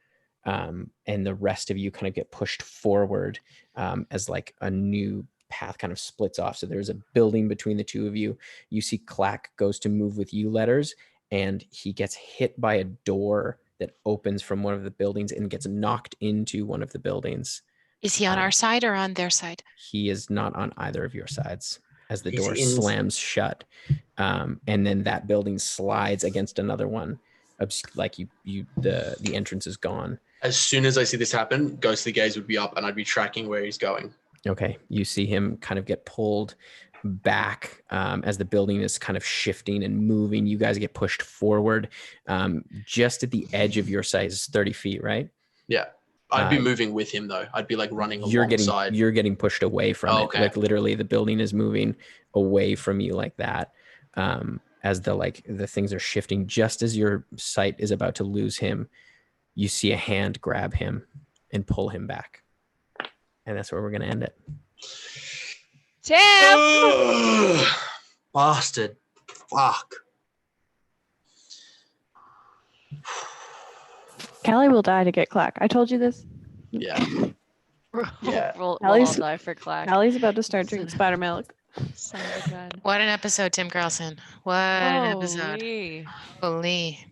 and the rest of you kind of get pushed forward as like a new path kind of splits off. So there's a building between the two of you. You see Clack goes to move with you, Letters, and he gets hit by a door that opens from one of the buildings and gets knocked into one of the buildings. Is he on our side or on their side? He is not on either of your sides as the He's door in- slams shut. And then that building slides against another one. Like the entrance is gone. As soon as I see this happen, Ghostly Gaze would be up and I'd be tracking where he's going. Okay. You see him kind of get pulled back as the building is kind of shifting and moving. You guys get pushed forward just at the edge of your sight is 30 feet, right? Yeah. I'd be moving with him though. I'd be like running You're alongside. you're getting pushed away from it. Okay. Like literally the building is moving away from you like that. As the things are shifting, just as your sight is about to lose him, you see a hand grab him and pull him back. And that's where we're going to end it. Tim! Bastard. Fuck. Callie will die to get Clack. I told you this. Yeah. Yeah. We'll all Allie's- die for Clack. Callie's about to start drinking spider milk. Son of a gun. What an episode, Tim Carlson. What an episode. Holy. Holy.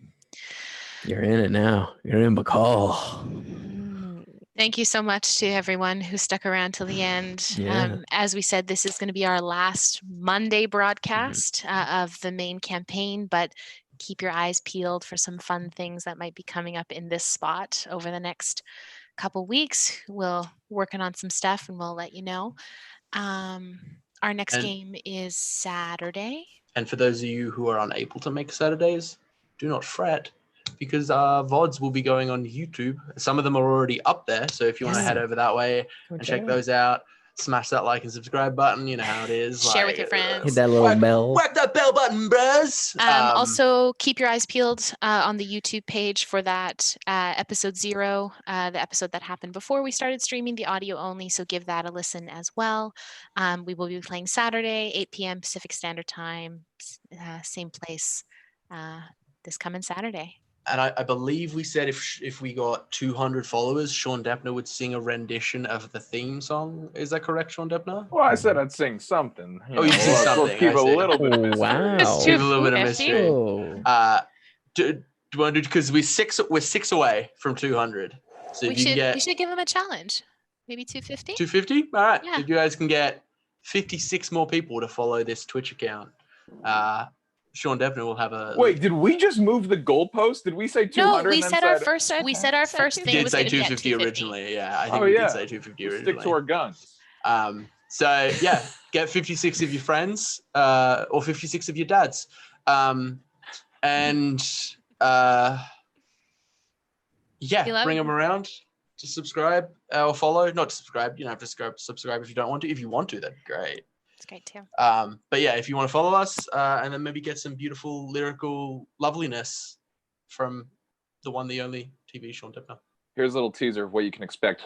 You're in it now. You're in Bakal. Thank you so much to everyone who stuck around till the end. Yeah. As we said, this is going to be our last Monday broadcast of the main campaign, but keep your eyes peeled for some fun things that might be coming up in this spot over the next couple weeks. We'll working on some stuff and we'll let you know. Our next game is Saturday. And for those of you who are unable to make Saturdays, do not fret, because VODs will be going on YouTube. Some of them are already up there. So if you want to head over that way and check those out, smash that like and subscribe button. You know how it is. Share with your friends. Hit that little bell. Whack that bell button, bros. Also, keep your eyes peeled on the YouTube page for that episode 0, the episode that happened before we started streaming the audio only. So give that a listen as well. We will be playing Saturday, 8 p.m. Pacific Standard Time, same place this coming Saturday. And I believe we said if we got 200 followers, Sean Deppner would sing a rendition of the theme song. Is that correct, Sean Deppner? Well, I said I'd sing something. You'd sing something. Let's keep I a see. little bit of mystery. Wow. Keep a little bit of mystery. Oh. Do you want to do, because we're six away from 200. So We if you can get should give them a challenge. Maybe 250? 250, all right. Yeah. If you guys can get 56 more people to follow this Twitch account, Sean Deppner will have a. Wait, did we just move the goalpost? Did we say 200? No, we and then said our first. We said our first We thing did was say going to be at 250 originally. Yeah, I think Oh, we yeah. did say 250 We'll originally. stick to our guns. So yeah, get 56 of your friends or 56 of your dads, and yeah, bring them around to subscribe or follow. Not to subscribe. You don't have to subscribe if you don't want to. If you want to, that'd be great. It's great too. But yeah, if you want to follow us and then maybe get some beautiful lyrical loveliness from the one, the only TV Sean Deppner. Here's a little teaser of what you can expect.